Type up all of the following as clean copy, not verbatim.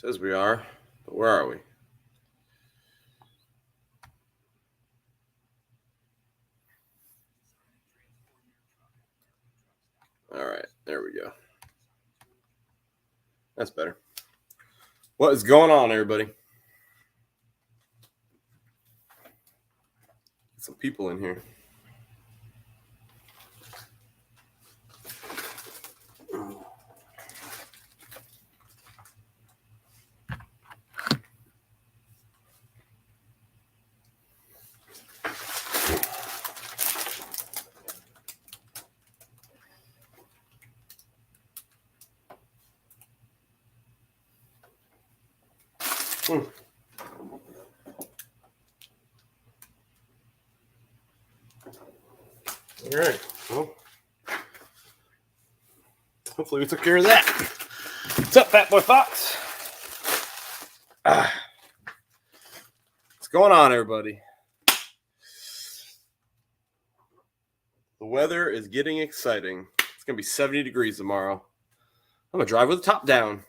Says we are, but where are we? All right, there we go. That's better. What is going on, everybody? Some people in here. All right. Well, hopefully we took care of that. What's up, Fat Boy Fox? What's going on, everybody? The weather is getting exciting. It's going to be 70 degrees tomorrow. I'm going to drive with the top down.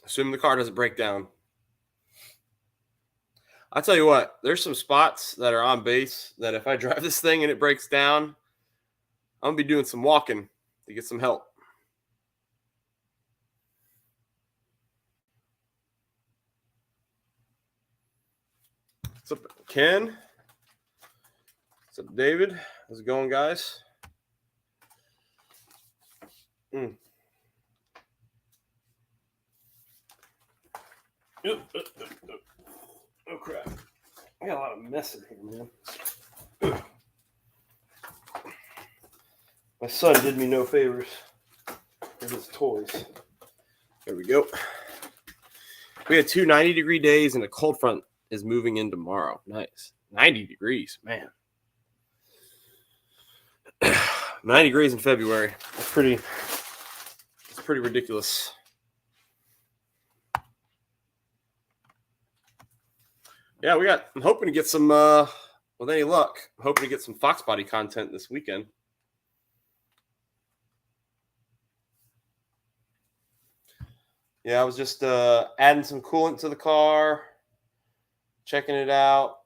Assuming the car doesn't break down. I'll tell you what, there's some spots that are on base that if I drive this thing and it breaks down, I'm going to be doing some walking to get some help. What's up, Ken? What's up, David? How's it going, guys? Oh, crap. I got a lot of mess in here, man. My son did me no favors with his toys. There we go. We had 2 90-degree days, and a cold front is moving in tomorrow. Nice. 90 degrees, man. 90 degrees in February. That's pretty ridiculous. Yeah, I'm hoping to get some, with any luck, I'm hoping to get some Foxbody content this weekend. Yeah, I was just adding some coolant to the car, checking it out.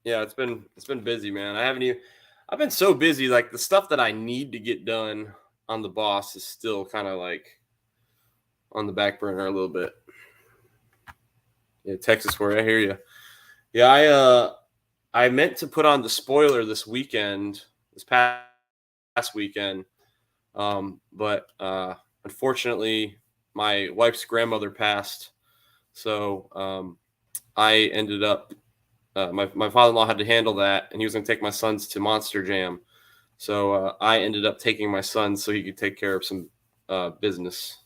Yeah, it's been busy, man. I've been so busy, like the stuff that I need to get done on the boss is still kind of like on the back burner a little bit. Yeah, Texas, where I hear you. Yeah, I meant to put on the spoiler this past weekend, but unfortunately, my wife's grandmother passed, so I ended up. My father-in-law had to handle that, and he was going to take my sons to Monster Jam, so I ended up taking my son so he could take care of some business.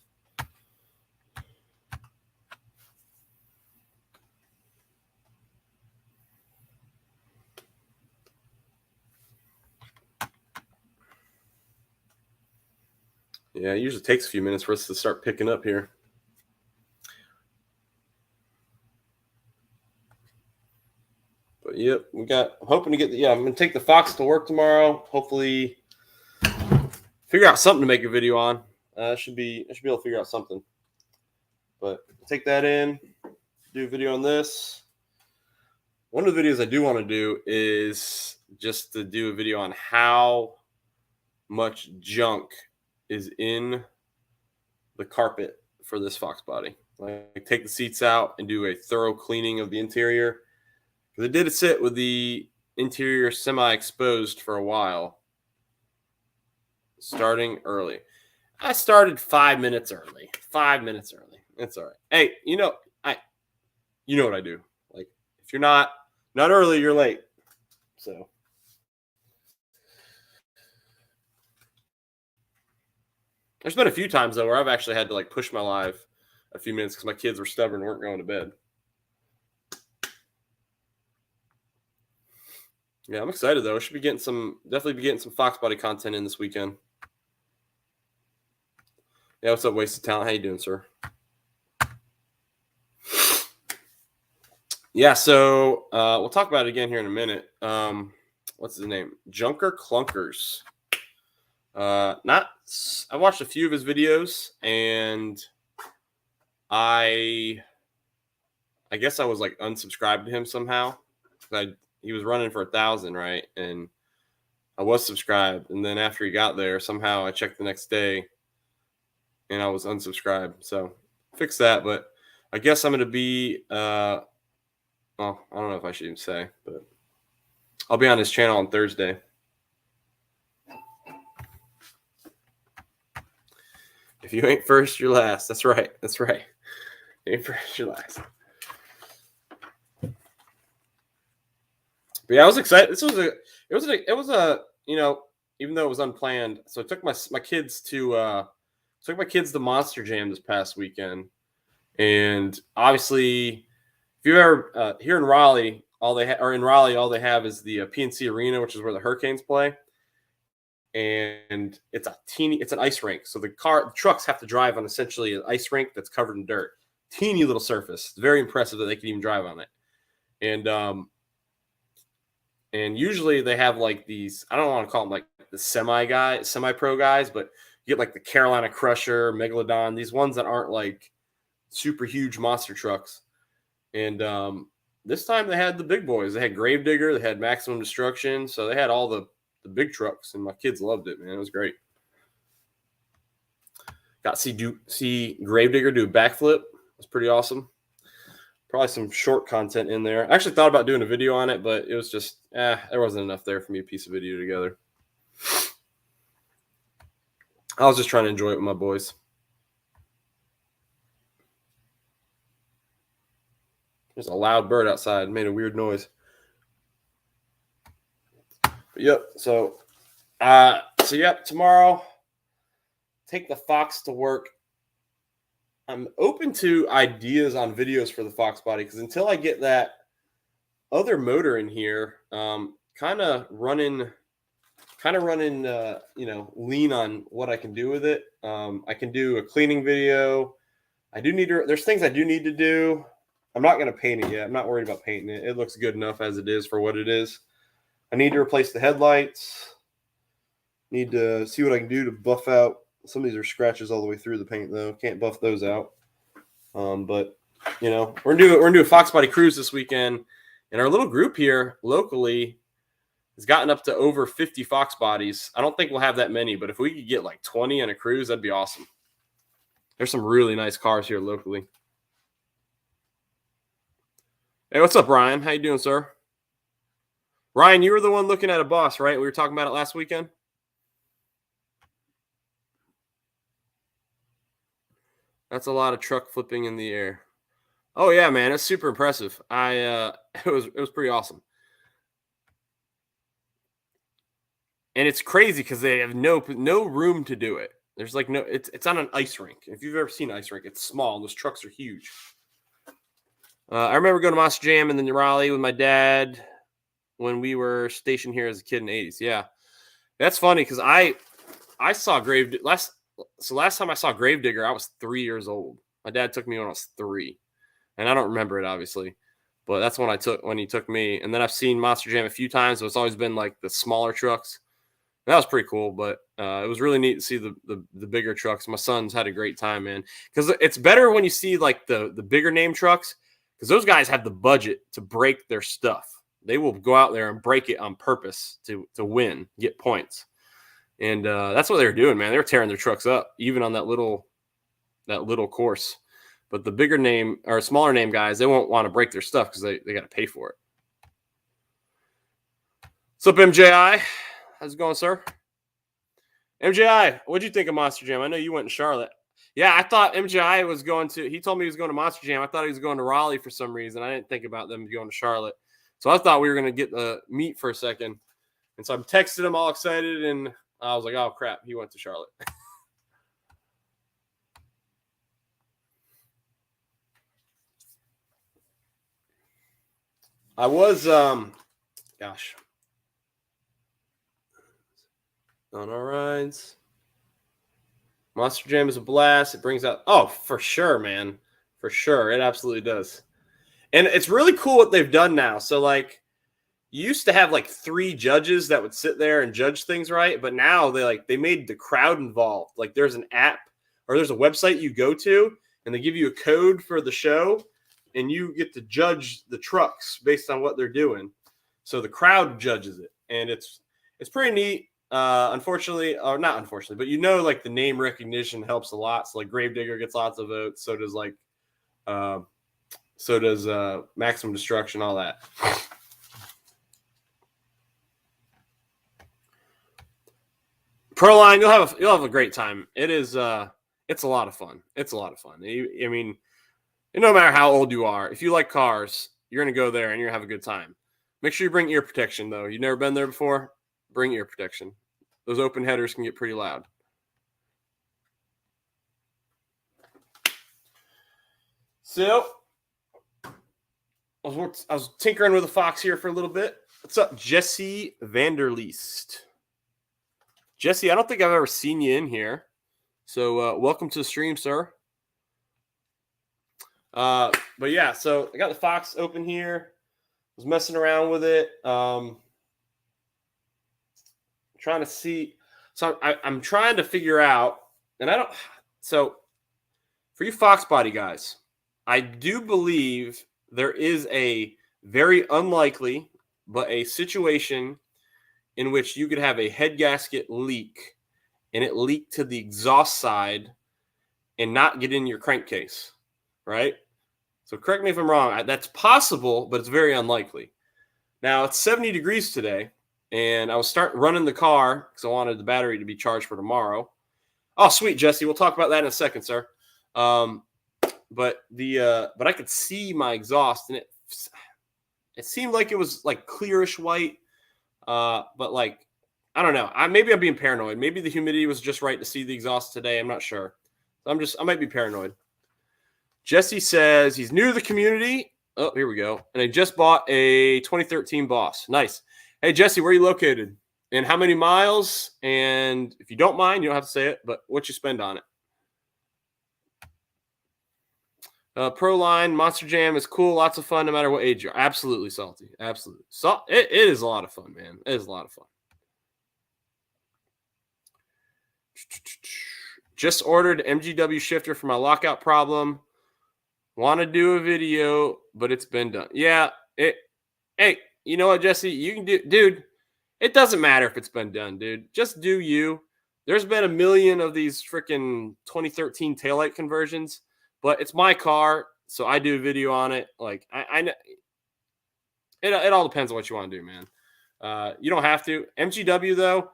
Yeah, it usually takes a few minutes for us to start picking up here. But yep, I'm hoping to get I'm going to take the Fox to work tomorrow. Hopefully figure out something to make a video on. I should be able to figure out something. But take that in, do a video on this. One of the videos I do want to do is just to do a video on how much junk is in the carpet for this Foxbody. Like take the seats out and do a thorough cleaning of the interior. Because I did sit with the interior semi-exposed for a while. Starting early. I started 5 minutes early. 5 minutes early. It's all right. Hey, you know what I do. Like if you're not early, you're late. So there's been a few times though where I've actually had to like push my live a few minutes because my kids were stubborn and weren't going to bed. Yeah, I'm excited though. I should definitely be getting some Foxbody content in this weekend. Yeah, what's up, Wasted Talent? How you doing, sir? Yeah, so we'll talk about it again here in a minute. What's his name? Junker Clunkers Not. I watched a few of his videos, and I guess I was like unsubscribed to him somehow. He was running for 1,000, right? And I was subscribed, and then after he got there, somehow I checked the next day, and I was unsubscribed. So fix that. But I guess I'm going to be. Well, I don't know if I should even say, but I'll be on his channel on Thursday. If you ain't first, you're last. That's right. That's right. You ain't first, you're last. But yeah, I was excited. It was a you know, even though it was unplanned. So I took my kids to Monster Jam this past weekend, and obviously, if you've ever here in Raleigh, all they all they have is the PNC Arena, which is where the Hurricanes play, and it's an ice rink. So the trucks have to drive on essentially an ice rink that's covered in dirt, teeny little surface. It's very impressive that they can even drive on it, and usually they have like these, I don't want to call them like the semi-pro guys, but you get like the Carolina Crusher, Megalodon, these ones that aren't like super huge monster trucks. And this time they had the big boys. They had Gravedigger, they had Maximum Destruction. So they had all the big trucks, and my kids loved it, man. It was great. Got to see Gravedigger do a backflip. It was pretty awesome. Probably some short content in there. I actually thought about doing a video on it, but it was just, there wasn't enough there for me to piece a video together. I was just trying to enjoy it with my boys. There's a loud bird outside. It made a weird noise. But yep. So tomorrow, take the Fox to work. I'm open to ideas on videos for the Foxbody, because until I get that other motor in here, kind of running, lean on what I can do with it. I can do a cleaning video. There's things I do need to do. I'm not going to paint it yet. I'm not worried about painting it. It looks good enough as it is for what it is. I need to replace the headlights. Need to see what I can do to buff out. Some of these are scratches all the way through the paint, though. Can't buff those out. But we're gonna do a Foxbody cruise this weekend, and our little group here locally has gotten up to over 50 Foxbodies. I don't think we'll have that many, but if we could get like 20 on a cruise, that'd be awesome. There's some really nice cars here locally. Hey, what's up, Ryan? How you doing, sir? Ryan, you were the one looking at a bus, right? We were talking about it last weekend. That's a lot of truck flipping in the air. Oh yeah, man, it's super impressive. It was pretty awesome. And it's crazy because they have no room to do it. There's like it's on an ice rink. If you've ever seen an ice rink, it's small. Those trucks are huge. I remember going to Monster Jam in the Raleigh with my dad when we were stationed here as a kid in the 80s. Yeah, that's funny because I saw last time I saw Gravedigger, I was 3 years old. My dad took me when I was 3, and I don't remember it obviously, but that's when he took me. And then I've seen Monster Jam a few times, so it's always been like the smaller trucks. That was pretty cool, but it was really neat to see the bigger trucks. My son's had a great time, man, because it's better when you see like the bigger name trucks, because those guys have the budget to break their stuff. They will go out there and break it on purpose to win, get points. And that's what they were doing, man. They were tearing their trucks up, even on that little course. But the bigger name or smaller name guys, they won't want to break their stuff because they got to pay for it. What's up, MJI? How's it going, sir? MJI, what'd you think of Monster Jam? I know you went in Charlotte. Yeah, I thought MJI was going to – he told me he was going to Monster Jam. I thought he was going to Raleigh for some reason. I didn't think about them going to Charlotte. So I thought we were going to get the meet for a second. And so I'm texting him all excited, and I was like, oh, crap, he went to Charlotte. I was, gosh. On our rides. Monster Jam is a blast. It brings out, oh, for sure, man. For sure. It absolutely does. And it's really cool what they've done now. So, like, you used to have like 3 judges that would sit there and judge things, right? But now they made the crowd involved. Like there's an app or there's a website you go to and they give you a code for the show and you get to judge the trucks based on what they're doing. So the crowd judges it, and it's pretty neat. Unfortunately, or not unfortunately, but like the name recognition helps a lot. So like Gravedigger gets lots of votes. So does Maximum Destruction, all that. Proline, you'll have a great time. It is it's a lot of fun. It's a lot of fun. I mean, no matter how old you are, if you like cars, you're gonna go there and you're gonna have a good time. Make sure you bring ear protection though. You've never been there before? Bring ear protection. Those open headers can get pretty loud. So I was tinkering with a Fox here for a little bit. What's up, Jesse Vanderleest? Jesse, I don't think I've ever seen you in here. So welcome to the stream, sir. But yeah, so I got the Fox open here. Was messing around with it. Trying to see. So I'm trying to figure out, and I don't. So for you Foxbody guys, I do believe there is a very unlikely, but a situation in which you could have a head gasket leak and it leak to the exhaust side and not get in your crankcase, right? So correct me if I'm wrong. That's possible, but it's very unlikely. Now, it's 70 degrees today, and I was starting running the car because I wanted the battery to be charged for tomorrow. Oh, sweet, Jesse. We'll talk about that in a second, sir. But I could see my exhaust, and it seemed like it was like clearish white. But like, I don't know. Maybe I'm being paranoid. Maybe the humidity was just right to see the exhaust today. I'm not sure. I might be paranoid. Jesse says he's new to the community. Oh, here we go. And I just bought a 2013 Boss. Nice. Hey, Jesse, where are you located? And how many miles? And if you don't mind, you don't have to say it, but what you spend on it. Proline, Monster Jam is cool. Lots of fun no matter what age you're. Absolutely, Salty. Absolutely. It is a lot of fun, man. It is a lot of fun. Just ordered MGW shifter for my lockout problem. Want to do a video, but it's been done. Yeah. Hey, you know what, Jesse? You can do, dude. It doesn't matter if it's been done, dude. Just do you. There's been a million of these freaking 2013 taillight conversions, but it's my car, so I do a video on it. Like I know it all depends on what you want to do, man. You don't have to. MGW though,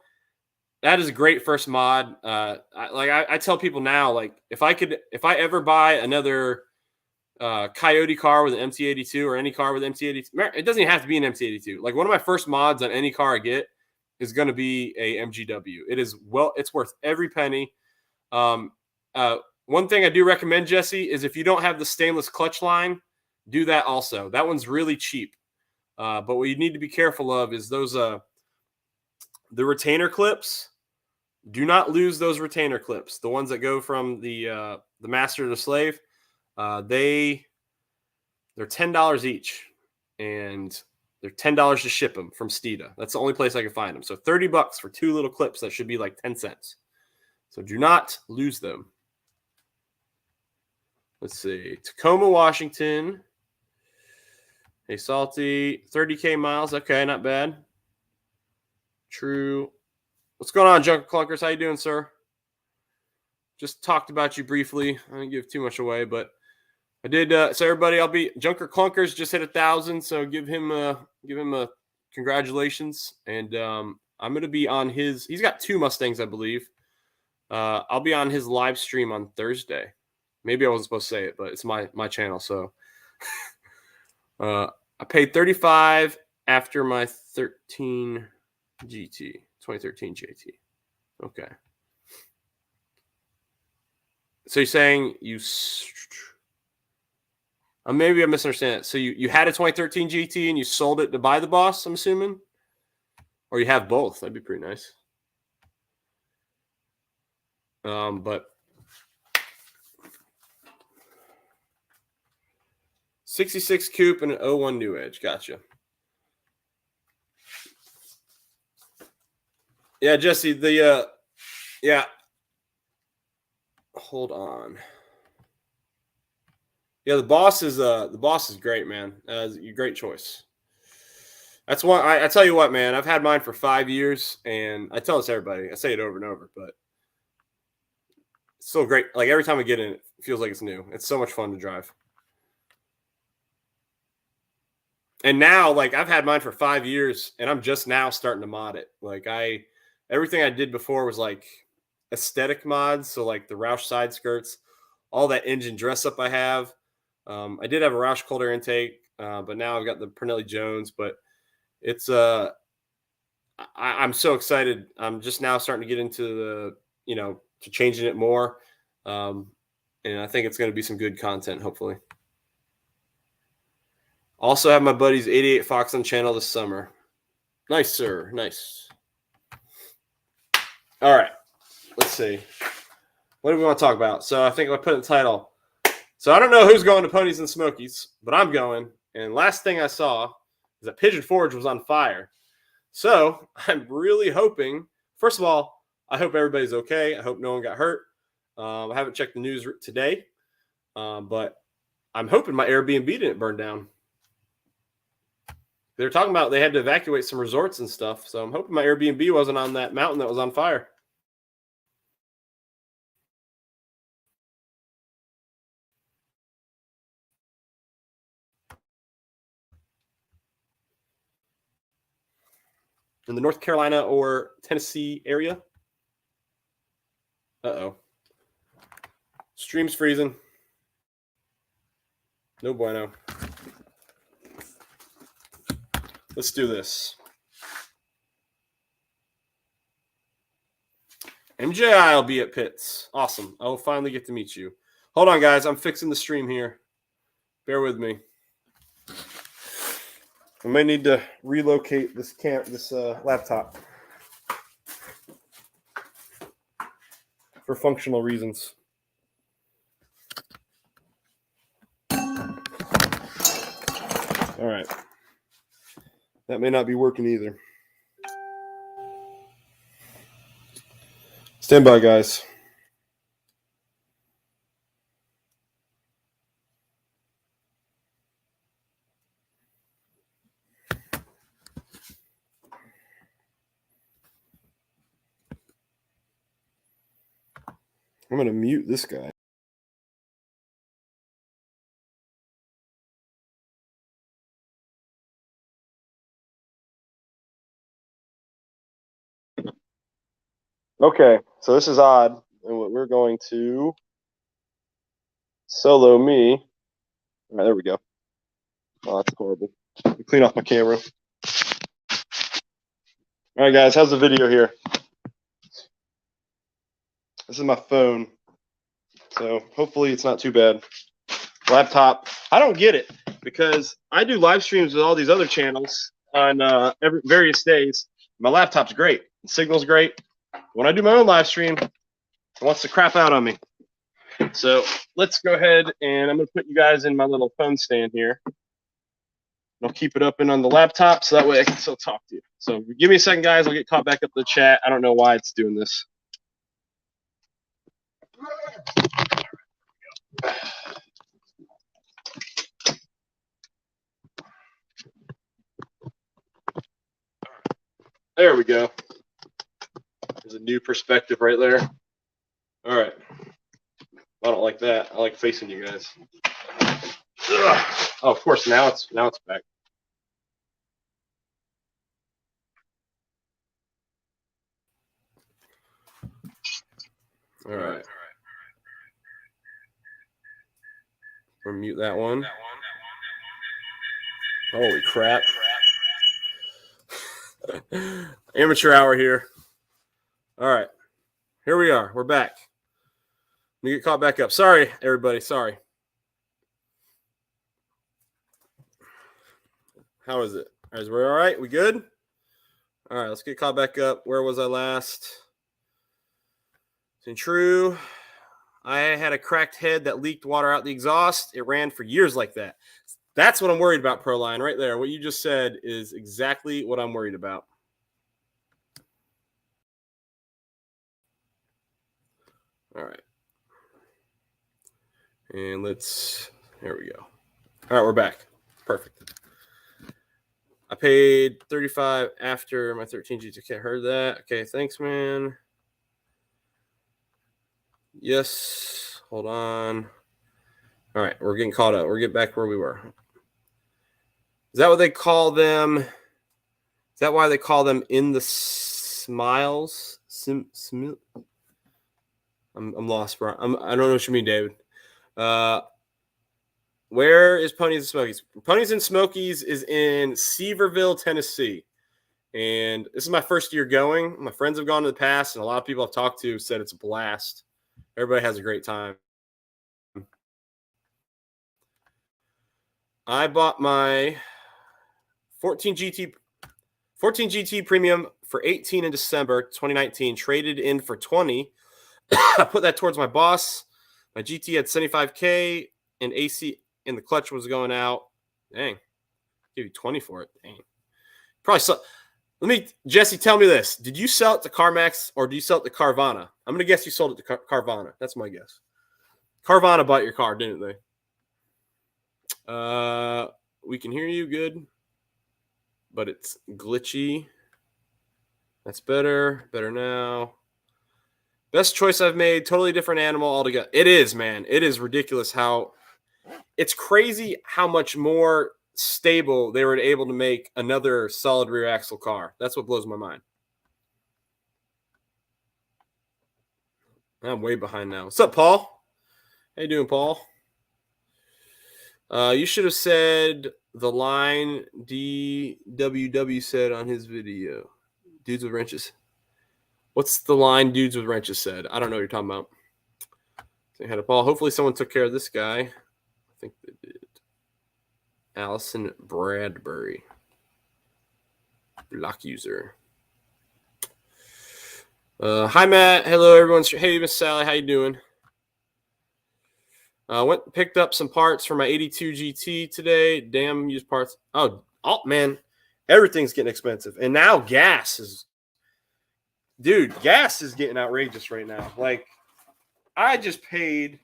that is a great first mod. I tell people now, like if I ever buy another Coyote car with an MT82 or any car with MT82, it doesn't even have to be an MT82. Like one of my first mods on any car I get is going to be a MGW. It's worth every penny. One thing I do recommend, Jesse, is if you don't have the stainless clutch line, do that also. That one's really cheap. But what you need to be careful of is those the retainer clips. Do not lose those retainer clips. The ones that go from the master to the slave. They're $10 each, and they're $10 to ship them from Steeda. That's the only place I can find them. So $30 for 2 little clips. That should be like 10 cents. So do not lose them. Let's see. Tacoma, Washington. Hey, Salty. 30K miles. Okay, not bad. True. What's going on, Junker Clunkers? How you doing, sir? Just talked about you briefly. I didn't give too much away, but I did. So everybody, Junker Clunkers just hit 1,000. So give him a congratulations. And I'm going to be on his. He's got 2 Mustangs, I believe. I'll be on his live stream on Thursday. Maybe I wasn't supposed to say it, but it's my channel. So I paid $35 after my 2013 GT. Okay. So you're saying maybe I misunderstand it. So you had a 2013 GT and you sold it to buy the Boss, I'm assuming? Or you have both. That'd be pretty nice. But 66 coupe and an 01 New Edge. Gotcha. Yeah, Jesse, yeah. Hold on. Yeah, the boss is great, man. Great choice. That's why I tell you what, man. I've had mine for 5 years, and I tell this to everybody. I say it over and over, but it's still great. Like every time I get in, it feels like it's new. It's so much fun to drive. And now, like I've had mine for 5 years, and I'm just now starting to mod it. Like everything I did before was like aesthetic mods, so like the Roush side skirts, all that engine dress up I have. I did have a Roush cold air intake, but now I've got the Pernelli Jones. But it's I'm so excited. I'm just now starting to get into to changing it more, and I think it's going to be some good content, hopefully. Also have my buddy's 88 Fox on channel this summer. Nice, sir. Nice. All right. Let's see. What do we want to talk about? So I think I put in the title. So I don't know who's going to Ponies and Smokies, but I'm going. And last thing I saw is that Pigeon Forge was on fire. So I'm really hoping, first of all, I hope everybody's okay. I hope no one got hurt. I haven't checked the news today, but I'm hoping my Airbnb didn't burn down. They were talking about they had to evacuate some resorts and stuff. So I'm hoping my Airbnb wasn't on that mountain that was on fire. In the North Carolina or Tennessee area. Uh-oh. Stream's freezing. No bueno. Let's do this. MJI will be at Pitts. Awesome. I will finally get to meet you. Hold on, guys. I'm fixing the stream here. Bear with me. I may need to relocate this laptop for functional reasons. All right. That may not be working either. Stand by, guys. I'm going to mute this guy. Okay, so this is odd, and what we're going to solo me. All right, there we go. Oh, that's horrible. Clean off my camera. All right, guys, how's the video here? This is my phone, so hopefully it's not too bad. Laptop, I don't get it because I do live streams with all these other channels on various days. My laptop's great. The signal's great. When I do my own live stream, it wants to crap out on me. So let's go ahead and I'm going to put you guys in my little phone stand here. I'll keep it up and on the laptop so that way I can still talk to you. So give me a second, guys. I'll get caught back up to the chat. I don't know why it's doing this. There we go. There's a new perspective right there. All right. I don't like that. I like facing you guys. Ugh. Oh, of course. Now it's back. All right. We'll mute that one. Holy crap. Amateur hour here. All right. Here we are. We're back. Let me get caught back up. Sorry, everybody. Sorry. How is it? Is we all right? We good? All right. Let's get caught back up. Where was I last? It's true. I had a cracked head that leaked water out the exhaust. It ran for years like that. That's what I'm worried about, Proline, right there. What you just said is exactly what I'm worried about. All right. And there we go. All right, we're back. Perfect. I paid $35 after my 13 GT. Okay, heard that. Okay, thanks, man. Yes. Hold on. All right, we're getting caught up. We're getting back where we were. Is that what they call them? Is that why they call them in the smiles? I'm lost, bro. I don't know what you mean, David. Where is Ponies and Smokies? Ponies and Smokies is in Seaverville, Tennessee. And this is my first year going. My friends have gone in the past, and a lot of people I've talked to said it's a blast. Everybody has a great time. I bought my 14 GT Premium for 18 in December 2019, traded in for 20. I put that towards my boss. My GT had 75K, and AC and the clutch was going out. Dang. Give you 20 for it. Dang. Probably so. Jesse, tell me this. Did you sell it to CarMax or do you sell it to Carvana? I'm going to guess you sold it to Carvana. That's my guess. Carvana bought your car, didn't they? We can hear you good, but it's glitchy. That's better. Better now. Best choice I've made. Totally different animal altogether. It is, man. It is ridiculous how it's crazy how much more stable they were able to make another solid rear axle car. That's what blows my mind. I'm way behind now. What's up, Paul? How you doing, Paul? You should have said the line DWW said on his video. Dudes with wrenches. What's the line Dudes with wrenches said? I don't know what you're talking about. Say hi to Paul. Hopefully someone took care of this guy. I think they did. Allison Bradbury. Block user. Hi, Matt. Hello, everyone. Hey, Miss Sally. How you doing? Went and picked up some parts for my 82 GT today. Damn used parts. Oh, man. Everything's getting expensive. And now gas is getting outrageous right now. Like, I just paid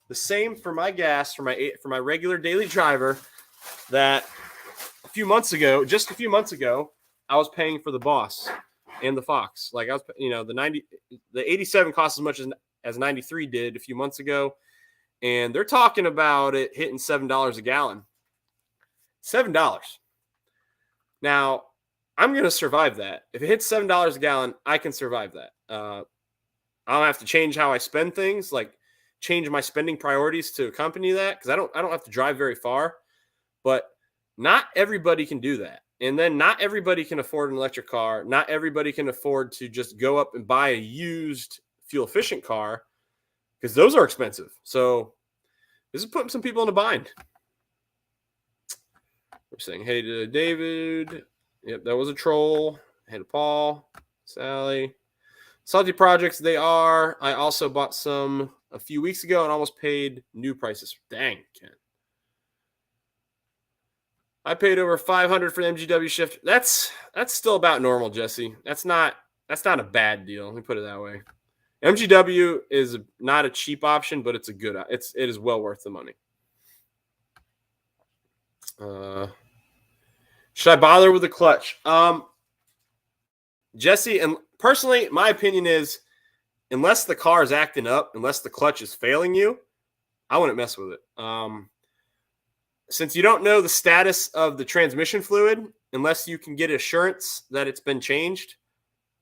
the same for my gas for my regular daily driver that just a few months ago, I was paying for the Boss and the Fox. Like, I was, the 87 cost as much as 93 did a few months ago. And they're talking about it hitting $7 a gallon. $7. Now, I'm going to survive that. If it hits $7 a gallon, I can survive that. I don't have to change how I spend things, like change my spending priorities to accompany that, because I don't have to drive very far. But not everybody can do that. And then not everybody can afford an electric car. Not everybody can afford to just go up and buy a used fuel-efficient car, because those are expensive. So this is putting some people in a bind. We're saying hey to David. Yep, that was a troll. Hey to Paul, Sally. Salty projects, they are. I also bought some a few weeks ago and almost paid new prices. Dang, Ken. I paid over $500 for the MGW shift. That's still about normal, Jesse. That's not a bad deal. Let me put it that way. MGW is not a cheap option, but it's it is well worth the money. Should I bother with the clutch? Jesse, and personally, my opinion is, unless the car is acting up, unless the clutch is failing you, I wouldn't mess with it. Since you don't know the status of the transmission fluid, unless you can get assurance that it's been changed,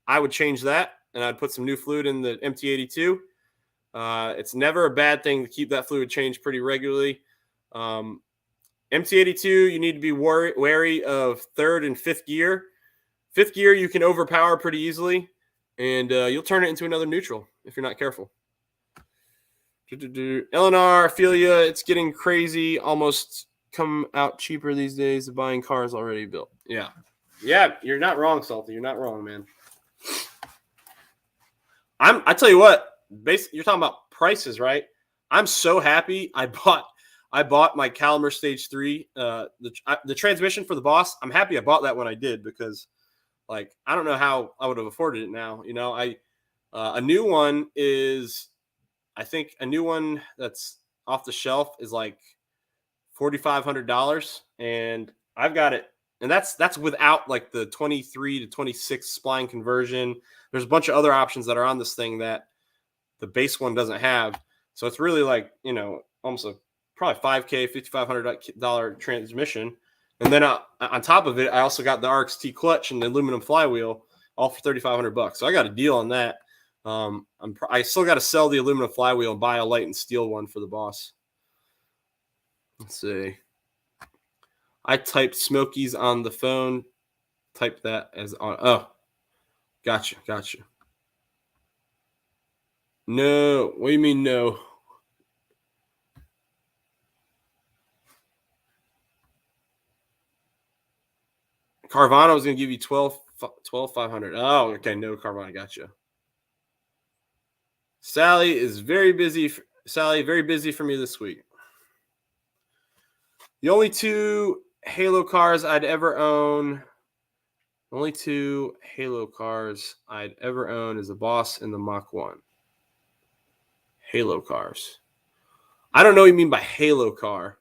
I would change that, and I'd put some new fluid in the MT82. It's never a bad thing to keep that fluid changed pretty regularly. MT82, you need to be wary of third and fifth gear. Fifth gear, you can overpower pretty easily, and you'll turn it into another neutral if you're not careful. LNR, I feel ya. It's getting crazy. Almost come out cheaper these days of buying cars already built. Yeah, you're not wrong, Salty. You're not wrong, man. I tell you what, you're talking about prices, right? I'm so happy I bought my Caliber Stage 3, the transmission for the Boss. I'm happy I bought that when I did, because, I don't know how I would have afforded it now. A new one is I think a new one that's off the shelf is like $4,500, and I've got it. And that's without like the 23 to 26 spline conversion. There's a bunch of other options that are on this thing that the base one doesn't have. So it's really like, almost a probably $5K, $5,500 transmission. And then on top of it, I also got the RXT clutch and the aluminum flywheel, all for $3,500. So I got a deal on that. I still got to sell the aluminum flywheel and buy a light and steel one for the boss. Let's see. I typed Smokies on the phone. Type that as on. Oh, gotcha. No. What do you mean no? Carvana was going to give you 12,500. Oh, okay. No, Carvana. Gotcha. Sally is very busy. Sally, very busy for me this week. The only two Halo cars I'd ever own. Only two Halo cars I'd ever own is the Boss and the Mach 1. Halo cars. I don't know what you mean by Halo car.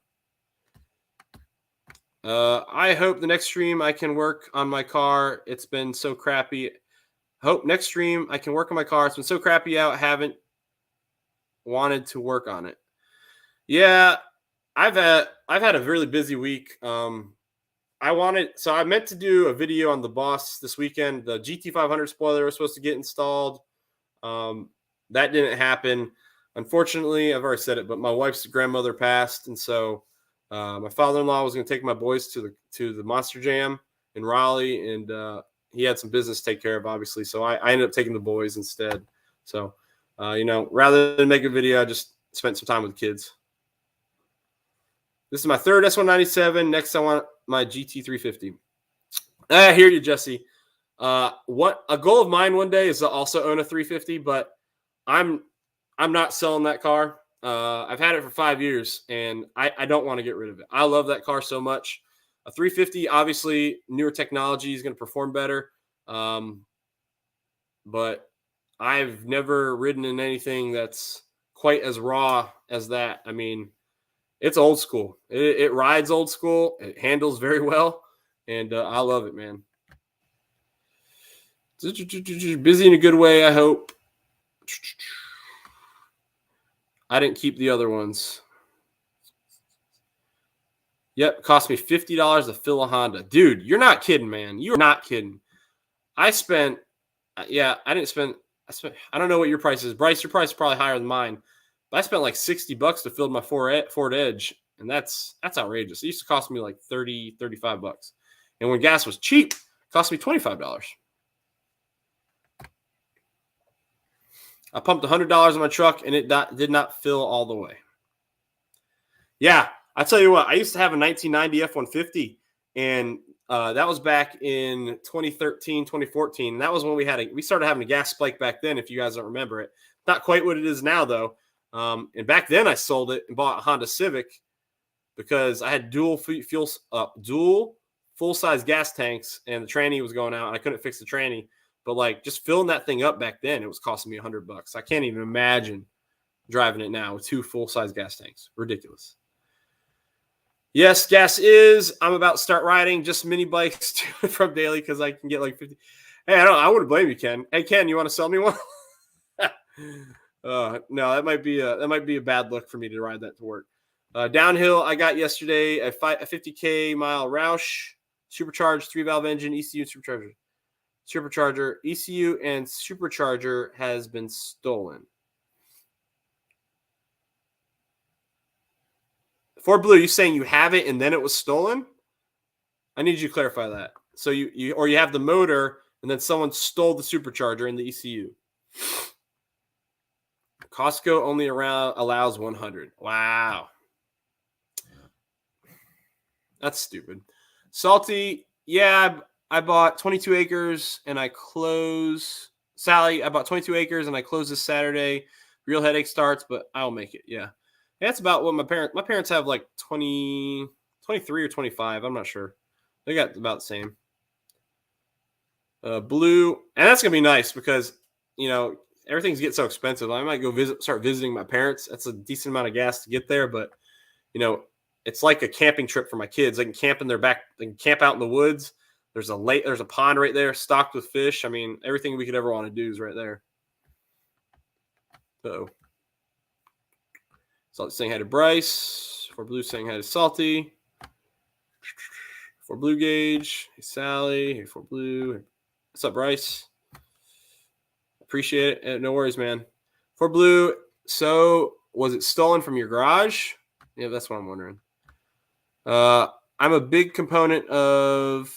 I hope the next stream I can work on my car. It's been so crappy. Hope next stream I can work on my car. It's been so crappy out. Haven't wanted to work on it. Yeah, I've had a really busy week. I meant to do a video on the Boss this weekend. The GT500 spoiler was supposed to get installed. That didn't happen. Unfortunately, I've already said it, but my wife's grandmother passed, and so my father-in-law was going to take my boys to the Monster Jam in Raleigh, and he had some business to take care of, obviously. So I ended up taking the boys instead. So, rather than make a video, I just spent some time with the kids. This is my third S197. Next, I want my GT350. I hear you, Jesse. What a goal of mine one day is to also own a 350, but I'm not selling that car. I've had it for 5 years, and I don't want to get rid of it. I love that car so much. A 350, obviously, newer technology is going to perform better, but I've never ridden in anything that's quite as raw as that. I mean, it's old school. It rides old school. It handles very well, and I love it, man. Busy in a good way, I hope. I didn't keep the other ones. Yep, cost me $50 to fill a Honda. Dude, you're not kidding, man. You're not kidding. I spent, I don't know what your price is. Bryce, your price is probably higher than mine. But I spent like $60 to fill my Ford Edge, and that's outrageous. It used to cost me like $30, $35. And when gas was cheap, it cost me $25. I pumped $100 in my truck, and it did not fill all the way. Yeah, I tell you what, I used to have a 1990 F-150, and that was back in 2013, 2014. And that was when we started having a gas spike back then, if you guys don't remember it. Not quite what it is now, though. And back then, I sold it and bought a Honda Civic because I had dual full-size gas tanks, and the tranny was going out, and I couldn't fix the tranny. But like just filling that thing up back then, it was costing me $100. I can't even imagine driving it now with two full-size gas tanks. Ridiculous. Yes, gas is. I'm about to start riding just mini bikes from daily because I can get like 50. Hey, I wouldn't blame you, Ken. Hey, Ken, you want to sell me one? No, that might be a bad look for me to ride that to work. Downhill, I got yesterday a 50K mile Roush supercharged 3-valve engine, ECU supercharger, ECU and supercharger has been stolen. Ford Blue, you saying you have it and then it was stolen? I need you to clarify that. So you have the motor and then someone stole the supercharger and the ECU. Costco only allows 100. Wow. That's stupid. Salty, yeah, I bought 22 acres and I close. Sally, I bought 22 acres and I close this Saturday. Real headache starts, but I'll make it. Yeah. That's about what my parents have like 23 or 25. I'm not sure. They got about the same. Blue. And that's going to be nice because, everything's getting so expensive. I might go start visiting my parents. That's a decent amount of gas to get there, but it's like a camping trip for my kids. They can camp in their back. They can camp out in the woods. There's a pond right there stocked with fish. I mean, everything we could ever want to do is right there. So, Salty saying hi to Bryce. For Blue saying hi to Salty. For Blue Gauge. Hey, Sally. Hey, For Blue. What's up, Bryce? Appreciate it. No worries, man. For Blue, so was it stolen from your garage? Yeah, that's what I'm wondering. I'm a big component of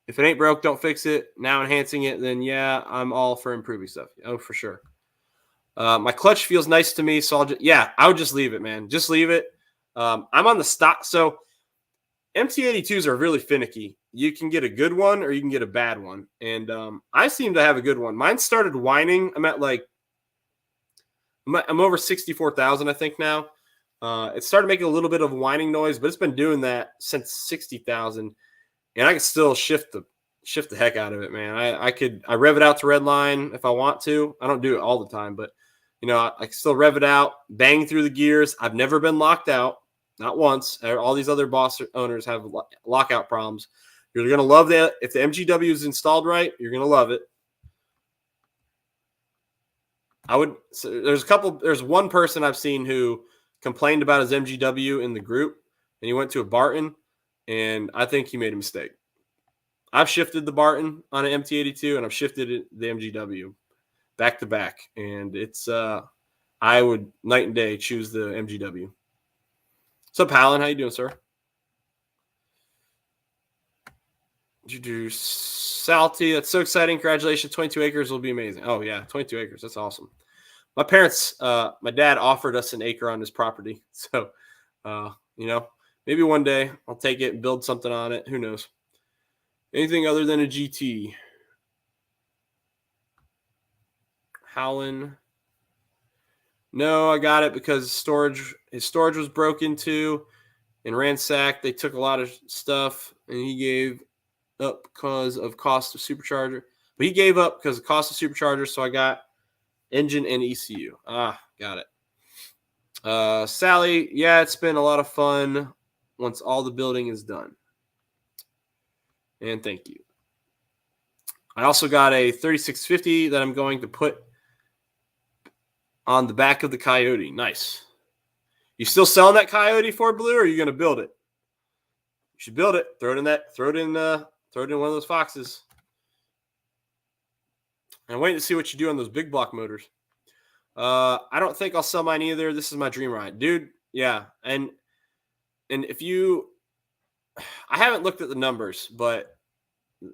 if it ain't broke, don't fix it. Now enhancing it, then yeah, I'm all for improving stuff. Oh, for sure. My clutch feels nice to me, so I would just leave it, man. Just leave it. I'm on the stock. So MT82s are really finicky. You can get a good one or you can get a bad one. And I seem to have a good one. Mine started whining. I'm over 64,000, I think now. It started making a little bit of a whining noise, but it's been doing that since 60,000. And I can still shift the heck out of it, man. I rev it out to red line if I want to. I don't do it all the time, but I can still rev it out, bang through the gears. I've never been locked out, not once. All these other boss owners have lockout problems. You're gonna love that. If the MGW is installed right, you're gonna love it. There's one person I've seen who complained about his MGW in the group, and he went to a Barton, and I think he made a mistake. I've shifted the Barton on an MT82, and I've shifted the MGW back to back, and it's I would night and day choose the MGW. What's up, Alan? How you doing, sir? Salty, that's so exciting. Congratulations. 22 acres will be amazing. Oh, yeah, 22 acres. That's awesome. My parents, my dad offered us an acre on his property. So, maybe one day I'll take it and build something on it. Who knows? Anything other than a GT? Howlin'. No, I got it because his storage was broken too and ransacked. They took a lot of stuff and he gave up because of cost of supercharger. But he gave up because of cost of supercharger, so I got engine and ECU. Got it. Sally, yeah, it's been a lot of fun once all the building is done. And thank you. I also got a 3650 that I'm going to put on the back of the Coyote. Nice. You still selling that Coyote for Blue, or are you going to build it? You should build it. Throw it in one of those Foxes. I'm waiting to see what you do on those big block motors. I don't think I'll sell mine either. This is my dream ride, dude. Yeah, and if you, I haven't looked at the numbers, but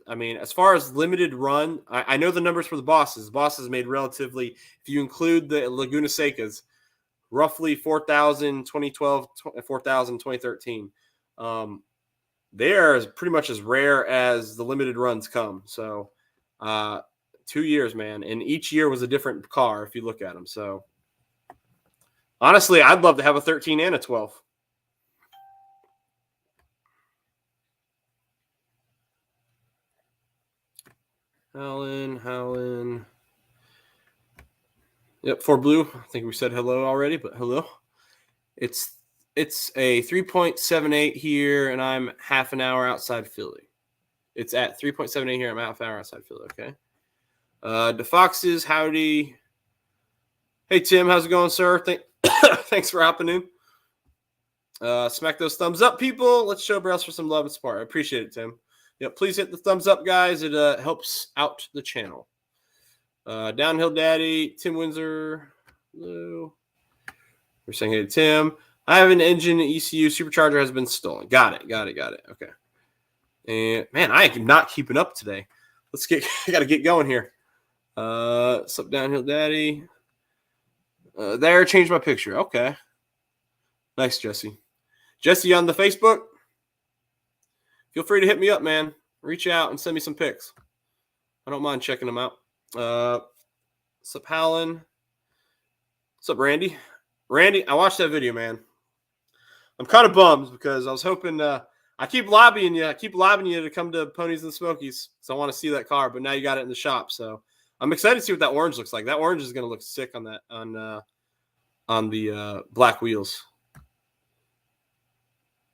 I mean, as far as limited run, I know the numbers for the bosses. The bosses made relatively, if you include the Laguna Secas, roughly 4,000 2012, 4,000 2013. They are pretty much as rare as the limited runs come. So 2 years, man. And each year was a different car if you look at them. So honestly, I'd love to have a 13 and a 12. Howlin'. Yep, for Blue. I think we said hello already, but hello. It's a 3.78 here, and I'm half an hour outside Philly. It's at 3.78 here. I'm half an hour outside Philly, okay? The Foxes, howdy. Hey, Tim, how's it going, sir? Thanks for hopping in. Smack those thumbs up, people. Let's show Browse for some love and support. I appreciate it, Tim. Yep, please hit the thumbs up, guys. It helps out the channel. Downhill Daddy, Tim Windsor. Hello. We're saying hey to Tim. I have an engine ECU. Supercharger has been stolen. Got it. Okay. And, man, I am not keeping up today. I got to get going here. What's up, Downhill Daddy? There, changed my picture. Okay. Nice, Jesse. Jesse on the Facebook. Feel free to hit me up, man. Reach out and send me some pics. I don't mind checking them out. What's up, Howlin'? What's up, Randy? Randy, I watched that video, man. I'm kind of bummed because I was hoping I keep lobbying you to come to Ponies and Smokies. So I want to see that car, but now you got it in the shop. So I'm excited to see what that orange looks like. That orange is going to look sick on that on the black wheels.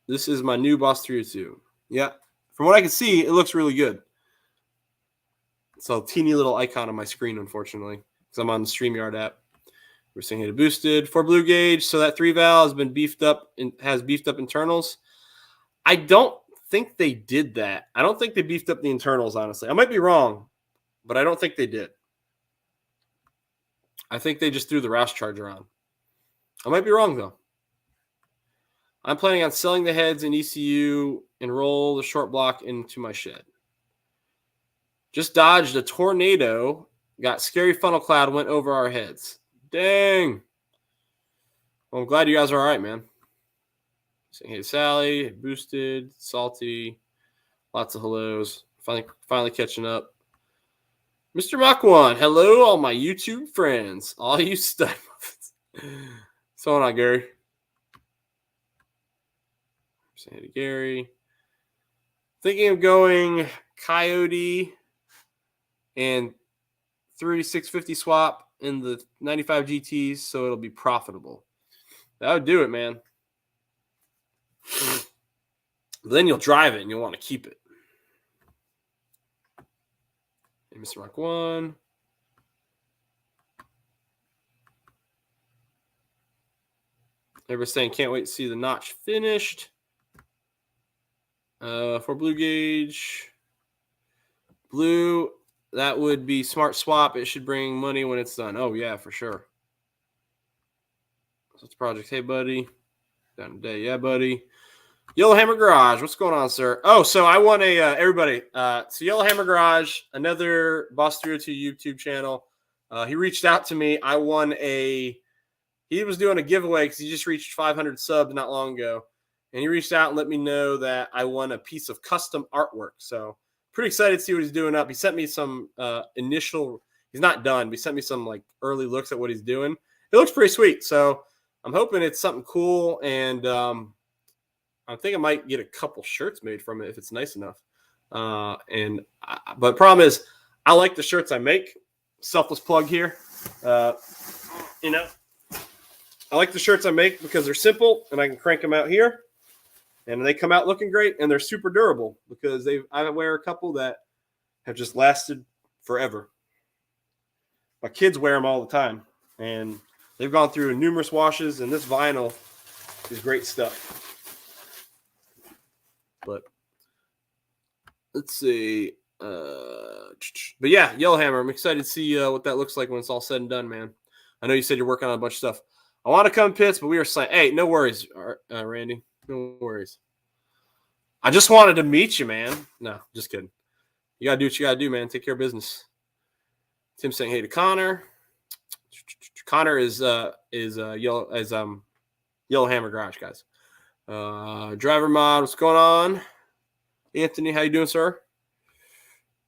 This is my new Boss 302. Yeah, from what I can see, it looks really good. It's a teeny little icon on my screen, unfortunately, because I'm on the StreamYard app. We're saying hit it boosted for blue gauge, so that 3 valve has been beefed up and has beefed up internals. I don't think they did that. I don't think they beefed up the internals, honestly. I might be wrong, but I don't think they did. I think they just threw the Roush charger on. I might be wrong, though. I'm planning on selling the heads in ECU and roll the short block into my shed. Just dodged a tornado. Got scary funnel cloud, went over our heads. Dang. Well, I'm glad you guys are all right, man. Saying hey, Sally, boosted, salty, lots of hellos. Finally catching up. Mr. Mach1, hello, all my YouTube friends, all you stud muffins. What's going on, Gary? Saying hey to Gary. Thinking of going Coyote and 3650 swap in the 95 GTs, so it'll be profitable. That would do it, man. But then you'll drive it and you'll want to keep it. Hey, Mr. Rock 1. Everybody's saying can't wait to see the notch finished. For blue gauge. Blue, that would be smart swap. It should bring money when it's done. Oh, yeah, for sure. So it's project. Hey, buddy. Down today. Yeah, buddy. Yellowhammer Garage. What's going on, sir? Oh, so I won a, everybody. So Yellowhammer Garage, another Boss 302 YouTube channel. He reached out to me. I won he was doing a giveaway because he just reached 500 subs not long ago. And he reached out and let me know that I won a piece of custom artwork. So pretty excited to see what he's doing up. He sent me some initial, he's not done, but he sent me some like early looks at what he's doing. It looks pretty sweet. So I'm hoping it's something cool. And I think I might get a couple shirts made from it if it's nice enough. But the problem is I like the shirts I make. Selfless plug here. You know, I like the shirts I make because they're simple and I can crank them out here. And they come out looking great, and they're super durable because I wear a couple that have just lasted forever. My kids wear them all the time, and they've gone through numerous washes, and this vinyl is great stuff. But let's see. But yeah, Yellowhammer, I'm excited to see what that looks like when it's all said and done, man. I know you said you're working on a bunch of stuff. I want to come pits, but we are saying, hey, no worries, Randy. No worries. I just wanted to meet you, man. No, just kidding. You gotta do what you gotta do, man. Take care of business. Tim saying hey to Connor. Connor is Yellowhammer Garage, guys. Driver mod, what's going on? Anthony, how you doing, sir?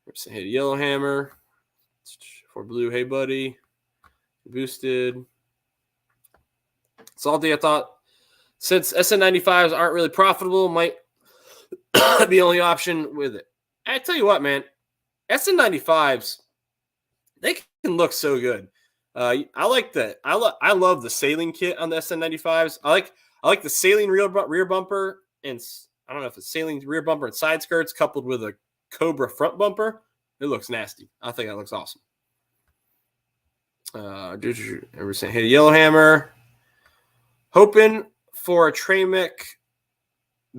We're saying hey to Yellowhammer. For blue, hey buddy. Boosted. Salty, I thought. Since SN95s aren't really profitable, might be the only option with it. I tell you what, man, SN95s, they can look so good. I like that. I love the sailing kit on the SN95s. I like the sailing rear bumper, and I don't know if it's sailing rear bumper and side skirts coupled with a Cobra front bumper. It looks nasty. I think that looks awesome. We're saying hey, Yellowhammer. Hoping for a Tramick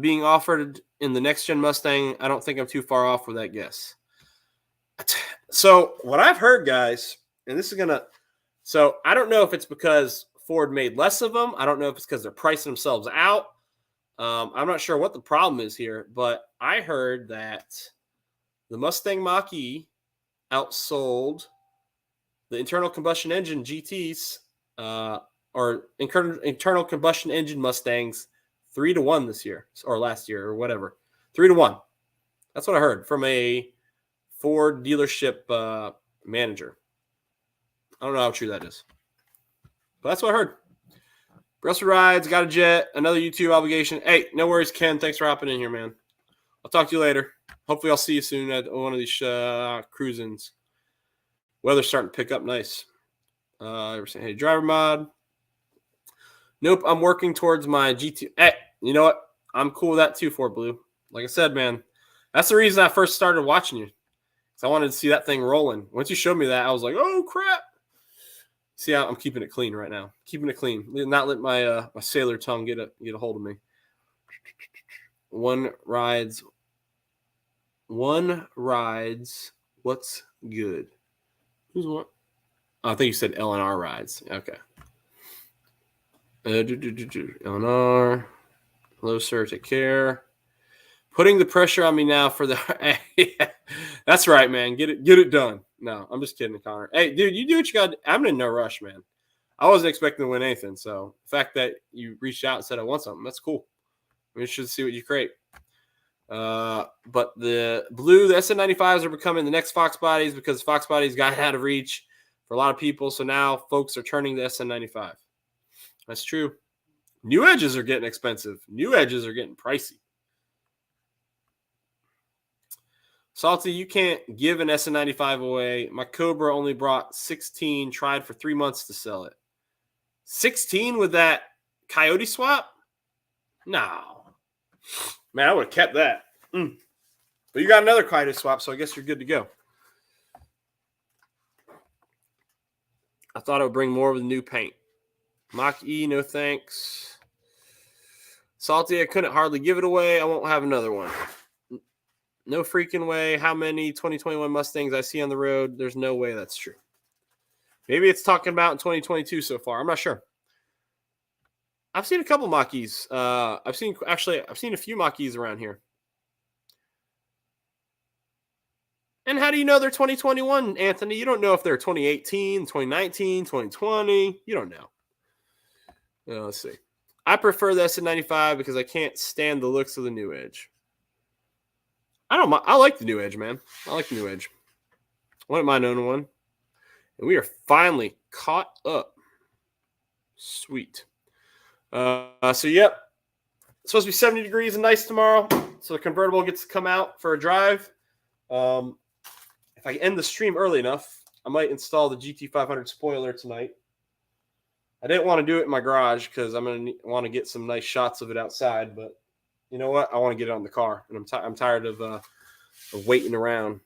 being offered in the next gen Mustang. I don't think I'm too far off with that guess. So what I've heard, guys, and this is so I don't know if it's because Ford made less of them. I don't know if it's because they're pricing themselves out. I'm not sure what the problem is here, but I heard that the Mustang Mach-E outsold the internal combustion engine GTs, or internal combustion engine Mustangs 3-1 this year or last year or whatever. 3-1. That's what I heard from a Ford dealership manager. I don't know how true that is, but that's what I heard. Russell Rides, got a jet, another YouTube obligation. Hey, no worries, Ken. Thanks for hopping in here, man. I'll talk to you later. Hopefully I'll see you soon at one of these cruisins. Weather's starting to pick up nice. Ever saying, hey, driver mod. Nope, I'm working towards my GT. Hey, you know what? I'm cool with that too, for Blue. Like I said, man, that's the reason I first started watching you. Because I wanted to see that thing rolling. Once you showed me that, I was like, oh, crap. See, I'm keeping it clean right now. Keeping it clean. Not let my my sailor tongue get a hold of me. One rides. What's good? Who's what? Oh, I think you said LNR rides. Okay. LNR. Hello, sir. Take care. Putting the pressure on me now for the. That's right, man. Get it done. No, I'm just kidding, Connor. Hey, dude, you do what you got. I'm in no rush, man. I wasn't expecting to win anything. So the fact that you reached out and said I want something, that's cool. We should see what you create. But the SN95s are becoming the next Foxbodies because Foxbodies got out of reach for a lot of people. So now folks are turning to SN95. That's true. New edges are getting expensive. New edges are getting pricey. Salty, you can't give an SN95 away. My Cobra only brought 16, tried for 3 months to sell it. 16 with that Coyote swap? No. Man, I would have kept that. But you got another Coyote swap, so I guess you're good to go. I thought it would bring more of the new paint. Mach E, no thanks. Salty, I couldn't hardly give it away. I won't have another one. No freaking way. How many 2021 Mustangs I see on the road? There's no way that's true. Maybe it's talking about in 2022 so far. I'm not sure. I've seen a couple Mach-Es. I've seen a few Mach-Es around here. And how do you know they're 2021, Anthony? You don't know if they're 2018, 2019, 2020. You don't know. Let's see. I prefer the SN95 because I can't stand the looks of the New Edge. I like the New Edge, man. I like the New Edge. I wouldn't mind owning one. And we are finally caught up. Sweet. So, yep. It's supposed to be 70 degrees and nice tomorrow. So the convertible gets to come out for a drive. If I end the stream early enough, I might install the GT500 spoiler tonight. I didn't want to do it in my garage because I'm going to want to get some nice shots of it outside. But you know what? I want to get it on the car. And I'm tired of waiting around.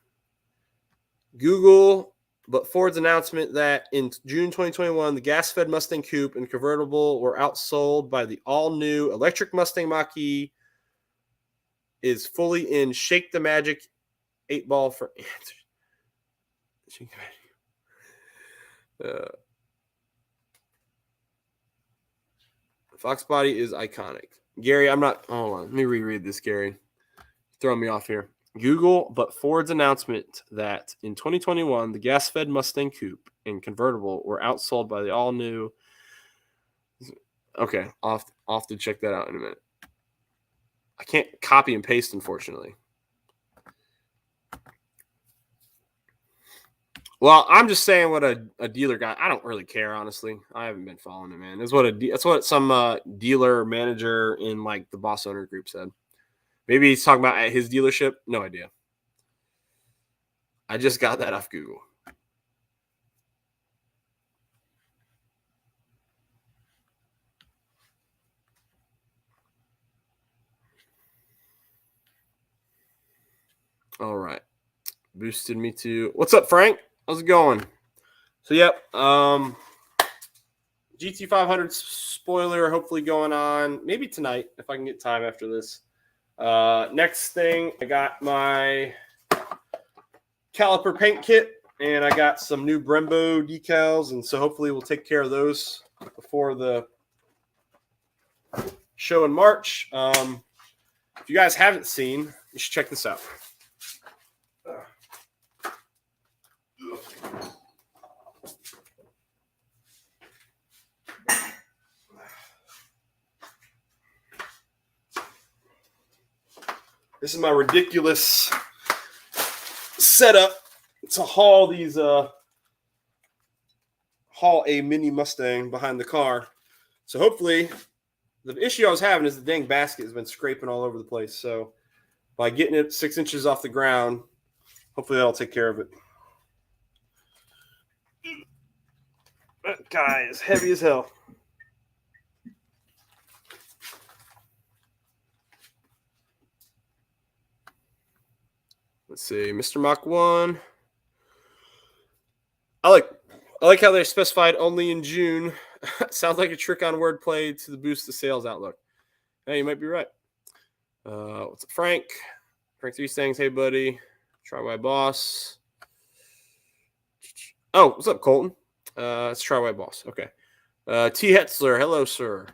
Google, but Ford's announcement that in June 2021, the gas-fed Mustang Coupe and convertible were outsold by the all-new electric Mustang Mach-E is fully in Shake the Magic 8-ball for answers. Shake the Magic. Foxbody is iconic. Gary, I'm not. Hold on. Let me reread this, Gary. Throwing me off here. Google, but Ford's announcement that in 2021, the gas-fed Mustang Coupe and convertible were outsold by the all-new. Okay, I'll have to check that out in a minute. I can't copy and paste, unfortunately. Well, I'm just saying what a dealer got. I don't really care, honestly. I haven't been following it, man. That's what some dealer manager in like the Boss Owner group said. Maybe he's talking about at his dealership. No idea. I just got that off Google. All right. Boosted me to. What's up, Frank? How's it going? So, yep. GT500 spoiler hopefully going on maybe tonight if I can get time after this. Next thing, I got my caliper paint kit and I got some new Brembo decals, and so hopefully we'll take care of those before the show in March. If you guys haven't seen, you should check this out. This is my ridiculous setup to haul a mini Mustang behind the car. So hopefully, the issue I was having is the dang basket has been scraping all over the place. So by getting it 6 inches off the ground, hopefully that'll take care of it. That guy is heavy as hell. Let's see, Mr. Mach 1. I like how they specified only in June. Sounds like a trick on wordplay to boost the sales outlook. Hey, you might be right. What's up, Frank? Frank 3 saying, hey, buddy. Try my boss. Oh, what's up, Colton? Let's try my boss. Okay. T. Hetzler, hello, sir.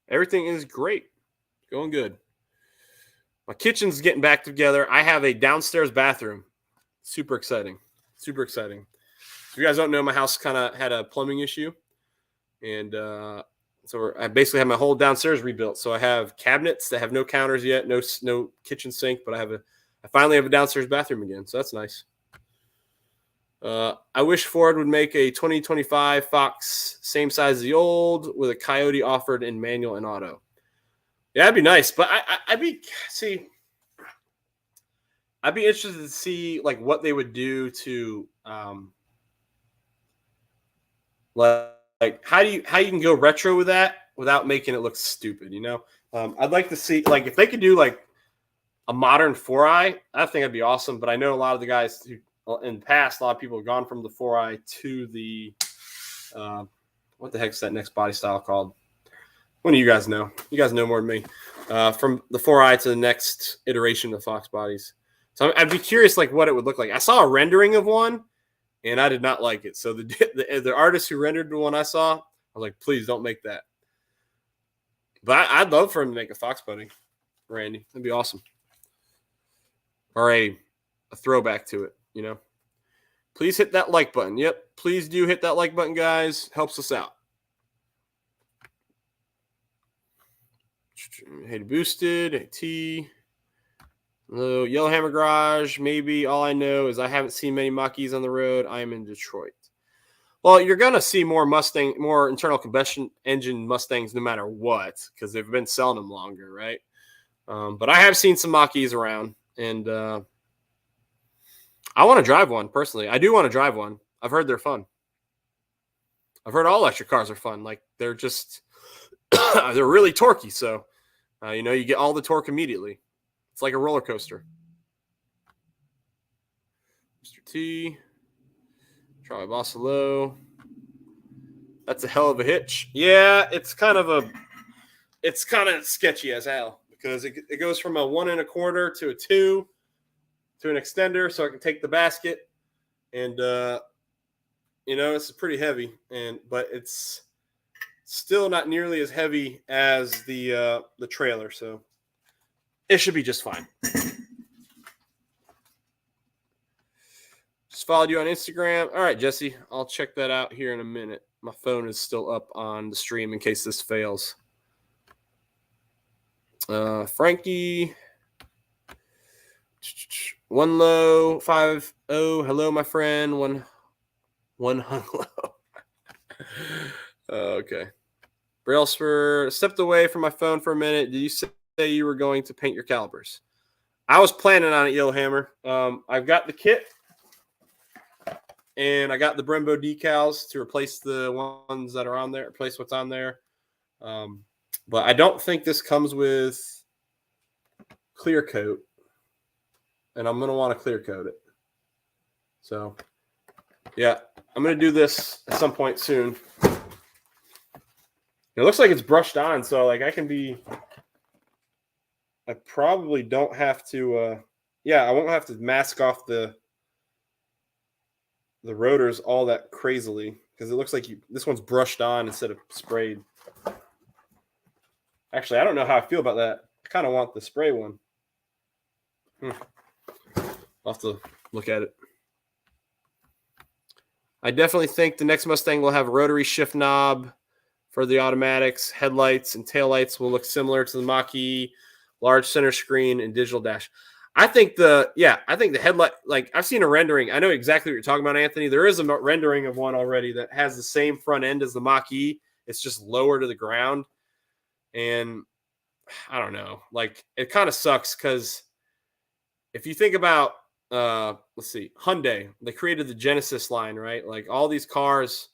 Everything is great. Going good. My kitchen's getting back together. I have a downstairs bathroom. Super exciting. Super exciting. If you guys don't know, my house kind of had a plumbing issue. And so I basically have my whole downstairs rebuilt. So I have cabinets that have no counters yet, no kitchen sink, but I finally have a downstairs bathroom again. So that's nice. I wish Ford would make a 2025 Fox same size as the old with a Coyote offered in manual and auto. Yeah, that'd be nice. But I'd be interested to see like what they would do to like how you can go retro with that without making it look stupid, you know? I'd like to see like if they could do like a modern 4i, I think that'd be awesome. But I know a lot of the guys who in the past, a lot of people have gone from the 4i to the what the heck's that next body style called? One of you guys know. You guys know more than me. From the 4i to the next iteration of Fox bodies. So I'd be curious like what it would look like. I saw a rendering of one, and I did not like it. So the artist who rendered the one I saw, I was like, please don't make that. But I'd love for him to make a Foxbody, Randy. That'd be awesome. Or a throwback to it, you know. Please hit that like button. Yep, please do hit that like button, guys. Helps us out. Hey, boosted. Hey, T. Hello, Yellowhammer Garage. Maybe all I know is I haven't seen many Mach-E's on the road. I am in Detroit. Well, you're going to see more internal combustion engine Mustangs no matter what, because they've been selling them longer, right? But I have seen some Mach-E's around, and I want to drive one, personally. I do want to drive one. I've heard they're fun. I've heard all electric cars are fun. Like, they're just, they're really torquey, so, you get all the torque immediately. It's like a roller coaster. Mr. T. Try boss low. That's a hell of a hitch. Yeah, it's kind of sketchy as hell because it goes from a 1 1/4 to a 2 to an extender, so I can take the basket, and it's pretty heavy, but it's still not nearly as heavy as the trailer, so it should be just fine. Just followed you on Instagram. All right, Jesse, I'll check that out here in a minute. My phone is still up on the stream in case this fails. Frankie. One low, 5-0. Hello, my friend. One hung low. Okay. Brailsford stepped away from my phone for a minute. Did you say you were going to paint your calipers? I was planning on it, Yellowhammer. I've got the kit. And I got the Brembo decals to replace the ones that are on there, replace what's on there. But I don't think this comes with clear coat. And I'm going to want to clear coat it. So, yeah, I'm going to do this at some point soon. It looks like it's brushed on, so like I probably don't have to, I won't have to mask off the rotors all that crazily because it looks like this one's brushed on instead of sprayed. Actually, I don't know how I feel about that. I kind of want the spray one. I'll have to look at it. I definitely think the next Mustang will have a rotary shift knob for the automatics. Headlights and taillights will look similar to the Mach-E, large center screen, and digital dash. I think the headlight, like I've seen a rendering. I know exactly what you're talking about, Anthony. There is a rendering of one already that has the same front end as the Mach-E. It's just lower to the ground. And I don't know, like it kind of sucks because if you think about let's see, Hyundai. They created the Genesis line, right? Like all these cars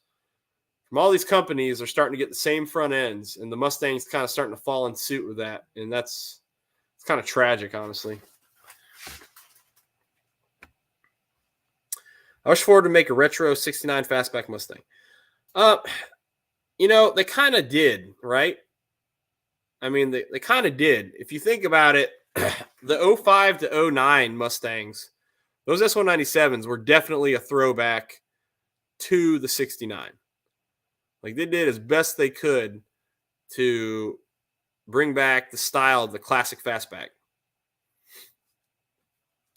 from all these companies are starting to get the same front ends, and the Mustang's kind of starting to fall in suit with that, and it's kind of tragic, honestly. I wish Ford would make a retro 69 fastback Mustang. They kind of did, right? I mean, they kind of did. If you think about it, the 05 to 09 Mustangs, those S197s were definitely a throwback to the 69. Like they did as best they could to bring back the style of the classic fastback.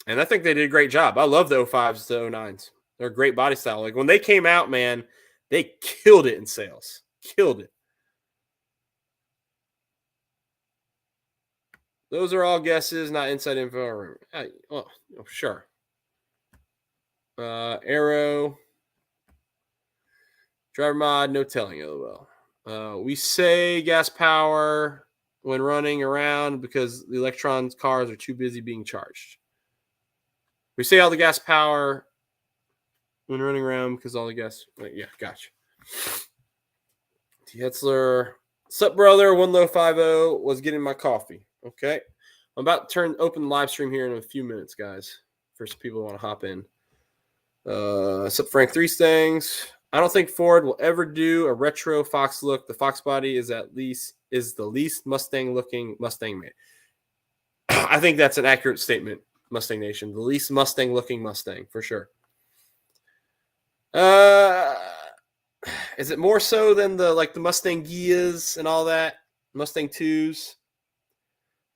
And I think they did a great job. I love the 05s to 09s. They're a great body style. Like when they came out, man, they killed it in sales. Killed it. Those are all guesses, not inside info. Oh, sure. Arrow. Driver mod, no telling, LOL. We say gas power when running around because the electrons cars are too busy being charged. We say all the gas power when running around because all the gas. Yeah, gotcha. T. Hetzler. Sup, brother? 1050 was getting my coffee. Okay. I'm about to open the live stream here in a few minutes, guys. For some people who want to hop in. Sup, Frank 3 Stangs. I don't think Ford will ever do a retro Fox look. The Foxbody is the least Mustang looking Mustang made. I think that's an accurate statement, Mustang Nation. The least Mustang looking Mustang for sure. Is it more so than the Mustang Gias and all that? Mustang 2s?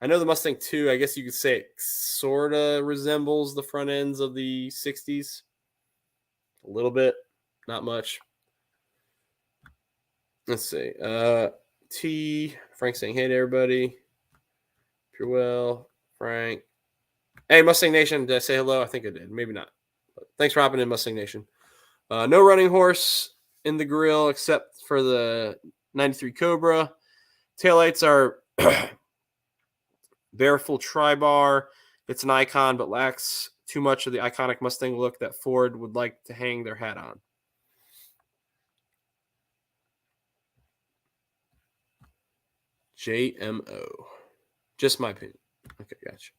I know the Mustang 2, I guess you could say it sort of resembles the front ends of the 60s. A little bit. Not much. Let's see. Frank saying, hey to everybody. Purewell, Frank. Hey, Mustang Nation. Did I say hello? I think I did. Maybe not. But thanks for hopping in, Mustang Nation. No running horse in the grill except for the 93 Cobra. Taillights are Barefull tri-bar. It's an icon, but lacks too much of the iconic Mustang look that Ford would like to hang their hat on. JMO. Just my opinion. Okay, gotcha.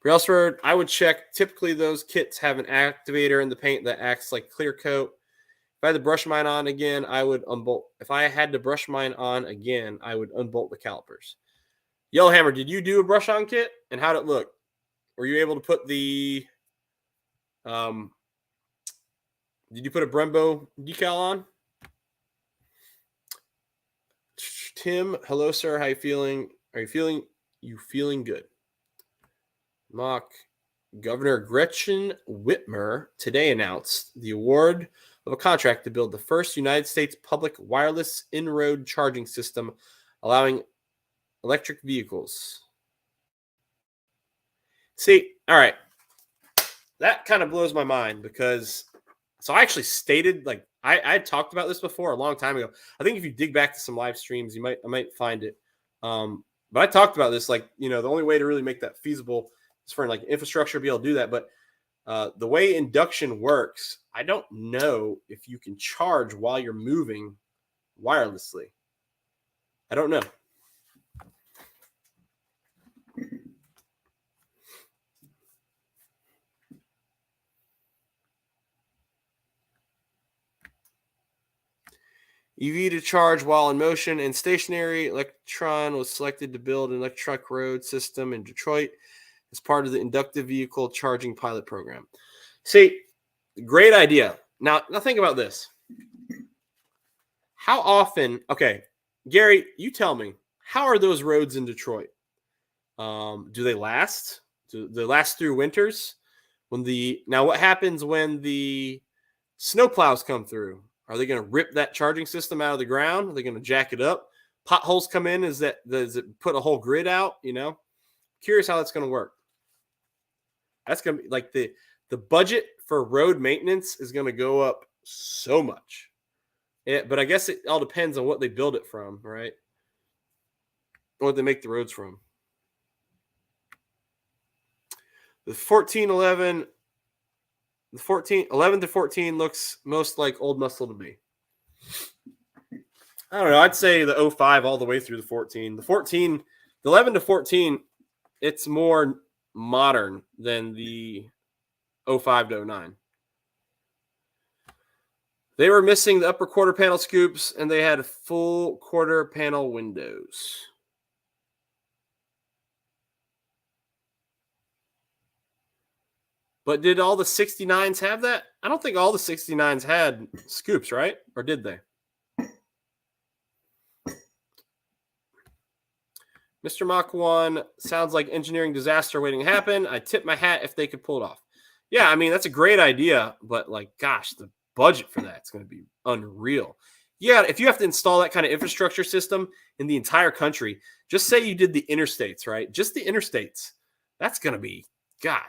Brailsford, I would check. Typically, those kits have an activator in the paint that acts like clear coat. If I had to brush mine on again, I would unbolt. If I had to brush mine on again, I would unbolt the calipers. Yellowhammer, did you do a brush on kit? And how'd it look? Were you able to put the did you put a Brembo decal on? Tim, hello, sir. How you feeling? Are you feeling good? Mock. Governor Gretchen Whitmer today announced the award of a contract to build the first United States public wireless in-road charging system allowing electric vehicles. See, all right. That kind of blows my mind because I actually stated, I talked about this before a long time ago. I think if you dig back to some live streams, I might find it. But I talked about this, the only way to really make that feasible is for infrastructure to be able to do that. But the way induction works, I don't know if you can charge while you're moving wirelessly. I don't know. EV to charge while in motion and stationary. Electron was selected to build an electric road system in Detroit as part of the inductive vehicle charging pilot program. See, great idea. Now think about this. How often, okay, Gary, you tell me, how are those roads in Detroit? Do they last? Do they last through winters? Now what happens when the snowplows come through? Are they going to rip that charging system out of the ground? Are they going to jack it up? Potholes come in? Does it put a whole grid out? Curious how that's going to work. That's going to be the budget for road maintenance is going to go up so much. But I guess it all depends on what they build it from, right? What they make the roads from. The 1411 The 11 to 14 looks most like old muscle to me. I don't know. I'd say the 05 all the way through the 14. The 11 to 14, it's more modern than the 05 to 09. They were missing the upper quarter panel scoops, and they had full quarter panel windows. But did all the 69s have that? I don't think all the 69s had scoops, right? Or did they? Mr. Mach 1 sounds like engineering disaster waiting to happen. I tip my hat if they could pull it off. Yeah, I mean, that's a great idea, but like, gosh, the budget for that's going to be unreal. Yeah, if you have to install that kind of infrastructure system in the entire country, just say you did the interstates, right? Just the interstates. That's going to be, God,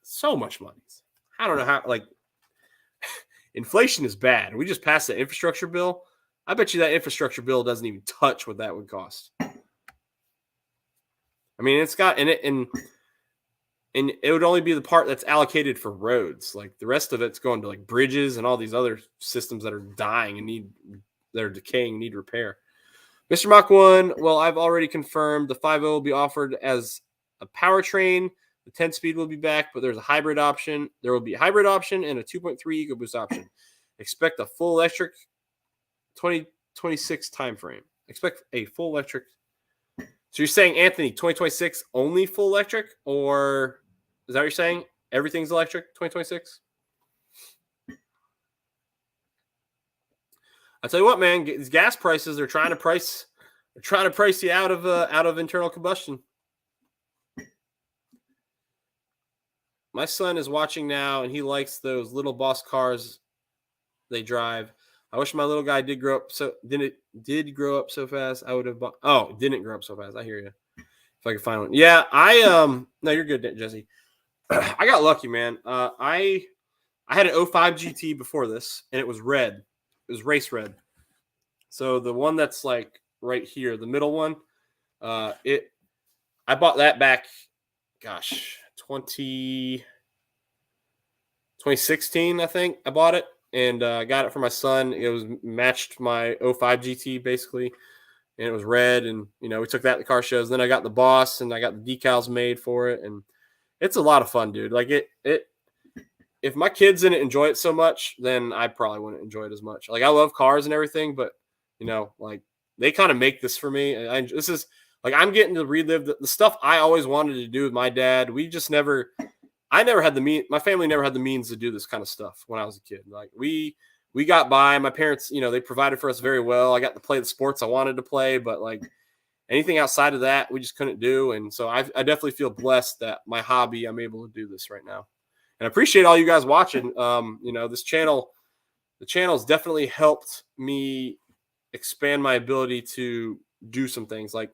so much money. I don't know how, like, inflation is bad. We just passed the infrastructure bill. I bet you that infrastructure bill doesn't even touch what that would cost. I mean, it's got in it, and it would only be the part that's allocated for roads. Like the rest of it's going to like bridges and all these other systems that are dying and that are decaying, need repair. Mr. Mach 1, well, I've already confirmed the 5.0 will be offered as a powertrain. The 10-speed will be back, but there's a hybrid option. There will be a hybrid option and a 2.3 EcoBoost option. Expect a full electric 2026 timeframe. Expect a full electric. So you're saying, Anthony, 2026 only full electric? Or is that what you're saying? Everything's electric 2026? I tell you what, man, these gas prices, they're trying to price you out of internal combustion. My son is watching now, and he likes those little boss cars they drive. I wish my little guy did grow up so fast. I would have bought. Oh, didn't grow up so fast. I hear you. If I could find one, yeah. No, you're good, Jesse. I got lucky, man. I had an 05 GT before this, and it was red. It was race red. So the one that's like right here, the middle one, I bought that back. Gosh, 2016, I think I bought it. And I got it for my son. It was matched my 05 GT basically, and it was red. And we took that to car shows. Then I got the Boss, and I got the decals made for it, and it's a lot of fun, dude. Like it. If my kids didn't enjoy it so much, then I probably wouldn't enjoy it as much. Like I love cars and everything, but like they kind of make this for me. And this is like I'm getting to relive the stuff I always wanted to do with my dad. I never had my family never had the means to do this kind of stuff when I was a kid. Like we got by. My parents, they provided for us very well. I got to play the sports I wanted to play, but like anything outside of that, we just couldn't do. And so I definitely feel blessed that my hobby, I'm able to do this right now. And I appreciate all you guys watching. This channel, the channel has definitely helped me expand my ability to do some things. Like,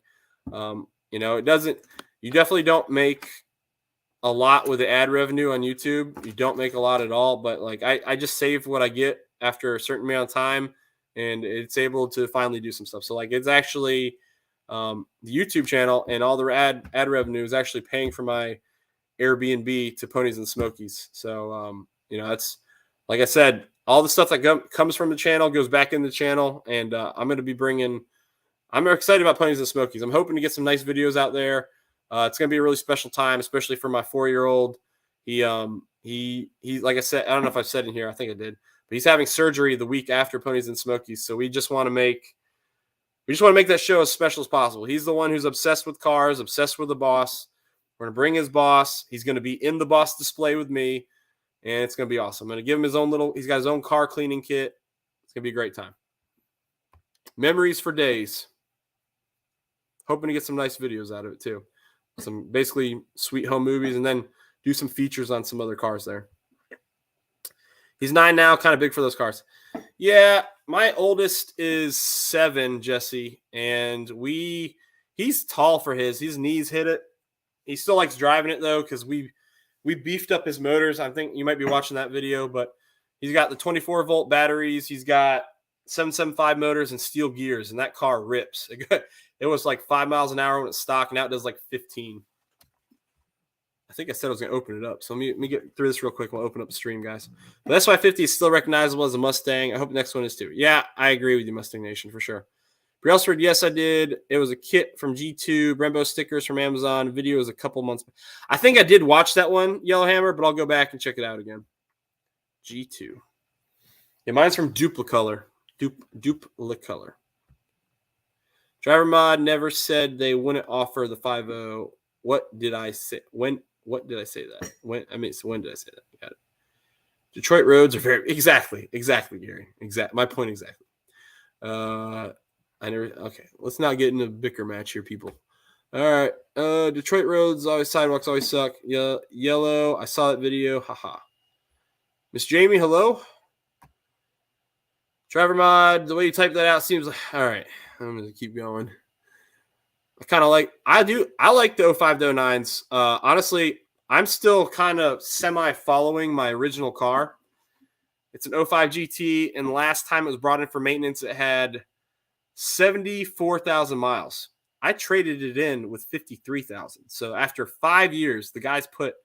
you definitely don't make a lot with the ad revenue on YouTube. You don't make a lot at all, but like I just save what I get after a certain amount of time, and it's able to finally do some stuff. So like it's actually the YouTube channel and all the ad revenue is actually paying for my Airbnb to Ponies and Smokies. So that's, like I said, all the stuff that comes from the channel goes back in the channel, and I'm excited about Ponies and Smokies. I'm hoping to get some nice videos out there. It's going to be a really special time, especially for my 4-year-old. He like I said, I don't know if I've said in here, I think I did, but he's having surgery the week after Ponies and Smokies. So we just want to make that show as special as possible. He's the one who's obsessed with cars, obsessed with the Boss. We're going to bring his Boss. He's going to be in the Boss display with me, and it's going to be awesome. I'm going to give him he's got his own car cleaning kit. It's going to be a great time. Memories for days. Hoping to get some nice videos out of it too. Some basically sweet home movies, and then do some features on some other cars there. He's 9 now, kind of big for those cars. Yeah, my oldest is 7, Jesse, and he's tall for his knees hit it. He still likes driving it though, because we beefed up his motors. I think you might be watching that video, but he's got the 24-volt batteries. He's got 775 motors and steel gears, and that car rips. It was like 5 miles an hour when it's stock. Now it does like 15. think I said I was going to open it up. So let me get through this real quick. We'll open up the stream, guys. The SY50 is still recognizable as a Mustang. I hope the next one is too. Yeah, I agree with you, Mustang Nation, for sure. Brailsford, yes, I did. It was a kit from G2, Brembo stickers from Amazon. Video was a couple months. I think I did watch that one, Yellowhammer, but I'll go back and check it out again. G2. Yeah, mine's from Duplicolor. Duplicolor. Driver Mod never said they wouldn't offer the 5.0. What did I say? What did I say that? When did I say that? Got it. Detroit roads are very exactly, Gary. My point exactly. Okay, let's not get in a bicker match here, people. All right. Detroit roads, always sidewalks always suck. Yeah, yellow. I saw that video. Haha. Miss Jamie, hello. Driver Mod, the way you type that out seems like all right. I'm gonna keep going. I like the 05 to 09s. Honestly, I'm still kind of semi following my original car. It's an 05 GT, and last time it was brought in for maintenance, it had 74,000 miles. I traded it in with 53,000. So after 5 years, the guys put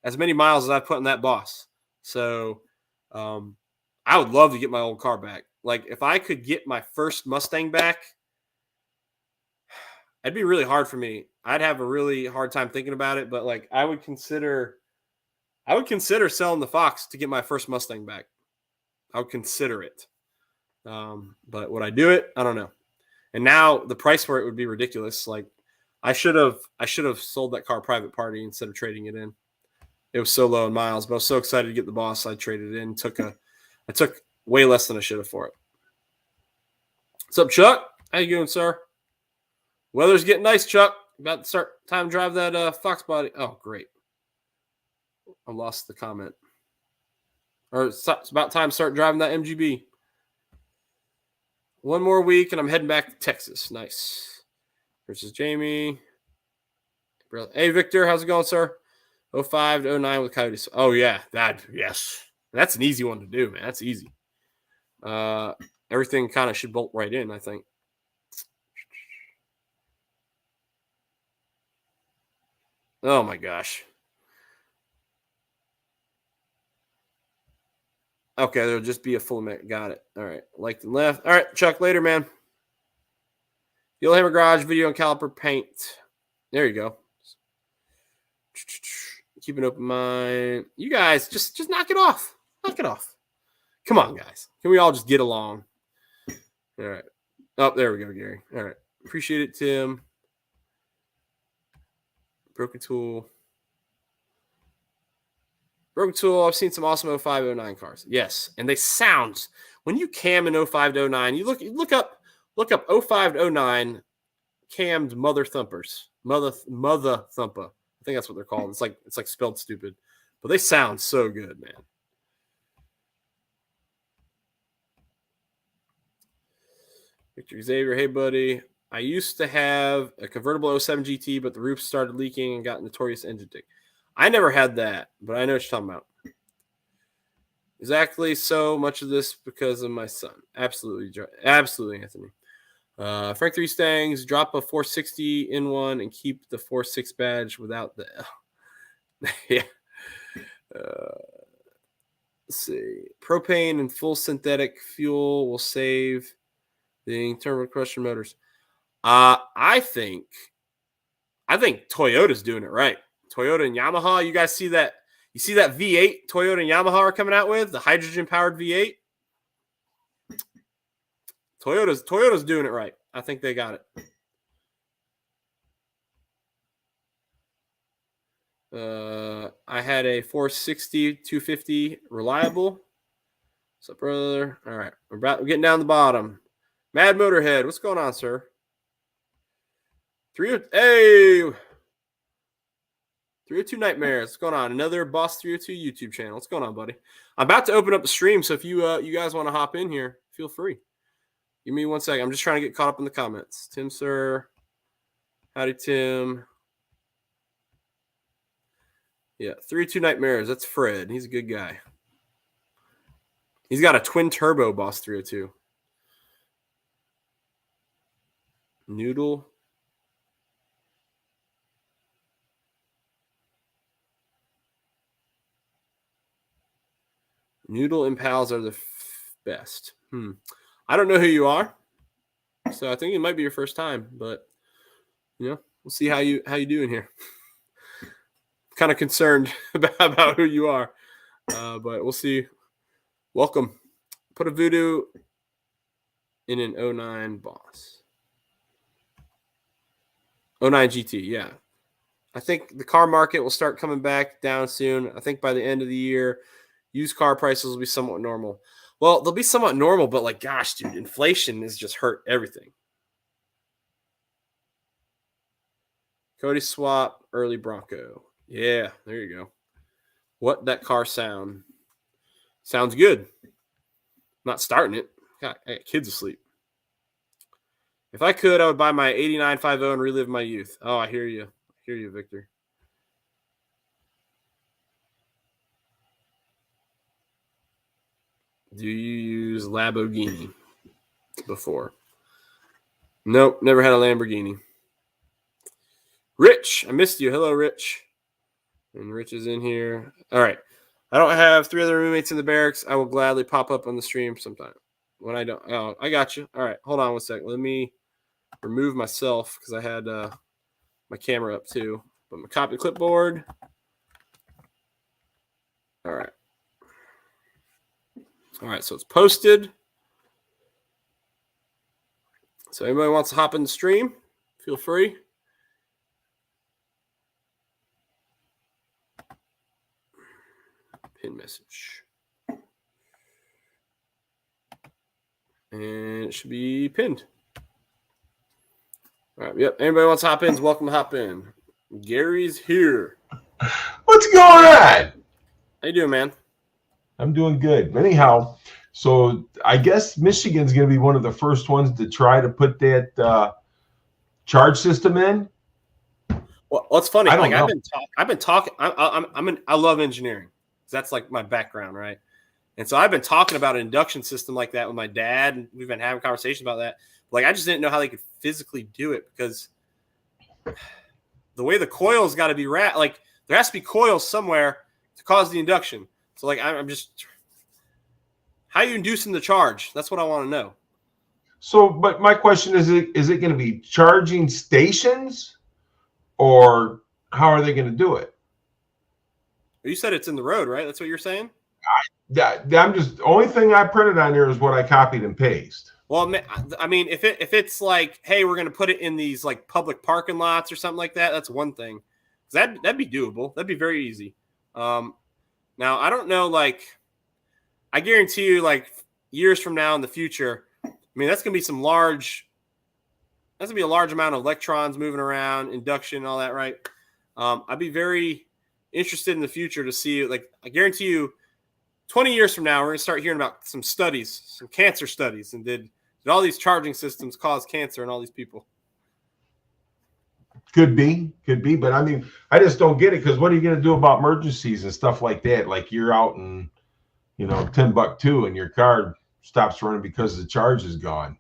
as many miles as I put in that boss. So I would love to get my old car back. Like if I could get my first Mustang back, it'd be really hard for me. I'd have a really hard time thinking about it, but like I would consider selling the Fox to get my first Mustang back. I would consider it. But would I do it? I don't know. And now the price for it would be ridiculous. Like I should have sold that car private party instead of trading it in. It was so low in miles, but I was so excited to get the boss. I traded it in. I took way less than I should have for it. What's up, Chuck? How you doing, sir? Weather's getting nice, Chuck. About to start time to drive that Foxbody. Oh, great. I lost the comment. Or it's about time to start driving that MGB. One more week, and I'm heading back to Texas. Nice. Versus Jamie. Hey, Victor. How's it going, sir? 05 to 09 with Coyotes. Oh, yeah. Yes. That's an easy one to do, man. That's easy. Everything kind of should bolt right in, I think. Oh, my gosh. Okay, there'll just be a full minute. Got it. All right. Liked and left. All right, Chuck, later, man. Yellowhammer Garage, video and caliper paint. There you go. Keep an open mind. You guys, just knock it off. Knock it off. Come on, guys. Can we all just get along? All right. Oh, there we go, Gary. All right. Appreciate it, Tim. Broken Tool. I've seen some awesome 05, 09 cars. Yes. And they sound, when you cam in 05 to 09, you look up 05 to 09 cammed mother thumpers. Mother thumper. I think that's what they're called. It's like spelled stupid. But they sound so good, man. Victor Xavier, hey buddy. I used to have a convertible 07 GT, but the roof started leaking and got notorious engine dick. I never had that, but I know what you're talking about. Exactly. So much of this because of my son. Absolutely, Anthony. Frank 3 Stangs, drop a 460 in one and keep the 4.6 badge without the L. Yeah. Let's see. Propane and full synthetic fuel will save the internal combustion motors. I think Toyota's doing it right. Toyota and Yamaha. You guys see that? You see that V8 Toyota and Yamaha are coming out with the hydrogen-powered V8. Toyota's doing it right. I think they got it. I had a 460 250 reliable. What's up, brother? All right, we're getting down the bottom. Mad Motorhead, what's going on, sir? 302 Nightmares. What's going on? Another Boss 302 YouTube channel. What's going on, buddy? I'm about to open up the stream, so if you guys want to hop in here, feel free. Give me 1 second. I'm just trying to get caught up in the comments. Tim, sir. Howdy, Tim. Yeah, 302 Nightmares. That's Fred. He's a good guy. He's got a twin turbo Boss 302. Noodle. Noodle Impalas are the best. I don't know who you are, so I think it might be your first time, but we'll see how you doing here. Kind of concerned about who you are, but we'll see. Welcome. Put a voodoo in an 09 Boss. 09 GT, yeah. I think the car market will start coming back down soon. I think by the end of the year, used car prices will be somewhat normal. Well, they'll be somewhat normal, but gosh, dude, inflation has just hurt everything. Cody swap, early Bronco. Yeah, there you go. What that car sound? Sounds good. I'm not starting it. God, I got kids asleep. If I could, I would buy my 8950 and relive my youth. Oh, I hear you. Victor. Do you use Lamborghini before? Nope, never had a Lamborghini. Rich, I missed you. Hello, Rich. And Rich is in here. All right. I don't have 3 other roommates in the barracks. I will gladly pop up on the stream sometime. When I don't. Oh, I got you. All right. Hold on one second. Let me remove myself because I had my camera up too. But my copy clipboard. All right. All right. So it's posted. So anybody wants to hop in the stream, feel free. Pin message. And it should be pinned. All right. Yep. Anybody wants to hop in is welcome to hop in. Gary's here. What's going on? How you doing, man? I'm doing good. Anyhow, so I guess Michigan's going to be one of the first ones to try to put that charge system in. Well, it's funny. I don't know. I've been talking. I love engineering. That's like my background, right? And so I've been talking about an induction system like that with my dad, and we've been having conversations about that. I just didn't know how they could physically do it because the way the coil's got to be wrapped, there has to be coils somewhere to cause the induction. So I'm just, how are you inducing the charge? That's what I want to know. So, but my question is it going to be charging stations, or how are they going to do it? You said it's in the road, right? That's what you're saying? I'm just, the only thing I printed on here is what I copied and pasted. Well, I mean, if it's like, hey, we're going to put it in these public parking lots or something like that, that's one thing. That'd be doable. That'd be very easy. Now I don't know, I guarantee you, years from now in the future, I mean, that's going to be a large amount of electrons moving around, induction, and all that, right? I'd be very interested in the future to see, I guarantee you, 20 years from now, we're going to start hearing about some studies, some cancer studies, and did all these charging systems cause cancer in all these people? Could be, but I mean, I just don't get it because what are you going to do about emergencies and stuff like that? You're out in, Timbuktu and your car stops running because the charge is gone.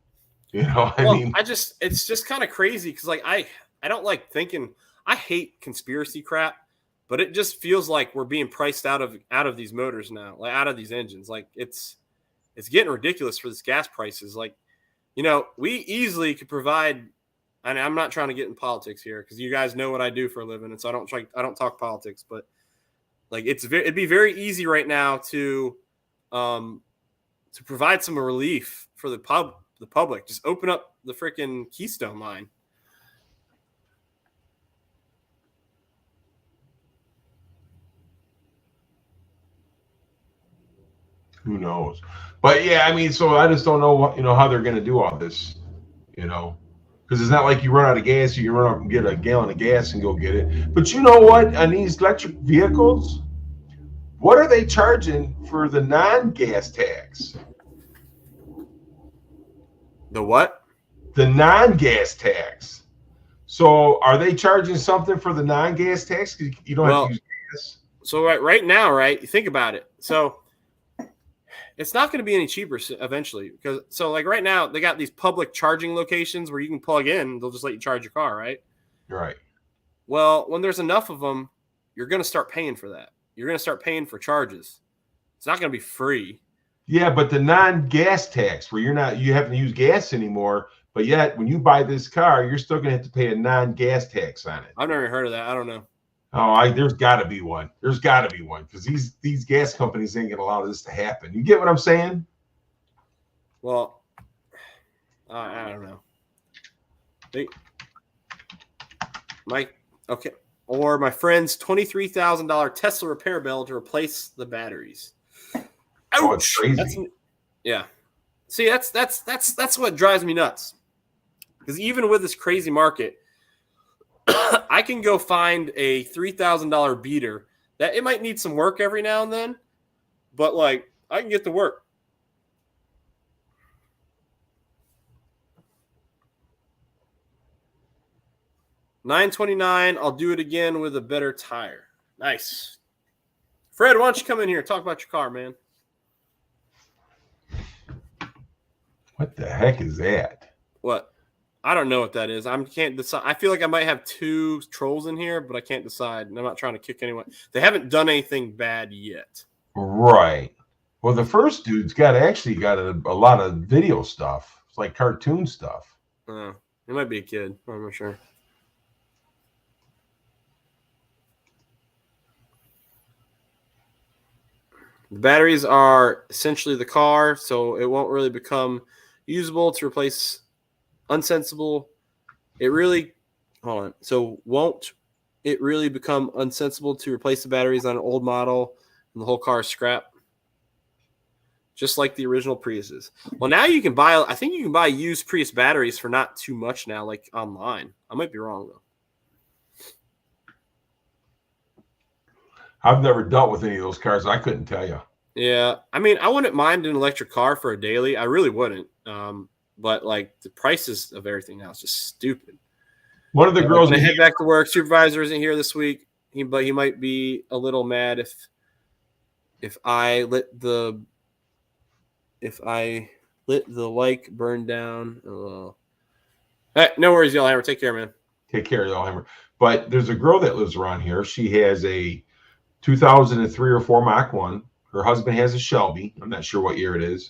It's just kind of crazy because I don't like thinking. I hate conspiracy crap, but it just feels like we're being priced out of these motors now, out of these engines. It's getting ridiculous for this gas prices. We easily could provide. And I'm not trying to get in politics here because you guys know what I do for a living, and so I don't talk politics. But it'd be very easy right now to provide some relief for the public. Just open up the freaking Keystone line. Who knows? But yeah, I mean, so I just don't know what, how they're going to do all this, because it's not like you run out of gas, you can run up and get a gallon of gas and go get it. But you know what? On these electric vehicles, what are they charging for the non-gas tax? The what? The non-gas tax. So are they charging something for the non-gas tax? You don't have to use gas. So right now, right? You think about it. So it's not going to be any cheaper eventually because right now they got these public charging locations where you can plug in. They'll just let you charge your car, right? Right. Well, when there's enough of them, you're going to start paying for that. You're going to start paying for charges. It's not going to be free. Yeah, but the non-gas tax where you haven't used gas anymore, but yet when you buy this car, you're still going to have to pay a non-gas tax on it. I've never heard of that. I don't know. Oh, there's got to be one. There's got to be one because these gas companies ain't going to allow this to happen. You get what I'm saying? Well, I don't know. Okay. Or my friend's $23,000 Tesla repair bill to replace the batteries. Ouch! Oh, it's crazy. Yeah. See, that's what drives me nuts. Because even with this crazy market, I can go find a $3,000 beater that it might need some work every now and then, but like I can get to work. $929. I'll do it again with a better tire. Nice. Fred, why don't you come in here and talk about your car, man? What the heck is that? What? I don't know what that is. I can't decide. I feel like I might have two trolls in here, but I can't decide. And I'm not trying to kick anyone. They haven't done anything bad yet. Right. Well, the first dude's got a lot of video stuff. It's like cartoon stuff. It might be a kid. I'm not sure. The batteries are essentially the car, so it won't really become usable to replace unsensible. Won't it really become unsensible to replace the batteries on an old model and the whole car is scrap? Just like the original Priuses. Well, now you can I think you can buy used Prius batteries for not too much now, like online. I might be wrong though. I've never dealt with any of those cars. I couldn't tell you. Yeah. I mean, I wouldn't mind an electric car for a daily. I really wouldn't. But like the prices of everything now is just stupid. One of the girls when I head back to work, supervisor isn't here this week. But he might be a little mad if I let the like burn down. Hey, no worries, Yellowhammer. Take care, man. Take care, Yellowhammer. But there's a girl that lives around here. She has a 2003 or 4 Mach 1. Her husband has a Shelby. I'm not sure what year it is.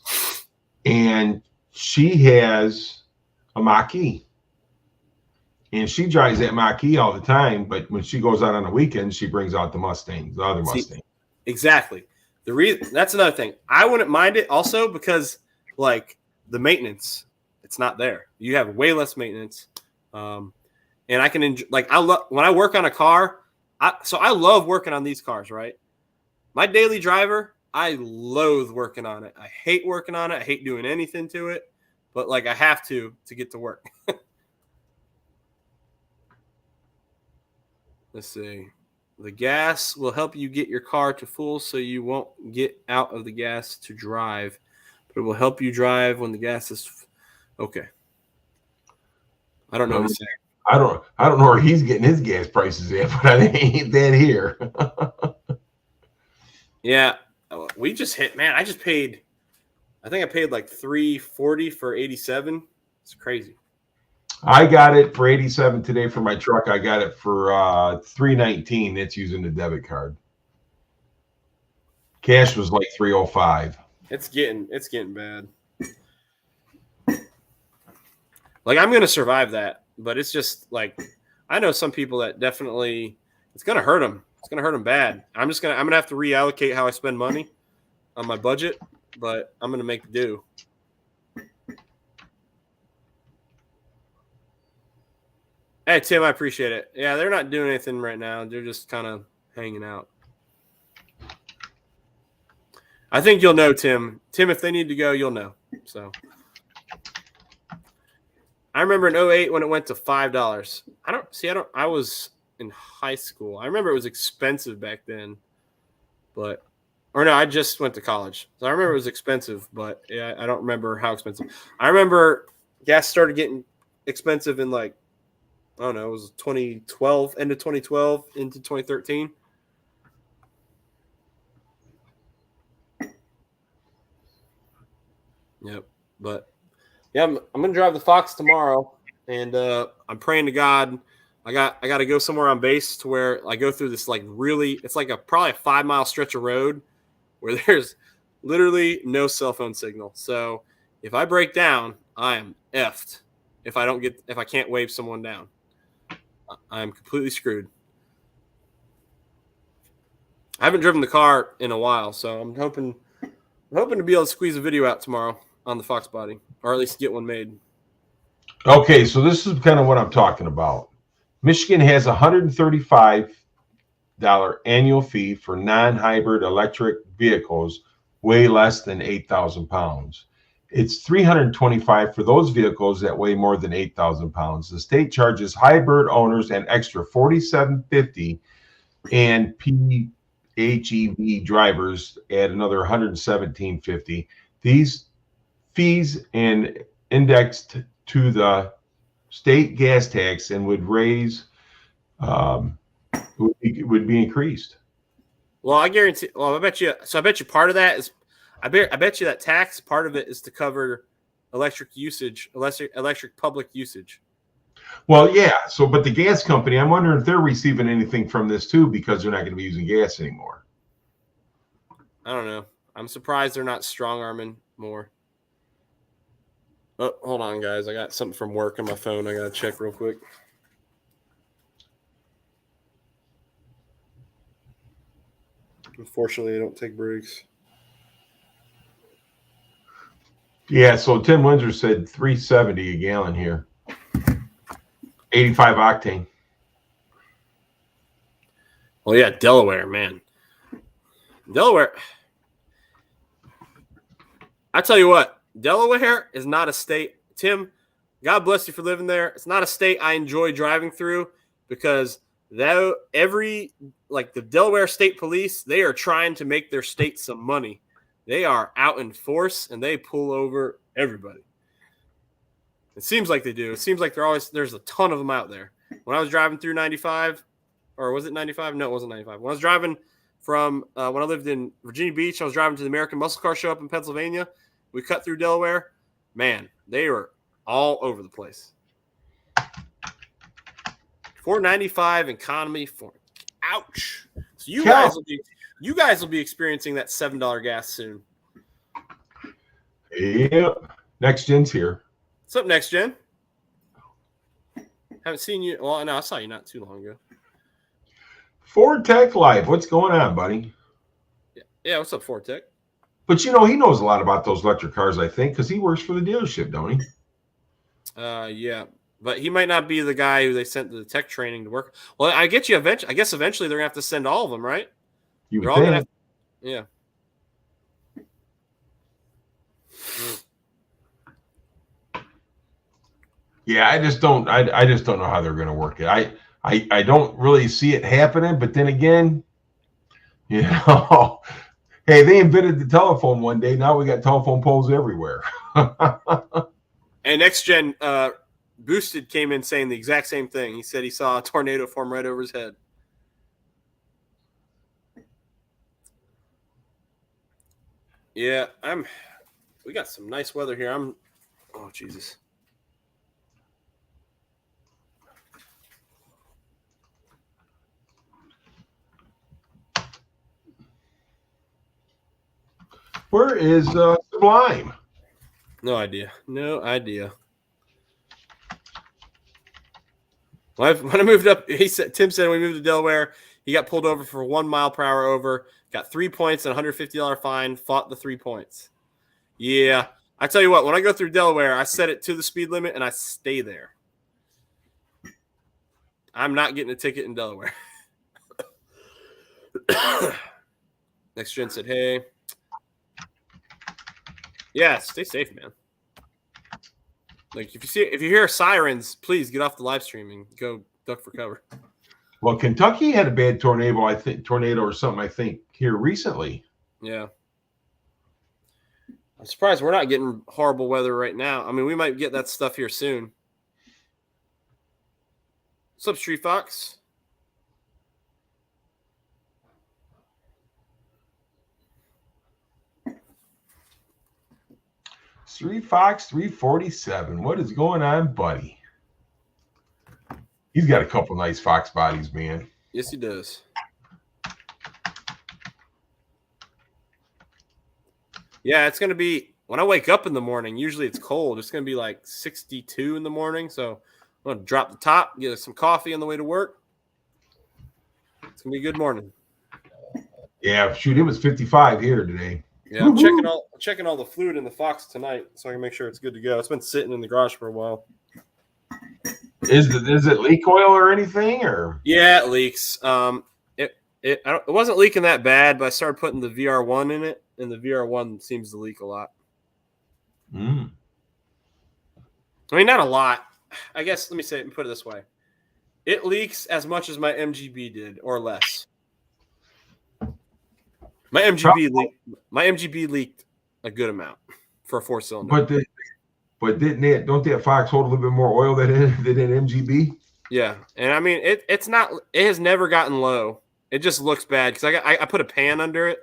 And she has a Mach E. And she drives that Mach E all the time. But when she goes out on the weekend, she brings out the Mustang, the other Mustang. Exactly. The reason that's another thing. I wouldn't mind it also because like the maintenance, it's not there. You have way less maintenance. And I can enjoy, like when I work on a car, I love working on these cars, right? My daily driver, I loathe working on it. I hate working on it. I hate doing anything to it, but like I have to get to work. Let's see. The gas will help you get your car to full so you won't get out of the gas to drive, but it will help you drive when the gas is okay. I don't know what to say. I don't know where he's getting his gas prices at, but I ain't that here. Yeah, we just hit. Man, I think I paid like $340 for 87. It's crazy. I got it for 87 today for my truck. I got it for $319. That's using the debit card. Cash was like $305. It's getting bad. Like I'm gonna survive that, but it's just like I know some people that definitely it's gonna hurt them. It's gonna hurt them bad. I'm gonna have to reallocate how I spend money on my budget, but I'm gonna make do. Hey Tim, I appreciate it. Yeah, they're not doing anything right now. They're just kind of hanging out. I think you'll know, Tim. Tim, if they need to go, you'll know. So I remember in 2008 when it went to $5. I was in high school. I remember it was expensive back then. I just went to college. So I remember it was expensive, but yeah, I don't remember how expensive. I remember gas started getting expensive in like, I don't know, it was 2012, end of 2012 into 2013. Yep. But yeah, I'm gonna drive the Fox tomorrow, and I'm praying to God. I got to go somewhere on base to where I go through this like really, it's like probably a 5-mile stretch of road where there's literally no cell phone signal. So if I break down, I am effed. If I can't wave someone down, I'm completely screwed. I haven't driven the car in a while, so I'm hoping to be able to squeeze a video out tomorrow on the Foxbody, or at least get one made. Okay, so this is kind of what I'm talking about. Michigan has $135 annual fee for non-hybrid electric vehicles weigh less than 8,000 pounds. It's $325 for those vehicles that weigh more than 8,000 pounds. The state charges hybrid owners an extra $47.50, and PHEV drivers add another $117.50. These fees and indexed to the state gas tax and would raise would be increased. Well, I guarantee. Well, I bet you. So I bet you part of that is. I bet you that tax part of it is to cover electric usage, electric public usage. Well, yeah. So, but the gas company, I'm wondering if they're receiving anything from this too, because they're not going to be using gas anymore. I don't know. I'm surprised they're not strong arming more. Oh, hold on, guys. I got something from work on my phone. I got to check real quick. Unfortunately, I don't take breaks. Yeah, so Tim Windsor said 370 a gallon here. 85 octane. Well, yeah, Delaware, man. Delaware. I tell you what, Delaware is not a state. Tim, God bless you for living there. It's not a state I enjoy driving through because the Delaware State Police, they are trying to make their state some money. They are out in force and they pull over everybody. It seems like they do. It seems like there's a ton of them out there. When I was driving through 95, or was it 95? No, it wasn't 95. When I was driving from when I lived in Virginia Beach, I was driving to the American Muscle Car Show up in Pennsylvania. We cut through Delaware. Man, they were all over the place. 495 economy for ouch. So you guys will be experiencing that $7 gas soon. Yep. Next gen's here. What's up, Next Gen? Haven't seen you. Well, no, I saw you not too long ago. Ford Tech Life. What's going on, buddy? Yeah, what's up, Ford Tech? But you know, he knows a lot about those electric cars, I think, because he works for the dealership, don't he? Yeah. But he might not be the guy who they sent to the tech training to work. Well, I get you eventually. I guess eventually they're gonna have to send all of them, right? They're all gonna have yeah. Yeah, I just don't know how they're gonna work it. I don't really see it happening, but then again, you know, hey, they invented the telephone one day. Now we got telephone poles everywhere. And Next Gen Boosted came in saying the exact same thing. He said he saw a tornado form right over his head. Yeah, we got some nice weather here. Oh, Jesus. Where is Sublime? No idea. When I moved up, Tim said when we moved to Delaware, he got pulled over for 1 mile per hour over, got 3 points and $150 fine, fought the 3 points. Yeah. I tell you what, when I go through Delaware, I set it to the speed limit and I stay there. I'm not getting a ticket in Delaware. Next Gen said, hey. Yeah, stay safe, man. Like if you hear sirens, please get off the live stream and go duck for cover. Well, Kentucky had a bad tornado or something, I think, here recently. Yeah. I'm surprised we're not getting horrible weather right now. I mean, we might get that stuff here soon. What's up, Street Fox? Street Fox 347. What is going on, buddy? He's got a couple nice Fox bodies, man. Yes, he does. Yeah, it's gonna be when I wake up in the morning. Usually it's cold. It's gonna be like 62 in the morning. So I'm gonna drop the top, get some coffee on the way to work. It's gonna be a good morning. Yeah, shoot, it was 55 here today. Yeah, I'm checking all the fluid in the Fox tonight, so I can make sure it's good to go. It's been sitting in the garage for a while. Is it leak oil or anything or? Yeah, it leaks. It wasn't leaking that bad, but I started putting the VR1 in it, and the VR1 seems to leak a lot. Mm. I mean, not a lot. I guess let me put it this way: it leaks as much as my MGB did, or less. My MGB leaked a good amount for a 4-cylinder. But don't that Fox hold a little bit more oil than an MGB? Yeah, and I mean it's not. It has never gotten low. It just looks bad because I put a pan under it,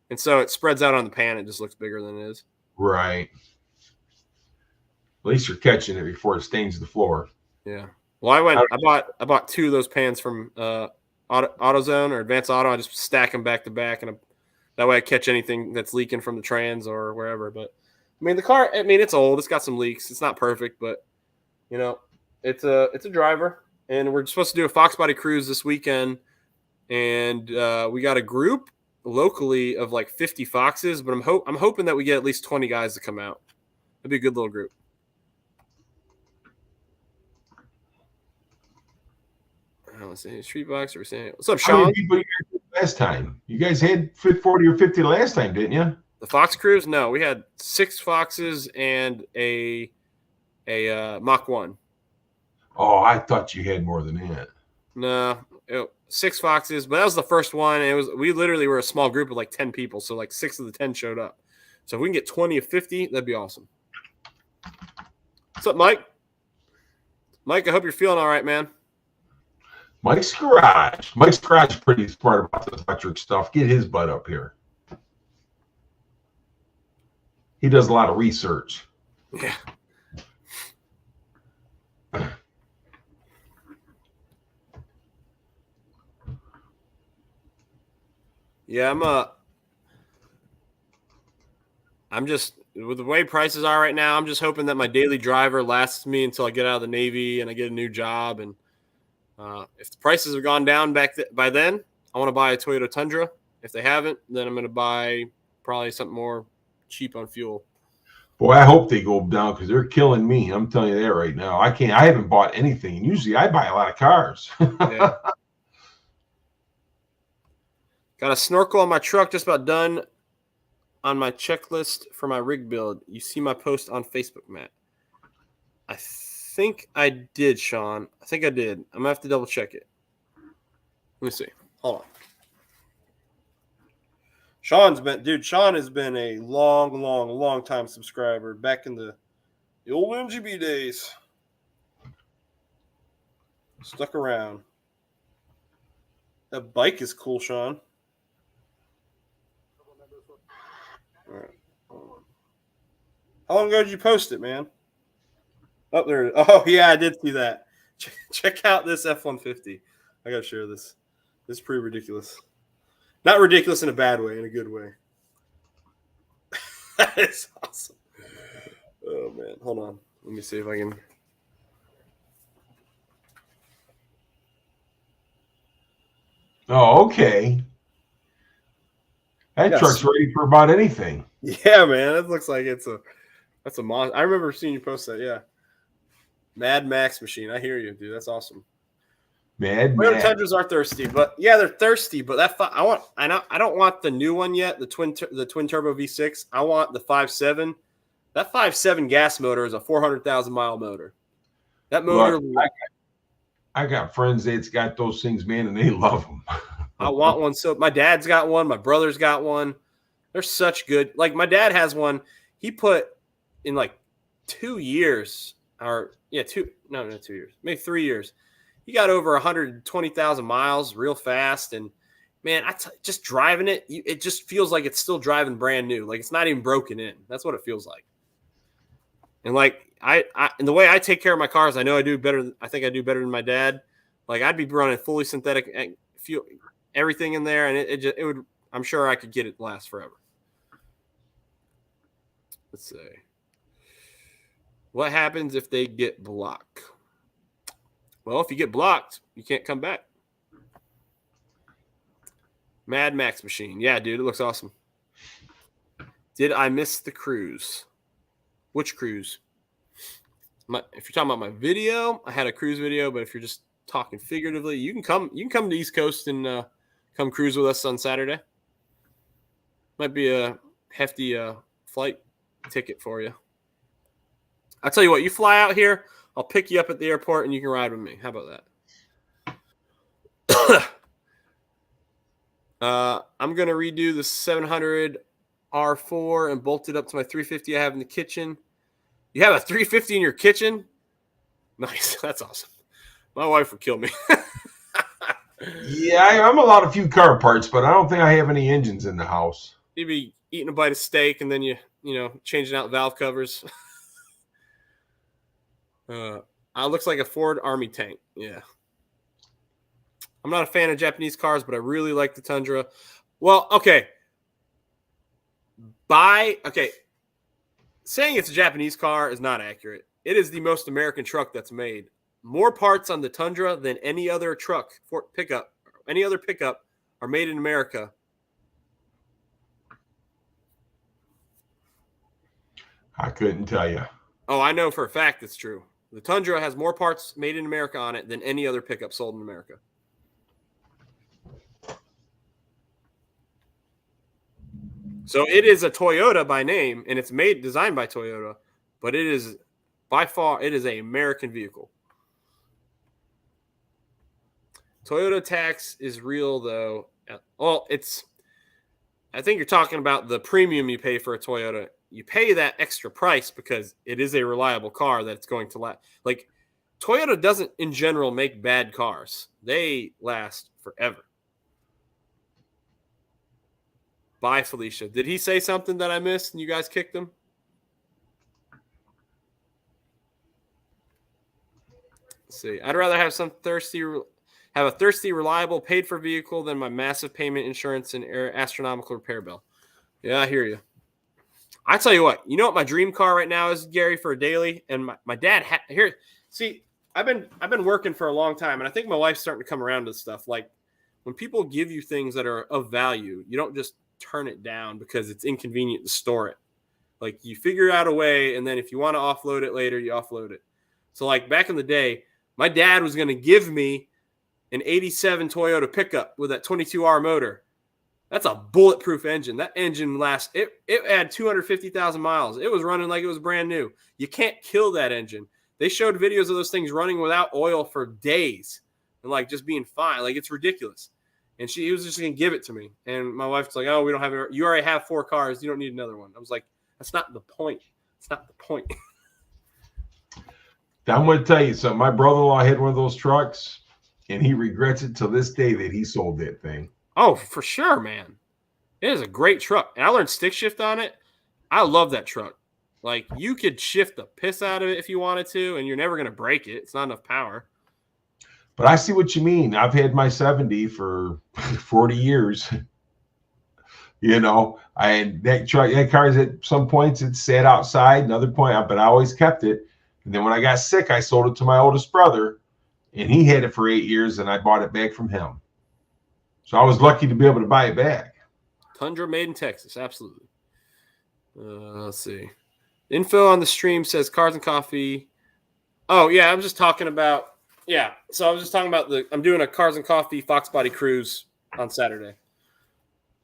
and so it spreads out on the pan. It just looks bigger than it is. Right. At least you're catching it before it stains the floor. Yeah. Well, I bought 2 of those pans from AutoZone or Advanced Auto. I just stack them back to back, and that way I catch anything that's leaking from the trans or wherever. But I mean, the car. I mean, it's old. It's got some leaks. It's not perfect, but you know, it's a driver, and we're supposed to do a Foxbody cruise this weekend, and we got a group locally of like 50 Foxes, but I'm hoping that we get at least 20 guys to come out. It'd be a good little group. Let's see, Street Box or saying, what's up, Sean? How many people you guys did last time? You guys had 40 or 50 last time, didn't you? The Fox cruise? No, we had 6 Foxes and a Mach 1. Oh, I thought you had more than that. No, 6 Foxes, but that was the first one. And we literally were a small group of like 10 people, so like 6 of the 10 showed up. So if we can get 20 of 50, that'd be awesome. What's up, Mike? Mike, I hope you're feeling all right, man. Mike's Garage is pretty smart about this electric stuff. Get his butt up here. He does a lot of research. Yeah. Yeah, I'm just with the way prices are right now. I'm just hoping that my daily driver lasts me until I get out of the Navy and I get a new job. And if the prices have gone down by then, I want to buy a Toyota Tundra. If they haven't, then I'm going to buy probably something more cheap on fuel. Boy, I hope they go down because they're killing me. I'm telling you that right now. I haven't bought anything. And usually I buy a lot of cars. Yeah. Got a snorkel on my truck, just about done on my checklist for my rig build. You see my post on Facebook, Matt. I think I did, Sean. I think I did. I'm going to have to double check it. Let me see. Hold on. Sean has been a long time subscriber back in the old MGB days. Stuck around. That bike is cool, Sean. All right. How long ago did you post it, man? Oh, there. Oh, yeah, I did see that. Check out this F-150. I got to share this. This is pretty ridiculous. Not ridiculous in a bad way, in a good way. That is awesome. Oh, man. Hold on. Let me see if I can. Oh, okay. That truck's ready for about anything. Yeah, man. It looks like that's a monster. I remember seeing you post that. Yeah. Mad Max machine. I hear you, dude. That's awesome. Max. Tundras are thirsty, but yeah, they're thirsty. But I don't want the new one yet. The twin turbo V6. I want the 5.7. That 5.7 gas motor is a 400,000 mile motor. That motor. Look, I got friends that's got those things, man, and they love them. I want one. So my dad's got one. My brother's got one. They're such good. Like my dad has one. He put in like 2 years, or yeah, not 2 years, maybe 3 years. He got over 120,000 miles real fast, and man, just driving it, it just feels like it's still driving brand new. Like it's not even broken in. That's what it feels like. And like and the way I take care of my cars, I know I do better. I think I do better than my dad. Like I'd be running fully synthetic fuel, everything in there, and it would. I'm sure I could get it last forever. Let's see. What happens if they get blocked? Well, if you get blocked, you can't come back. Mad Max machine. Yeah, dude, it looks awesome. Did I miss the cruise? Which cruise? If you're talking about my video, I had a cruise video, but if you're just talking figuratively, you can come to East Coast and come cruise with us on Saturday. Might be a hefty flight ticket for you. I'll tell you what, you fly out here, I'll pick you up at the airport and you can ride with me. How about that? I'm going to redo the 700 R4 and bolt it up to my 350 I have in the kitchen. You have a 350 in your kitchen? Nice. That's awesome. My wife would kill me. Yeah, I'm allowed a few car parts, but I don't think I have any engines in the house. You'd be eating a bite of steak and then you changing out valve covers. Looks like a Ford Army tank. Yeah. I'm not a fan of Japanese cars, but I really like the Tundra. Well, okay. Saying it's a Japanese car is not accurate. It is the most American truck that's made. More parts on the Tundra than any other truck for pickup. Any other pickup are made in America. I couldn't tell you. Oh, I know for a fact it's true. The Tundra has more parts made in America on it than any other pickup sold in America. So it is a Toyota by name, and it's designed by Toyota, but it is by far an American vehicle. Toyota tax is real though. Well, I think you're talking about the premium you pay for a Toyota. You pay that extra price because it is a reliable car that's going to last. Like Toyota doesn't in general make bad cars. They last forever. Bye, Felicia. Did he say something that I missed and you guys kicked him? Let's see. I'd rather have a thirsty, reliable, paid-for vehicle than my massive payment insurance and astronomical repair bill. Yeah, I hear you. I tell you what. You know what my dream car right now is, Gary, for a daily? And my dad here. See, I've been working for a long time, and I think my wife's starting to come around to stuff. Like when people give you things that are of value, you don't just turn it down because it's inconvenient to store it. Like you figure out a way, and then if you want to offload it later, you offload it. So like back in the day, my dad was going to give me an 87 Toyota pickup with that 22R motor. That's a bulletproof engine. That engine lasts, it had 250,000 miles. It was running like it was brand new. You can't kill that engine. They showed videos of those things running without oil for days and like just being fine. Like it's ridiculous. And he was just going to give it to me. And my wife's like, oh, we don't have it. You already have 4 cars. You don't need another one. I was like, that's not the point. It's not the point. I'm going to tell you something. My brother-in-law had one of those trucks, and he regrets it to this day that he sold that thing. Oh, for sure, man. It is a great truck. And I learned stick shift on it. I love that truck. Like, you could shift the piss out of it if you wanted to, and you're never going to break it. It's not enough power. But I see what you mean. I've had my 70 for 40 years. That car's at some points it sat outside, another point, but I always kept it. And then when I got sick, I sold it to my oldest brother, and he had it for 8 years, and I bought it back from him. So I was lucky to be able to buy it back. Tundra made in Texas, absolutely. Let's see. Info on the stream says Cars and Coffee. Oh, yeah, I'm just talking about. Yeah, so I was just talking about I'm doing a Cars and Coffee Foxbody cruise on Saturday.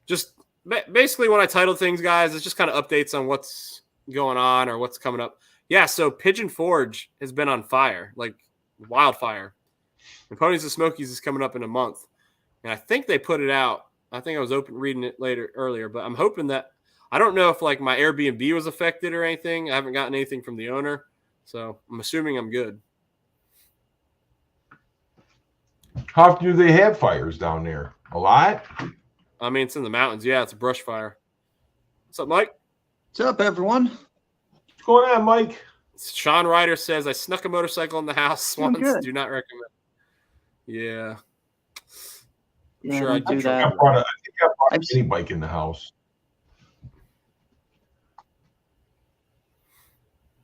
Just basically when I title things, guys, it's just kind of updates on what's going on or what's coming up. Yeah, so Pigeon Forge has been on fire, like wildfire. And Ponies and Smokies is coming up in a month. And I think they put it out. I think I was reading it earlier, but I'm hoping that I don't know if like my Airbnb was affected or anything. I haven't gotten anything from the owner, so I'm assuming I'm good. How often do they have fires down there? A lot? I mean, it's in the mountains. Yeah, it's a brush fire. What's up, Mike? What's up, everyone? What's going on, Mike? Sean Ryder says, I snuck a motorcycle in the house once. Good. Do not recommend. Yeah. Yeah, Sure, I do I that. think I brought a mini bike in the house.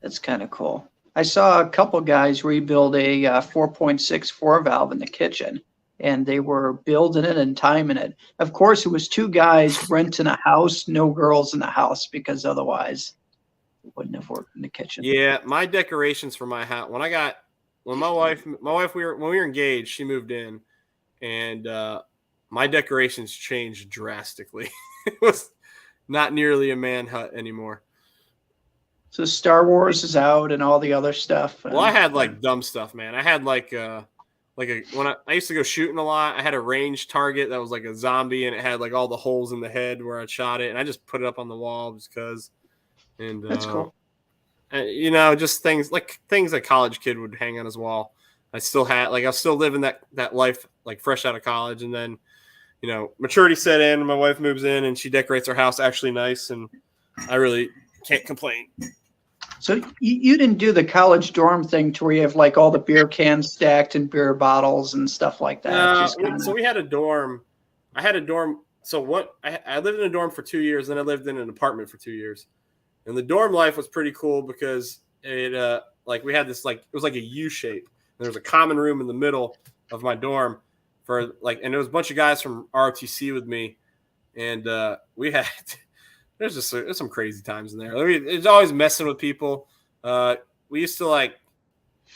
That's kind of cool. I saw a couple guys rebuild a 4.64 valve in the kitchen, and they were building it and timing it. Of course, it was two guys renting a house, no girls in the house, because otherwise it wouldn't have worked in the kitchen. Yeah, my decorations for my house when my wife we were engaged, she moved in, and my decorations changed drastically. It was not nearly a man hut anymore. So Star Wars is out and all the other stuff. Well, I had like dumb stuff, man. I had when I used to go shooting a lot, I had a range target that was like a zombie, and it had like all the holes in the head where I shot it, and I just put it up on the wall just because. And that's cool. Just things a college kid would hang on his wall. I still living that life like fresh out of college, and then maturity set in, and my wife moves in, and she decorates her house actually nice, and I really can't complain. So you didn't do the college dorm thing to where you have like all the beer cans stacked and beer bottles and stuff like that. So we had a dorm. I had a dorm. So I lived in a dorm for 2 years, then I lived in an apartment for 2 years. And the dorm life was pretty cool because it we had this it was like a U shape. There was a common room in the middle of my dorm and there was a bunch of guys from ROTC with me, and we had there's some crazy times in there. It's always messing with people. We used to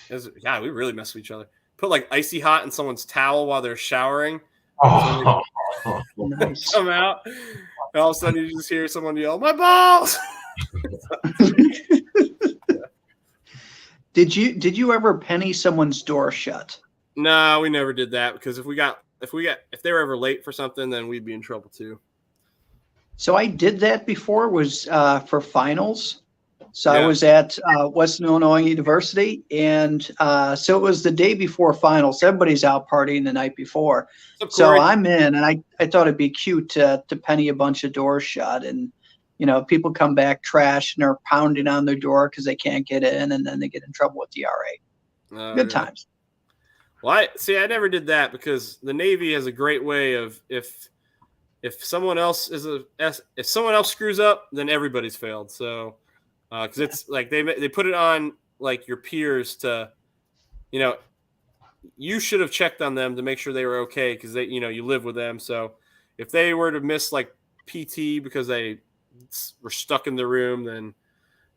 we really mess with each other. Put like icy hot in someone's towel while they're showering. Oh, Nice. Come out, and all of a sudden you just hear someone yell, "My balls!" Did you ever penny someone's door shut? No, we never did that because if they were ever late for something, then we'd be in trouble too. So I did that before. Was for finals. So Yeah. I was at Western Illinois University, and so it was the day before finals. Everybody's out partying the night before. So I'm in, and I thought it'd be cute to penny a bunch of doors shut, and people come back trash and they're pounding on their door because they can't get in, and then they get in trouble with the RA. Good times. Well, I never did that because the Navy has a great way of if someone else screws up, then everybody's failed. So because it's like they put it on like your peers to, you should have checked on them to make sure they were okay because they you live with them. So if they were to miss like PT because they were stuck in the room, then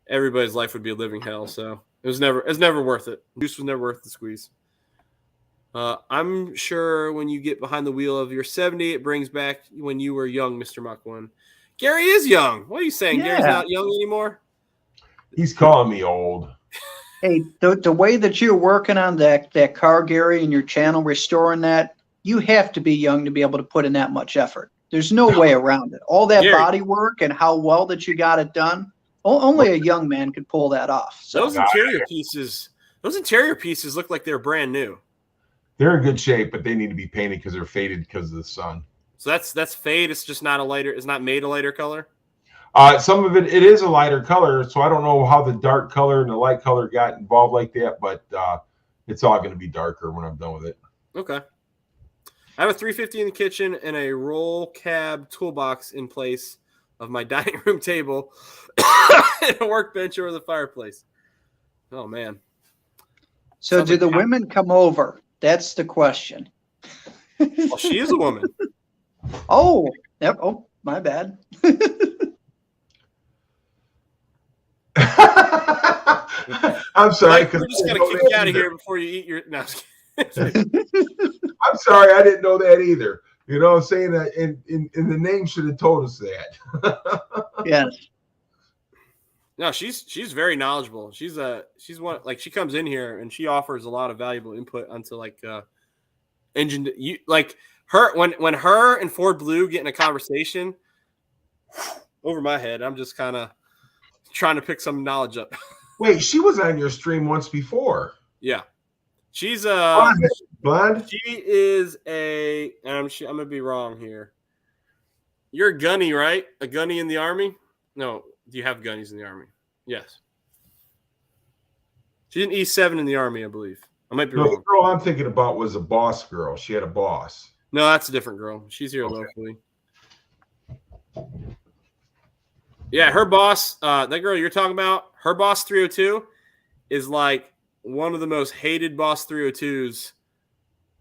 everybody's life would be a living hell. So it was never worth it. Juice was never worth the squeeze. I'm sure when you get behind the wheel of your 70, it brings back when you were young, Mr. Mach 1. Gary is young. What are you saying? Yeah. Gary's not young anymore? he's calling me old. Hey, the way that you're working on that car, Gary, and your channel, restoring that, you have to be young to be able to put in that much effort. There's no way around it. All that Gary, body work and how well that you got it done, only a young man could pull that off. So those interior pieces look like they're brand new. They're in good shape, but they need to be painted because they're faded because of the sun. So that's fade. It's just not it's not made a lighter color. Some of it is a lighter color, so I don't know how the dark color and the light color got involved like that, but it's all going to be darker when I'm done with it. Okay. I have a 350 in the kitchen and a roll cab toolbox in place of my dining room table and a workbench over the fireplace. Oh, man. So Sounds do like the women come over? That's the question. Well, she is a woman. Oh, yep. Oh, my bad. I'm sorry. Mike, we're just going to kick you out of here before you eat your... No, I'm sorry. I didn't know that either. You know what I'm saying? That in the name should have told us that. Yes. No, she's very knowledgeable. She's one, like, she comes in here and she offers a lot of valuable input onto engine. Her when her and Ford Blue get in a conversation over my head, I'm just kind of trying to pick some knowledge up. Wait, she was on your stream once before. Yeah, she's Blood. She is I'm gonna be wrong here. You're a gunny, right? A gunny in the Army? No, do you have gunnies in the Army? Yes. She's an E7 in the Army, I believe. I might be wrong. The girl I'm thinking about was a boss girl. She had a boss. No, that's a different girl. She's here locally. Yeah, her boss, that girl you're talking about, her Boss 302 is like one of the most hated Boss 302s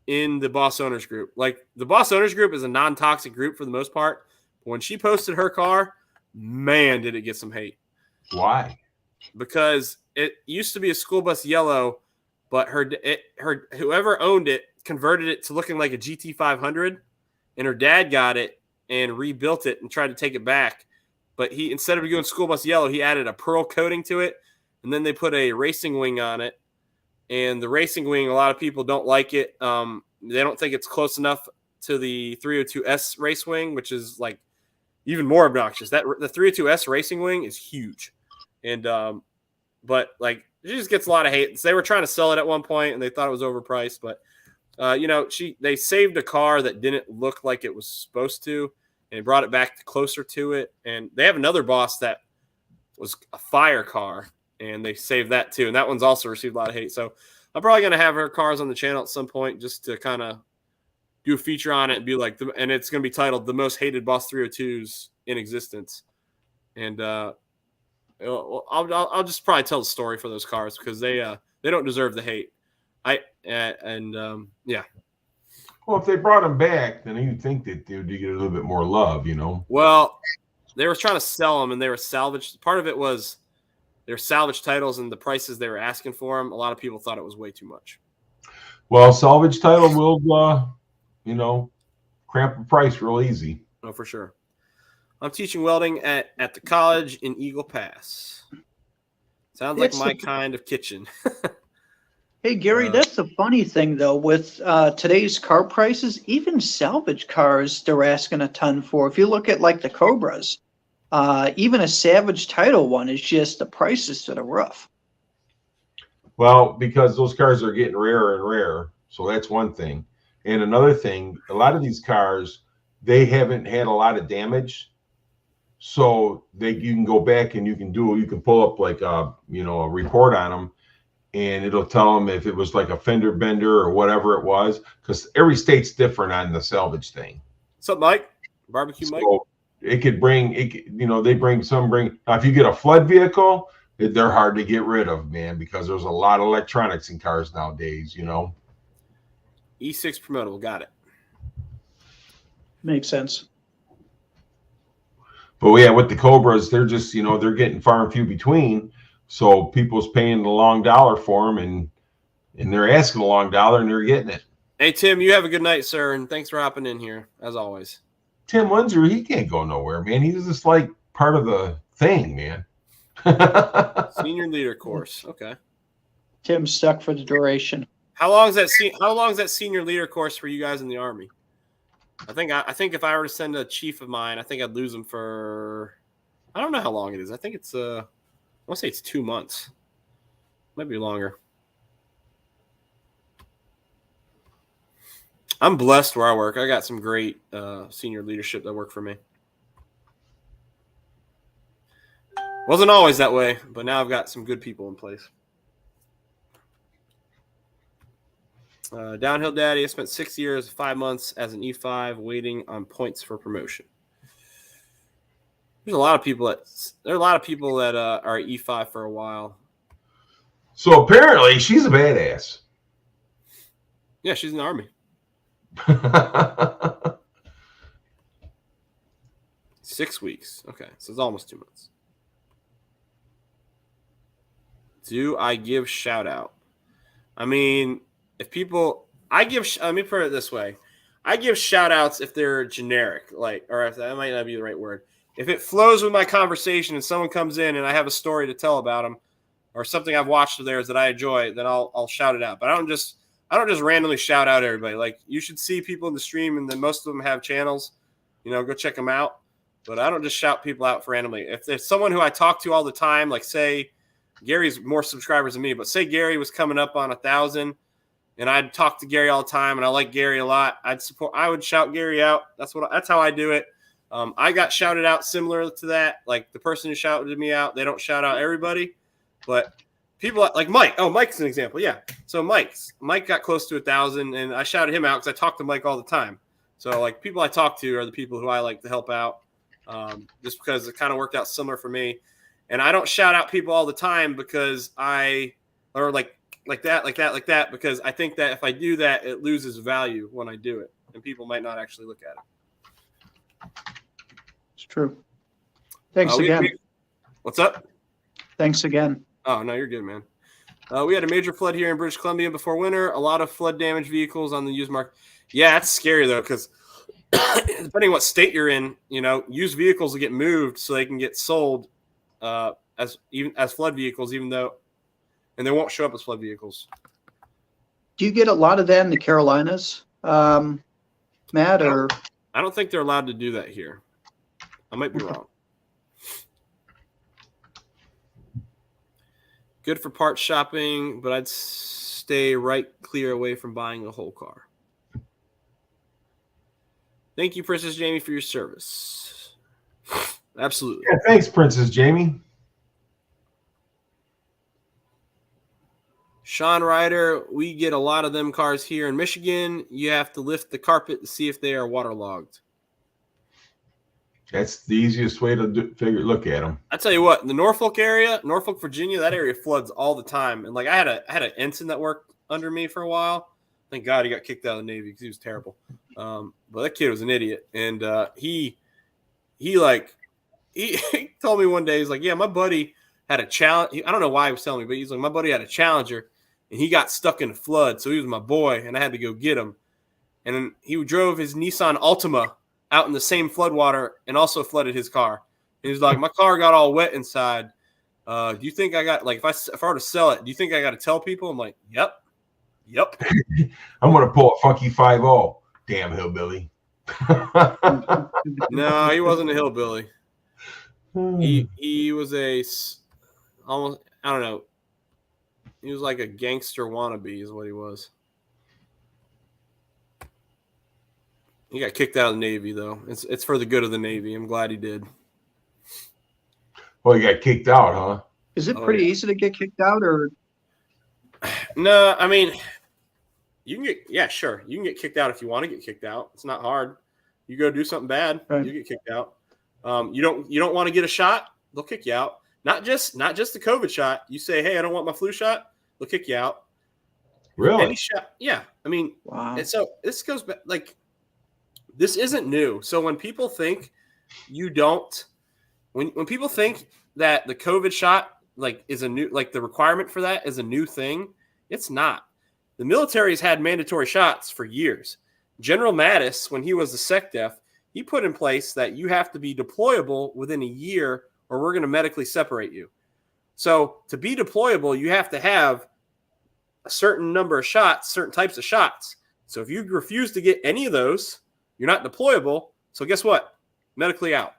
in the Boss Owners group. Like the Boss Owners group is a non-toxic group for the most part. But when she posted her car, man, did it get some hate. Why? Because it used to be a school bus yellow, but her whoever owned it converted it to looking like a GT500, and her dad got it and rebuilt it and tried to take it back. But he, instead of doing school bus yellow, he added a pearl coating to it, and then they put a racing wing on it. And the racing wing, a lot of people don't like it. They don't think it's close enough to the 302S race wing, which is like even more obnoxious. That the 302S racing wing is huge, and but like she just gets a lot of hate. They were trying to sell it at one point, and they thought it was overpriced. But they saved a car that didn't look like it was supposed to, and brought it back closer to it. And they have another Boss that was a fire car, and they saved that too. And that one's also received a lot of hate. So I'm probably going to have her cars on the channel at some point just to kind of do a feature on it and be like, and it's going to be titled "The Most Hated Boss 302s in Existence." And I'll just probably tell the story for those cars because they don't deserve the hate. Yeah. Well, if they brought them back, then you'd think that they would get a little bit more love, you know. Well, they were trying to sell them, and they were salvaged. Part of it was their salvage titles and the prices they were asking for them. A lot of people thought it was way too much. Well, salvage title will, cramp the price real easy. Oh, for sure. I'm teaching welding at the college in Eagle Pass. Sounds like my kind of kitchen. Hey, Gary, that's the funny thing, though, with today's car prices, even salvage cars, they're asking a ton for. If you look at, like, the Cobras, even a salvage title one is just the prices to the roof. Well, because those cars are getting rarer and rarer. So that's one thing. And another thing, a lot of these cars, they haven't had a lot of damage. So you can go back and you can pull up like a report on them, and it'll tell them if it was like a fender bender or whatever it was, because every state's different on the salvage thing. What's up, Mike? Barbecue Mike? So they bring, now if you get a flood vehicle, they're hard to get rid of, man, because there's a lot of electronics in cars nowadays, E6 promotable, got it. Makes sense. But yeah, with the Cobras, they're just, they're getting far and few between. So people's paying the long dollar for them, and they're asking a long dollar, and they're getting it. Hey, Tim, you have a good night, sir, and thanks for hopping in here, as always. Tim Windsor, he can't go nowhere, man. He's just like part of the thing, man. Senior leader course. Okay. Tim's stuck for the duration. How long is that senior leader course for you guys in the Army? I think if I were to send a chief of mine, I think I'd lose him for, I don't know how long it is. I think it's I want to say it's 2 months. Might be longer. I'm blessed where I work. I got some great senior leadership that work for me. Wasn't always that way, but now I've got some good people in place. Downhill Daddy, I spent 6 years, 5 months as an E5 waiting on points for promotion. There are a lot of people that are E5 for a while. So apparently she's a badass. Yeah, she's in the Army. 6 weeks. Okay, so it's almost 2 months. Do I give shout out? I mean, if people, let me put it this way. I give shout outs if they're generic, or if that might not be the right word. If it flows with my conversation and someone comes in and I have a story to tell about them or something I've watched of theirs that I enjoy, then I'll shout it out. But I don't just randomly shout out everybody. Like, you should see people in the stream, and then most of them have channels. Go check them out. But I don't just shout people out randomly. If there's someone who I talk to all the time, like say Gary's more subscribers than me, but say Gary was coming up on 1,000, and I'd talk to Gary all the time, and I like Gary a lot. I would shout Gary out. That's how I do it. I got shouted out similar to that. Like the person who shouted me out, they don't shout out everybody, but people like Mike. Oh, Mike's an example. Yeah. So Mike got close to 1,000, and I shouted him out because I talk to Mike all the time. So like people I talk to are the people who I like to help out, just because it kind of worked out similar for me. And I don't shout out people all the time because like that, because I think that if I do that, it loses value when I do it, and people might not actually look at it. It's true. Thanks again. What's up? Thanks again. Oh, no, you're good, man. We had a major flood here in British Columbia before winter. A lot of flood damaged vehicles on the used market. Yeah, it's scary though, because depending on what state you're in, used vehicles will get moved so they can get sold as flood vehicles, and they won't show up as flood vehicles. Do you get a lot of that in the Carolinas, Matt? Or I don't think they're allowed to do that here. I might be wrong. Good for parts shopping, but I'd stay right clear away from buying a whole car. Thank you, Princess Jamie, for your service. Absolutely. Yeah, thanks, Princess Jamie. Sean Ryder, we get a lot of them cars here in Michigan. You have to lift the carpet to see if they are waterlogged. That's the easiest way to look at them. I tell you what, in the Norfolk area, Norfolk, Virginia, that area floods all the time. And like I had an ensign that worked under me for a while. Thank God he got kicked out of the Navy because he was terrible. But that kid was an idiot, and he told me one day, he's like, yeah, my buddy had a challenge. I don't know why he was telling me, but he's like, my buddy had a Challenger, and he got stuck in a flood, so he was my boy, and I had to go get him. And then he drove his Nissan Altima out in the same floodwater and also flooded his car. And he's like, my car got all wet inside. Do you think I got, like, if I were to sell it, do you think I got to tell people? I'm like, yep. I'm going to pull a funky 5.0. Damn hillbilly. No, he wasn't a hillbilly. He was almost, I don't know. He was like a gangster wannabe is what he was. He got kicked out of the Navy, though. It's for the good of the Navy. I'm glad he did. Well, he got kicked out, huh? Is it pretty easy to get kicked out, or? No, I mean, you can get kicked out if you want to get kicked out. It's not hard. You go do something bad, right. You get kicked out. You don't want to get a shot, they'll kick you out. Not just the COVID shot. You say, hey, I don't want my flu shot, they'll kick you out. Really? Any shot, yeah. I mean, wow. And so this goes back, like, this isn't new. So when people think when people think that the COVID shot is a new, like the requirement for that is a new thing, it's not. The military's had mandatory shots for years. General Mattis, when he was the SecDef, he put in place that you have to be deployable within a year or we're going to medically separate you. So to be deployable, you have to have a certain number of shots, certain types of shots. So if you refuse to get any of those, you're not deployable. So guess what? Medically out.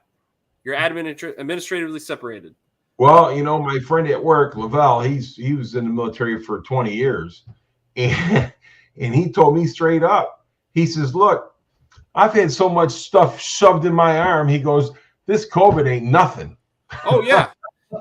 You're administratively separated. Well, my friend at work, Lavelle, he was in the military for 20 years. And he told me straight up, he says, look, I've had so much stuff shoved in my arm. He goes, this COVID ain't nothing. Oh, yeah.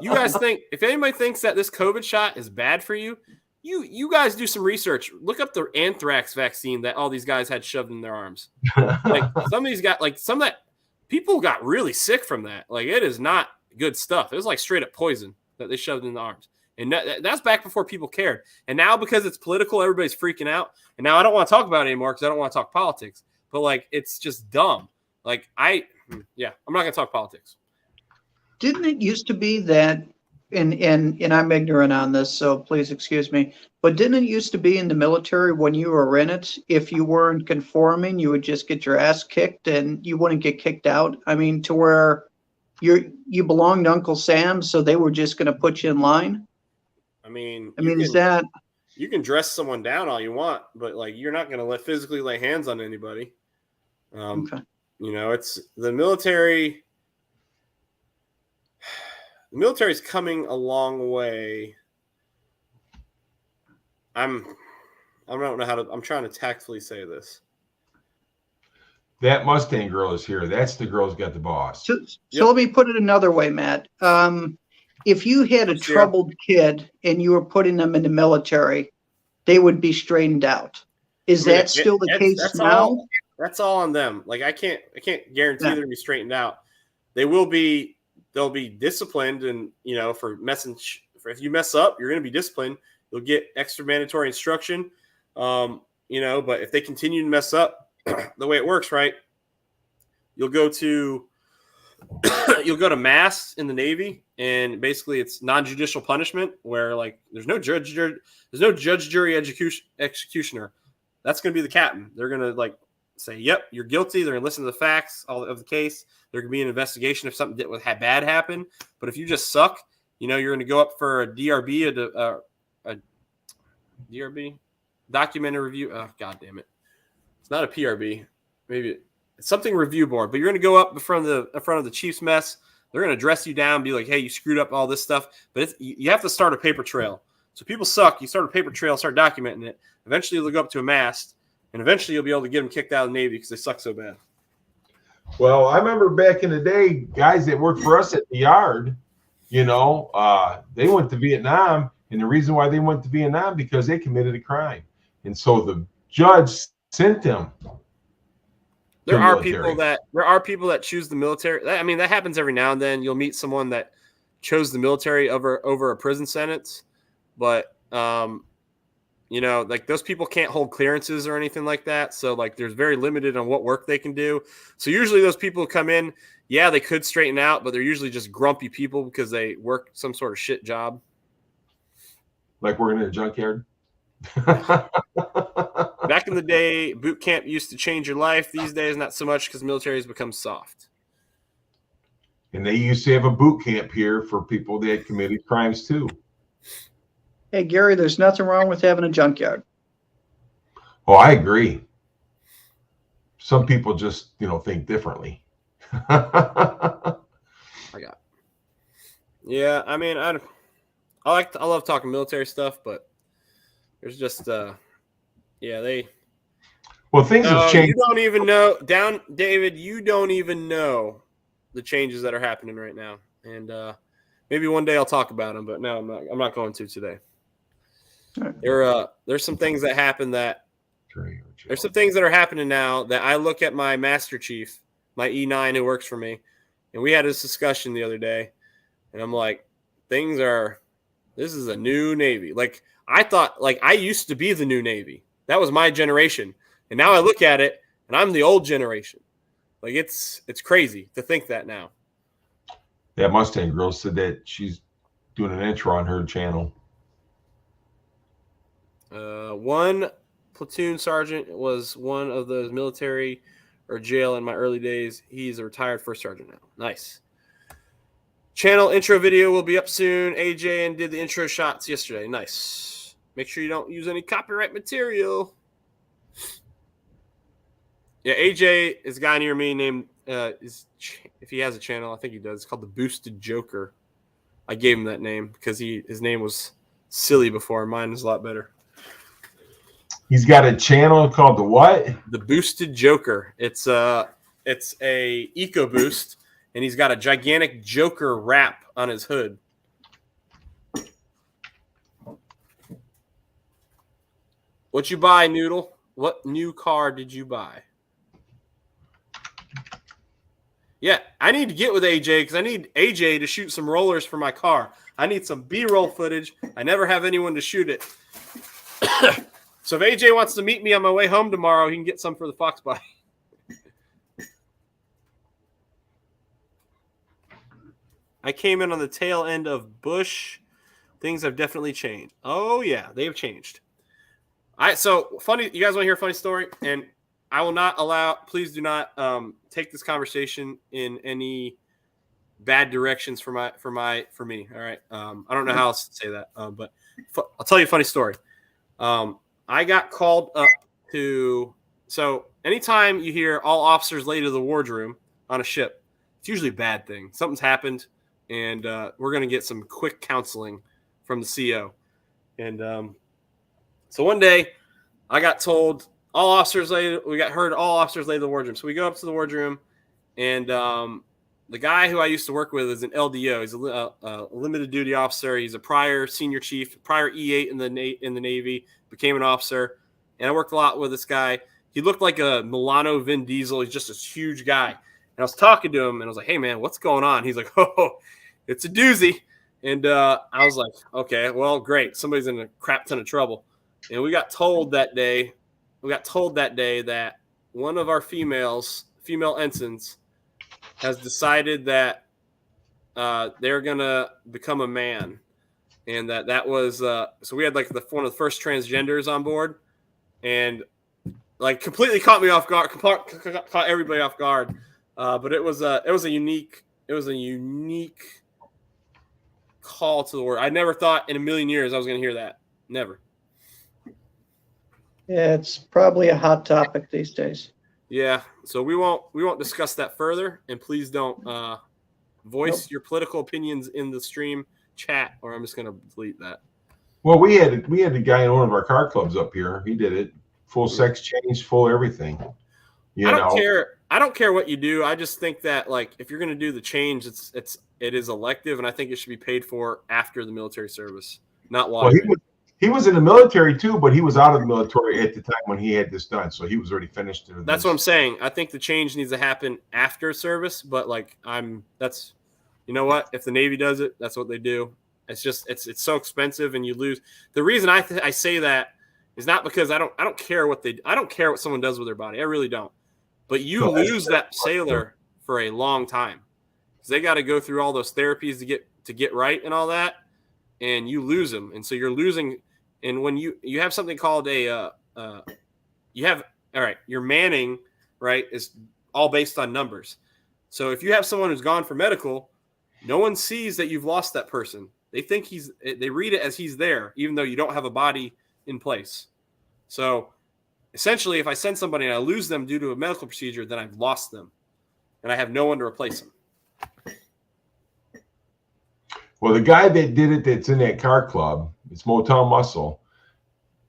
You guys think, if anybody thinks that this COVID shot is bad for you, you guys do some research. Look up the anthrax vaccine that all these guys had shoved in their arms. Like some of these got, like some of that, people got really sick from that. Like it is not good stuff. It was like straight up poison that they shoved in the arms. And that's back before people cared. And now because it's political, everybody's freaking out. And now I don't want to talk about it anymore because I don't want to talk politics. But like, it's just dumb. Like I'm not going to talk politics. Didn't it used to be that, and I'm ignorant on this, so please excuse me, but didn't it used to be in the military when you were in it, if you weren't conforming, you would just get your ass kicked and you wouldn't get kicked out? I mean, to where you belonged to Uncle Sam, so they were just going to put you in line? I mean, is that... You can dress someone down all you want, but like you're not going to physically lay hands on anybody. Okay. It's the military. The military is coming a long way. I don't know how to. I'm trying to tactfully say this. That Mustang girl is here. That's the girl who's got the boss. So let me put it another way, Matt. If you had a troubled kid and you were putting them in the military, they would be straightened out. Is that still the case now? That's all on them. Like I can't guarantee they'll be straightened out. They will be they'll be disciplined, and for messing. If you mess up, you're going to be disciplined. You'll get extra mandatory instruction. But if they continue to mess up, the way it works, right? You'll go to mass in the Navy, and basically it's non-judicial punishment where like there's no judge, jury, executioner. That's going to be the captain. They're going to like say, "Yep, you're guilty." They're going to listen to the facts of the case. There could be an investigation if something bad happened. But if you just suck, you're going to go up for a DRB, a DRB, documented review. Oh, God damn it! It's not a PRB. Maybe it's something review board. But you're going to go up in front of the chief's mess. They're going to dress you down, be like, "Hey, you screwed up all this stuff." But you have to start a paper trail. So people suck. You start a paper trail, start documenting it. Eventually, they'll go up to a mast, and eventually you'll be able to get them kicked out of the Navy because they suck so bad. Well, I remember back in the day, guys that worked for us at the yard, they went to Vietnam, and the reason why they went to Vietnam because they committed a crime, and so the judge sent them. There are people that choose the military. I mean, that happens every now and then. You'll meet someone that chose the military over a prison sentence, but like those people can't hold clearances or anything like that. So like there's very limited on what work they can do. So usually those people come in, yeah, they could straighten out, but they're usually just grumpy people because they work some sort of shit job. Like working in a junkyard. Back in the day, boot camp used to change your life. These days, not so much because military has become soft. And they used to have a boot camp here for people that had committed crimes too. Hey, Gary, there's nothing wrong with having a junkyard. Oh, I agree. Some people just, think differently. Yeah, I mean, I love talking military stuff, but there's just, things have changed. You don't even know, David, you don't even know the changes that are happening right now. And maybe one day I'll talk about them, but no, I'm not going to today. There's some things that happen there's some things that are happening now that I look at my master chief, my E9 who works for me, and we had this discussion the other day, and I'm like, this is a new Navy. Like I thought, like I used to be the new Navy. That was my generation. And now I look at it and I'm the old generation. Like it's crazy to think that now. That Mustang girl said that she's doing an intro on her channel. One platoon sergeant was one of the military or jail in my early days. He's a retired first sergeant now. Nice. Channel intro video will be up soon. AJ and did the intro shots yesterday. Nice. Make sure you don't use any copyright material. Yeah, AJ is a guy near me named, if he has a channel, I think he does. It's called The Boosted Joker. I gave him that name because his name was silly before. Mine is a lot better. He's got a channel called the what? The Boosted Joker. It's a EcoBoost, and he's got a gigantic Joker wrap on his hood. What you buy, Noodle? What new car did you buy? Yeah, I need to get with AJ because I need AJ to shoot some rollers for my car. I need some B-roll footage. I never have anyone to shoot it. So if AJ wants to meet me on my way home tomorrow, he can get some for the Foxbody. I came in on the tail end of Bush. Things have definitely changed. Oh, yeah, they've changed. So funny, you guys want to hear a funny story? And I will not allow, please do not take this conversation in any bad directions for me. All right. I don't know how else to say that, but I'll tell you a funny story. I got called up so anytime you hear all officers late to the wardroom on a ship, it's usually a bad thing. Something's happened, and we're going to get some quick counseling from the CO. And so one day I got told all officers late to the wardroom. So we go up to the wardroom, and the guy who I used to work with is an LDO. He's a limited duty officer. He's a prior senior chief, prior E8 in the Navy, became an officer. And I worked a lot with this guy. He looked like a Milano Vin Diesel. He's just this huge guy. I was talking to him, and I was like, "Hey, man, what's going on?" He's like, "Oh, it's a doozy." And I was like, "Okay, well, great. Somebody's in a crap ton of trouble." And we got told that day that one of our female ensigns, has decided that they're gonna become a man, and that was so we had like one of the first transgenders on board, and like completely caught me off guard, caught everybody off guard. But it was a unique call to the world. I never thought in a million years I was going to hear that. Never. Yeah, it's probably a hot topic these days. Yeah, so we won't discuss that further, and please don't voice your political opinions in the stream chat, or I'm just going to delete that. Well, we had a guy in one of our car clubs up here. He did it, full sex change, full everything. I don't care. I don't care what you do. I just think that like if you're going to do the change, it is elective, and I think it should be paid for after the military service, not while. Well, he was in the military too, but he was out of the military at the time when he had this done, so he was already finished. That's what I'm saying. I think the change needs to happen after service, but like you know what? If the Navy does it, that's what they do. It's just it's so expensive, and you lose. The reason I say that is not because I don't care what someone does with their body. I really don't. But you lose that sailor for a long time because they got to go through all those therapies to get right and all that, and you lose them, and so you're losing. And when you have something called your manning, right, is all based on numbers. So if you have someone who's gone for medical, no one sees that you've lost that person. They think they read it as he's there, even though you don't have a body in place. So essentially, if I send somebody and I lose them due to a medical procedure, then I've lost them, and I have no one to replace them. Well, the guy that did it, that's in that car club, it's Motel Muscle.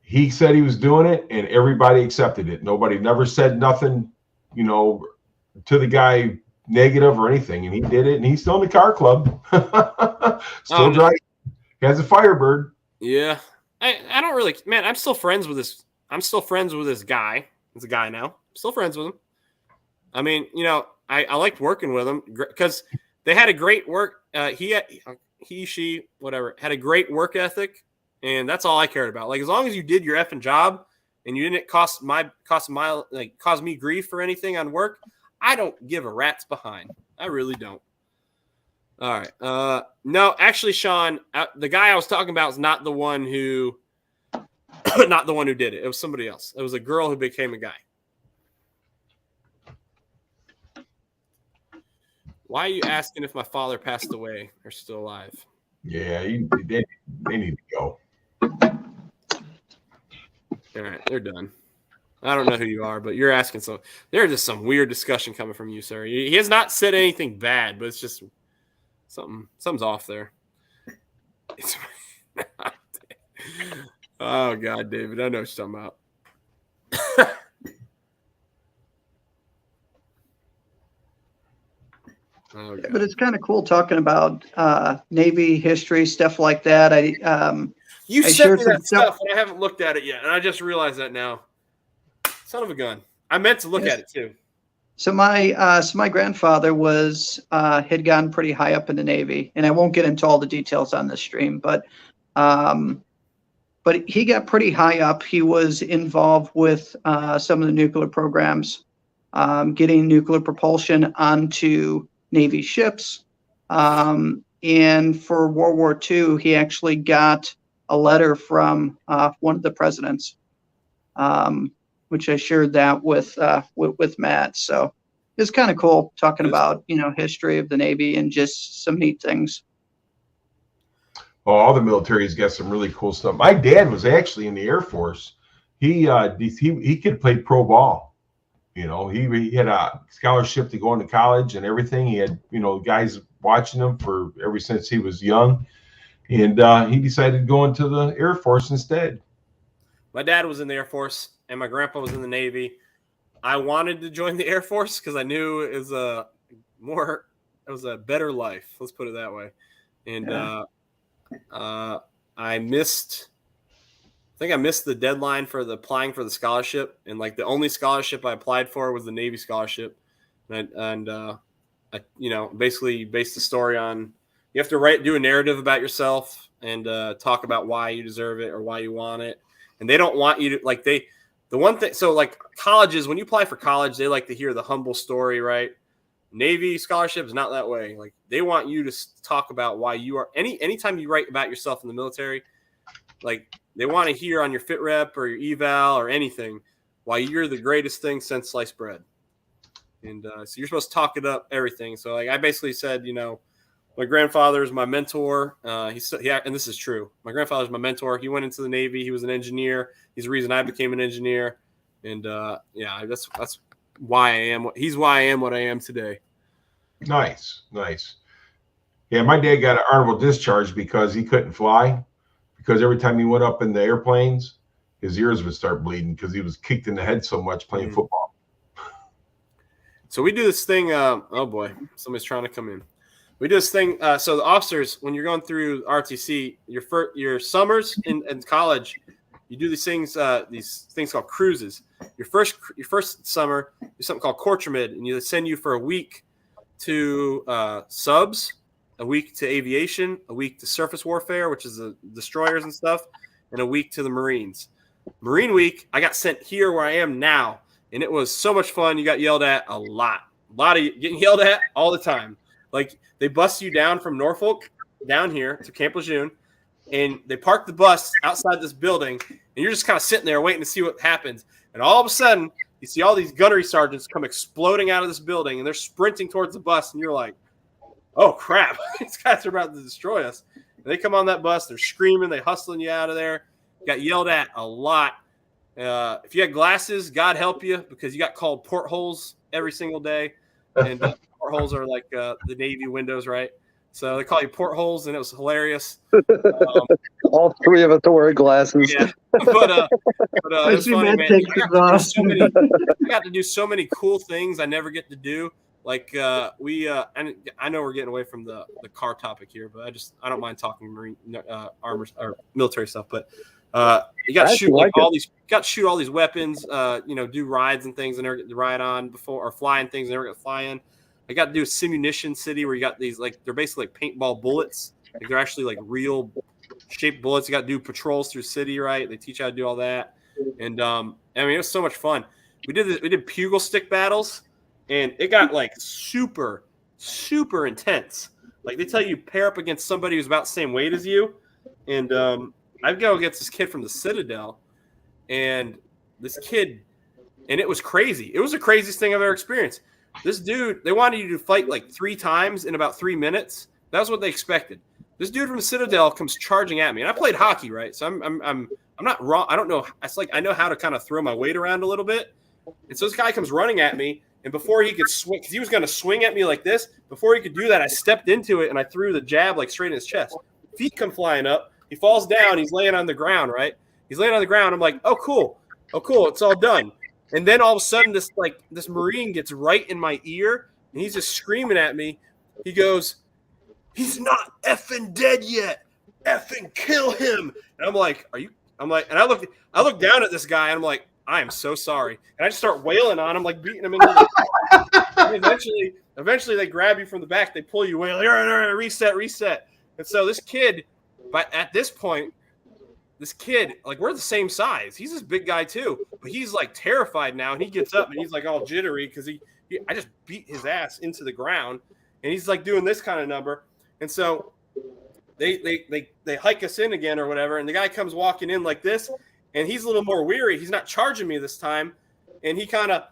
He said he was doing it, and everybody accepted it. Nobody never said nothing, to the guy negative or anything, and he did it, and he's still in the car club. Still driving. He has a Firebird. Yeah, I don't really, man. I'm still friends with this. I'm still friends with this guy. He's a guy now. I'm still friends with him. I mean, I liked working with him because they had a great work. She, whatever, had a great work ethic, and that's all I cared about. Like as long as you did your effing job and you didn't cause me grief or anything on work, I don't give a rat's behind. I really don't. All right. No, actually, Sean, the guy I was talking about is not the one who did it. It was somebody else. It was a girl who became a guy. Why are you asking if my father passed away or still alive? Yeah, they need to go. All right, they're done. I don't know who you are, but you're asking so. There's just some weird discussion coming from you, sir. He has not said anything bad, but it's just something's off there. Oh God, David, I know what you're talking about. Oh, but it's kind of cool talking about Navy history, stuff like that. You sent me that stuff, and I haven't looked at it yet, and I just realized that now. Son of a gun! I meant to look at it too. So my grandfather had gone pretty high up in the Navy, and I won't get into all the details on this stream, but he got pretty high up. He was involved with some of the nuclear programs, getting nuclear propulsion onto Navy ships. And for World War II, he actually got a letter from one of the presidents, which I shared that with Matt. So it's kind of cool talking about, history of the Navy and just some neat things. Oh, all the military's got some really cool stuff. My dad was actually in the Air Force. He could play pro ball. He had a scholarship to go into college and everything. He had, guys watching him ever since he was young. And he decided to go into the Air Force instead. My dad was in the Air Force and my grandpa was in the Navy. I wanted to join the Air Force because I knew it was a better life. Let's put it that way. And I think I missed the deadline for applying for the scholarship. And like the only scholarship I applied for was the Navy scholarship. and I, basically based the story on you have to do a narrative about yourself and talk about why you deserve it or why you want it. And they don't want you to the one thing. So like colleges, when you apply for college, they like to hear the humble story, right? Navy scholarship is not that way. Like they want you to talk about why you are anytime you write about yourself in the military, like they want to hear on your fit rep or your eval or anything why you're the greatest thing since sliced bread. And so you're supposed to talk it up, everything. So like I basically said, my grandfather is my mentor. And this is true. My grandfather is my mentor. He went into the Navy. He was an engineer. He's the reason I became an engineer. And that's why I am. He's why I am what I am today. Nice. Yeah, my dad got an honorable discharge because he couldn't fly. Because every time he went up in the airplanes, his ears would start bleeding because he was kicked in the head so much playing football. So we do this thing. Oh boy, somebody's trying to come in. We do this thing. So the officers, when you're going through RTC, your summers in college, you do these things called cruises. Your first summer is something called Courtramid, and they send you for a week to subs, a week to aviation, a week to surface warfare, which is the destroyers and stuff, and a week to the Marines. Marine week, I got sent here where I am now, and it was so much fun. You got yelled at a lot of getting yelled at all the time. Like they bus you down from Norfolk down here to Camp Lejeune, and they park the bus outside this building, and you're just kind of sitting there waiting to see what happens. And all of a sudden, you see all these gunnery sergeants come exploding out of this building, and they're sprinting towards the bus, and you're like, oh, crap. These guys are about to destroy us. And they come on that bus. They're screaming. They're hustling you out of there. Got yelled at a lot. If you had glasses, God help you, because you got called portholes every single day. And portholes are like the Navy windows, right? So they call you portholes, and it was hilarious. All three of us are wearing glasses. Yeah. But it was funny, man. I got to do so many cool things I never get to do. Like and I know we're getting away from the car topic here, but I don't mind talking marine armor or military stuff. But you got to shoot all these weapons, do rides and things, and never get to ride on before, or flying things, and never get to fly in. I got to do a simunition city where you got these they're basically like paintball bullets. Like they're actually like real shaped bullets. You got to do patrols through city, right? They teach you how to do all that, and it was so much fun. We did pugil stick battles. And it got like super, super intense. Like they tell you pair up against somebody who's about the same weight as you. And I'd go against this kid from the Citadel. And this kid, and it was crazy. It was the craziest thing I've ever experienced. This dude, they wanted you to fight like 3 times in about 3 minutes. That was what they expected. This dude from the Citadel comes charging at me. And I played hockey, right? So I'm not wrong. I don't know. It's like I know how to kind of throw my weight around a little bit. And so this guy comes running at me. And before he could swing, because he was going to swing at me like this, before he could do that, I stepped into it and I threw the jab like straight in his chest. Feet come flying up. He falls down. He's laying on the ground, right? He's laying on the ground. I'm like, oh, cool. It's all done. And then all of a sudden, this Marine gets right in my ear, and he's just screaming at me. He goes, he's not effing dead yet. Effing kill him. And I'm like, and I look down at this guy, and I'm like, I am so sorry. And I just start wailing on him, like beating him into the and eventually they grab you from the back, they pull you away, like, all right, reset. And so this kid, but at this point, like we're the same size. He's this big guy too, but he's like terrified now, and he gets up and he's like all jittery because I just beat his ass into the ground, and he's like doing this kind of number. And so they hike us in again or whatever, and the guy comes walking in like this. And he's a little more weary. He's not charging me this time. And he kind of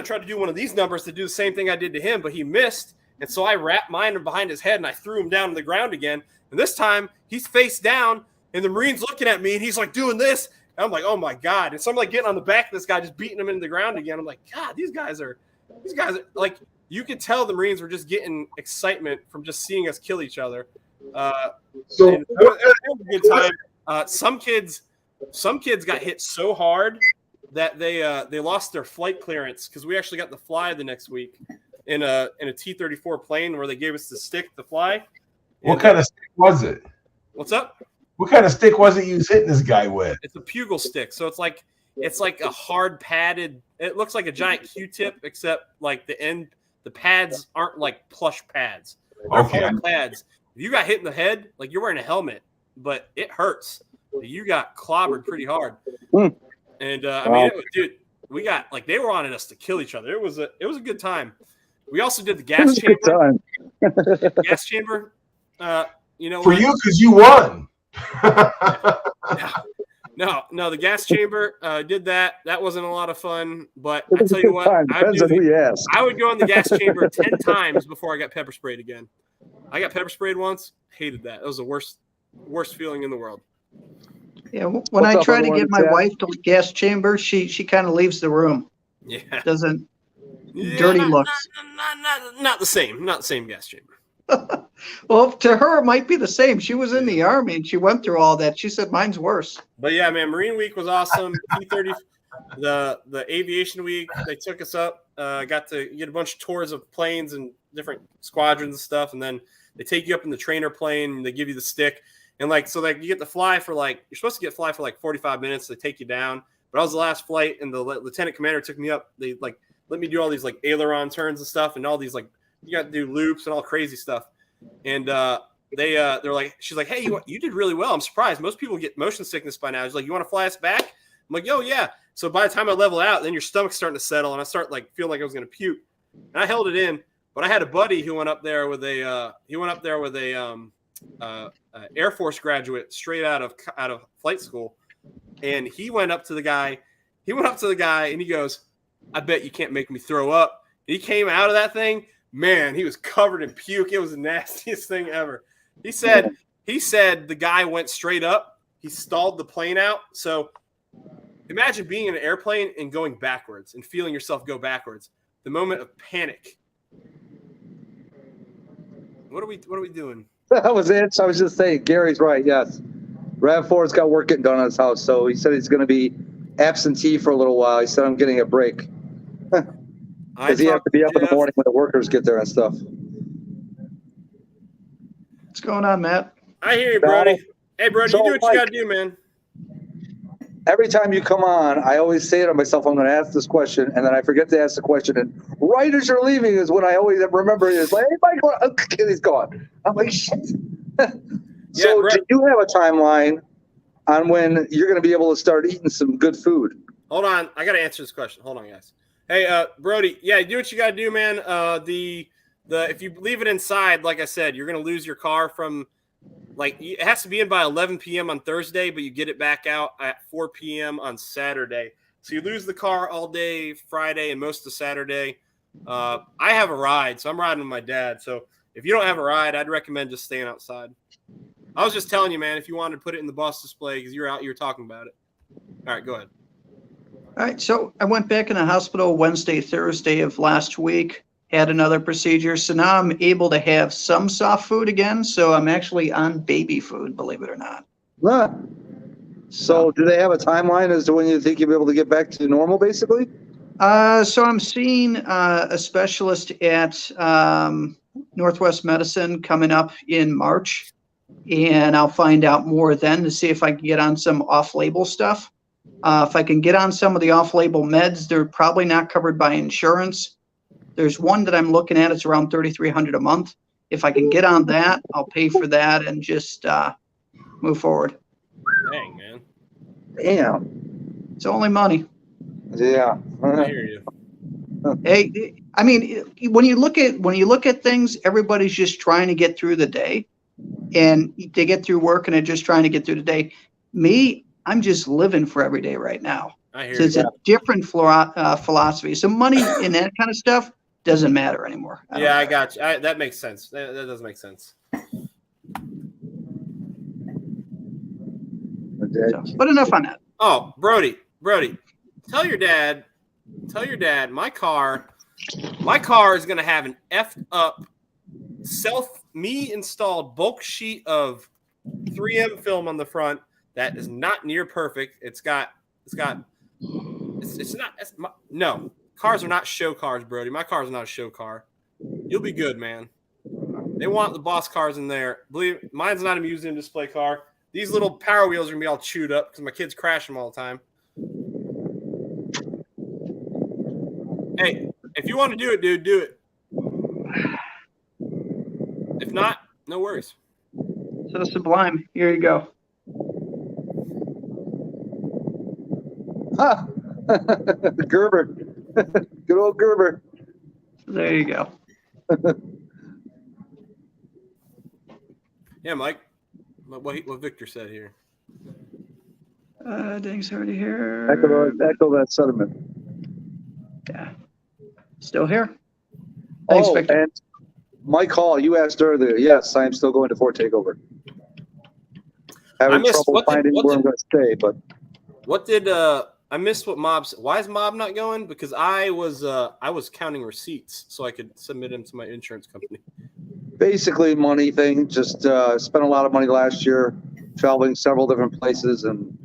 tried to do one of these numbers to do the same thing I did to him, but he missed. And so I wrapped mine behind his head and I threw him down to the ground again. And this time he's face down and the Marine's looking at me and he's like doing this. And I'm like, oh my God. And so I'm like getting on the back of this guy, just beating him into the ground again. I'm like, God, these guys are like, you could tell the Marines were just getting excitement from just seeing us kill each other. So it was a good time. Some kids got hit so hard that they lost their flight clearance because we actually got to fly the next week in a T-34 plane where they gave us the stick to fly. What kind of stick was it? What's up? What kind of stick was it you was hitting this guy with? It's a pugil stick, so it's like a hard padded. It looks like a giant Q-tip, except like the pads aren't like plush pads. They're hard pads. If you got hit in the head, like you're wearing a helmet, but it hurts. You got clobbered pretty hard. And I mean, dude, we got like they were on us to kill each other. It was a good time. We also did the gas chamber. Gas chamber. You know, for you because you won. No, the gas chamber did that. That wasn't a lot of fun, but I tell you what, I would go in the gas chamber 10 times before I got pepper sprayed again. I got pepper sprayed once. Hated that. It was the worst feeling in the world. Yeah, when I try to get my wife to the gas chamber, she kind of leaves the room. Yeah, doesn't dirty looks. Not the same. Not the same gas chamber. Well, to her, it might be the same. She was in the Army and she went through all that. She said mine's worse. But yeah, man, Marine Week was awesome. P30, the Aviation Week, they took us up. Got to get a bunch of tours of planes and different squadrons and stuff. And then they take you up in the trainer plane and they give you the stick. And you get to fly for you're supposed to fly for 45 minutes. They take you down. But I was the last flight and the lieutenant commander took me up. They let me do all these aileron turns and stuff and all these you got to do loops and all crazy stuff. And they're like, she's like, hey, you did really well. I'm surprised. Most people get motion sickness by now. She's like, you want to fly us back? I'm like, yo, yeah. So by the time I level out, then your stomach's starting to settle, and I start feeling like I was going to puke. And I held it in, but I had a buddy who went up there with a Air Force graduate straight out of flight school, and he went up to the guy. And he goes, I bet you can't make me throw up. And he came out of that thing. Man, he was covered in puke. It was the nastiest thing ever. He said the guy went straight up. He stalled the plane out. So imagine being in an airplane and going backwards and feeling yourself go backwards. The moment of panic. What are we doing? That was it. So I was just saying, Gary's right. Yes. RAV4's got work getting done on his house. So he said he's going to be absentee for a little while. He said, I'm getting a break. Because he has to be up in the morning when the workers get there and stuff. What's going on, Matt? I hear you, Brody. Hey, Brody, you do what you got to do, man. Every time you come on, I always say to myself, I'm going to ask this question, and then I forget to ask the question. And right as you're leaving is when I always remember it. It's like, hey, Michael, he's gone. I'm like, shit. So do you have a timeline on when you're going to be able to start eating some good food? Hold on. I got to answer this question. Hold on, guys. Hey, Brody, yeah, do what you got to do, man. If you leave it inside, like I said, you're going to lose your car from it has to be in by 11 p.m. on Thursday, but you get it back out at 4 p.m. on Saturday. So you lose the car all day Friday and most of Saturday. I have a ride, so I'm riding with my dad. So if you don't have a ride, I'd recommend just staying outside. I was just telling you, man, if you wanted to put it in the bus display because you were talking about it. All right, go ahead. All right, so I went back in the hospital Wednesday, Thursday of last week, had another procedure. So now I'm able to have some soft food again. So I'm actually on baby food, believe it or not. Huh. So do they have a timeline as to when you think you'll be able to get back to normal, basically? So I'm seeing a specialist at Northwest Medicine coming up in March, and I'll find out more then to see if I can get on some off-label stuff. If I can get on some of the off-label meds, they're probably not covered by insurance. There's one that I'm looking at. It's around $3,300 a month. If I can get on that, I'll pay for that and just move forward. Dang, man. Damn. It's only money. Yeah. I hear you. Hey, I mean, when you look at things, everybody's just trying to get through the day, and they get through work and they're just trying to get through the day. Me, I'm just living for every day right now. I hear so it's a different philosophy. So money and that kind of stuff doesn't matter anymore. I got you. That makes sense. That does make sense. But enough on that. Oh, Brody, tell your dad, my car is going to have an effed up me installed bulk sheet of 3M film on the front that is not near perfect. No, cars are not show cars, Brody. My car is not a show car. You'll be good, man. They want the boss cars in there. Believe me, mine's not a museum display car. These little Power Wheels are going to be all chewed up because my kids crash them all the time. Hey, if you want to do it, dude, do it. If not, no worries. So Sublime, here you go. Ha! Gerber. Good old Gerber. There you go. Yeah, Mike. What Victor said here. Ding's already here. Echo that sentiment. Yeah. Still here. Thanks, Victor. And Mike Hall, you asked earlier. Yes, I am still going to Fort Takeover. Having trouble finding where I'm going to stay, but what did I missed what Mob's? Why is Mob not going? Because I was counting receipts so I could submit them to my insurance company. basically money thing. Just spent a lot of money last year, traveling several different places, and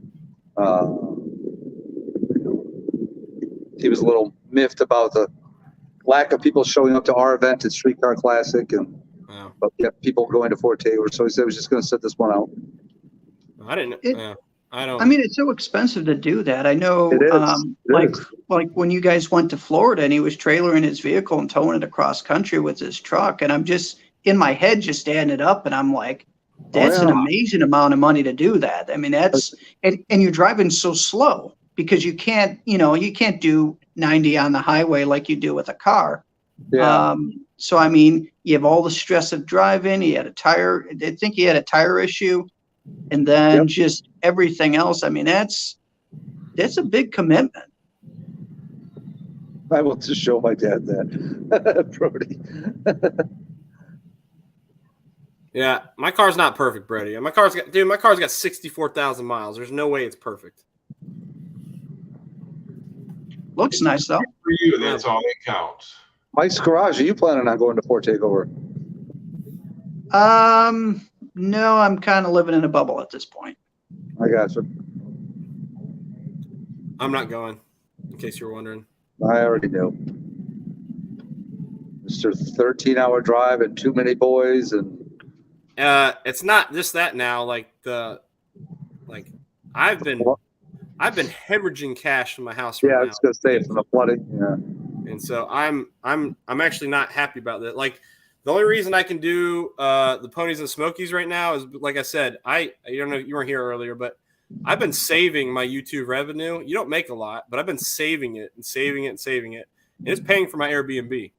he was a little miffed about the lack of people showing up to our event at Streetcar Classic, and but yeah, people going to Fort Takeover. So he said he was just going to sit this one out. I didn't. I don't. I mean, it's so expensive to do that. I know, It is. like when you guys went to Florida and he was trailering his vehicle and towing it across country with his truck, and I'm just in my head just adding it up, and I'm like, that's an amazing amount of money to do that. I mean, that's and you're driving so slow because you can't do 90 on the highway like you do with a car. Yeah. So I mean, you have all the stress of driving. I think he had a tire issue. And then just everything else. I mean, that's a big commitment. I will just show my dad that, Brody. Yeah, my car's not perfect, Brody. My car's got 64,000 miles. There's no way it's perfect. Looks nice though. For you, that's all that counts. Mike's Garage. Are you planning on going to Fort Takeover? No, I'm kind of living in a bubble at this point. I got you. I'm not going, in case you're wondering. I already knew. Mr. 13-hour drive and too many boys, and it's not just that now. I've been hemorrhaging cash in my house right now. Yeah, I was gonna say from the flooding. Yeah. And so I'm actually not happy about that. Like, the only reason I can do the Ponies and Smokies right now is, like I said, I don't know, you weren't here earlier, but I've been saving my YouTube revenue. You don't make a lot, but I've been saving it and saving it and saving it. And it's paying for my Airbnb.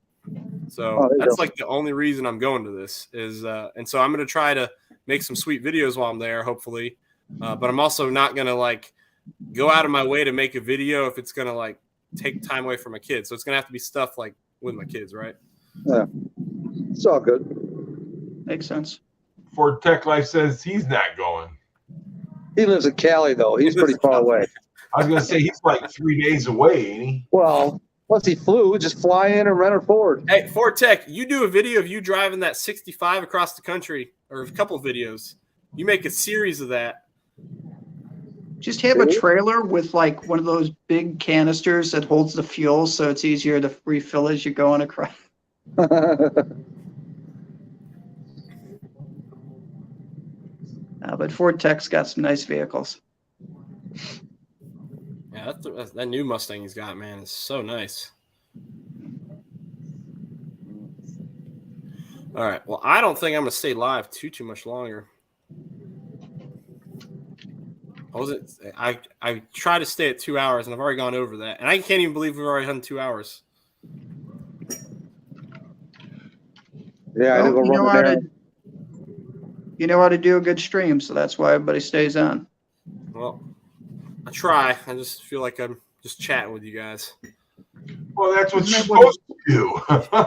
So that's like the only reason I'm going to this is, and so I'm going to try to make some sweet videos while I'm there, hopefully. But I'm also not going to like go out of my way to make a video if it's going to like take time away from my kids. So it's going to have to be stuff like with my kids, right? Yeah. It's all good. Makes sense. Ford Tech Life says he's not going. He lives in Cali, though. He's pretty far away. I was going to say he's like 3 days away, ain't he? Well, once he flew, just fly in and rent a Ford. Hey, Ford Tech, you do a video of you driving that 65 across the country, or a couple of videos. You make a series of that. Just have a trailer with like one of those big canisters that holds the fuel so it's easier to refill as you're going across. But Ford Tech's got some nice vehicles. Yeah, that new Mustang he's got, man, is so nice. All right. Well, I don't think I'm going to stay live too much longer. I try to stay at 2 hours, and I've already gone over that. And I can't even believe we've already done 2 hours. Yeah, well, you know how to do a good stream, so that's why everybody stays on. Well, I try. I just feel like I'm just chatting with you guys. Well, that's what you're supposed to do.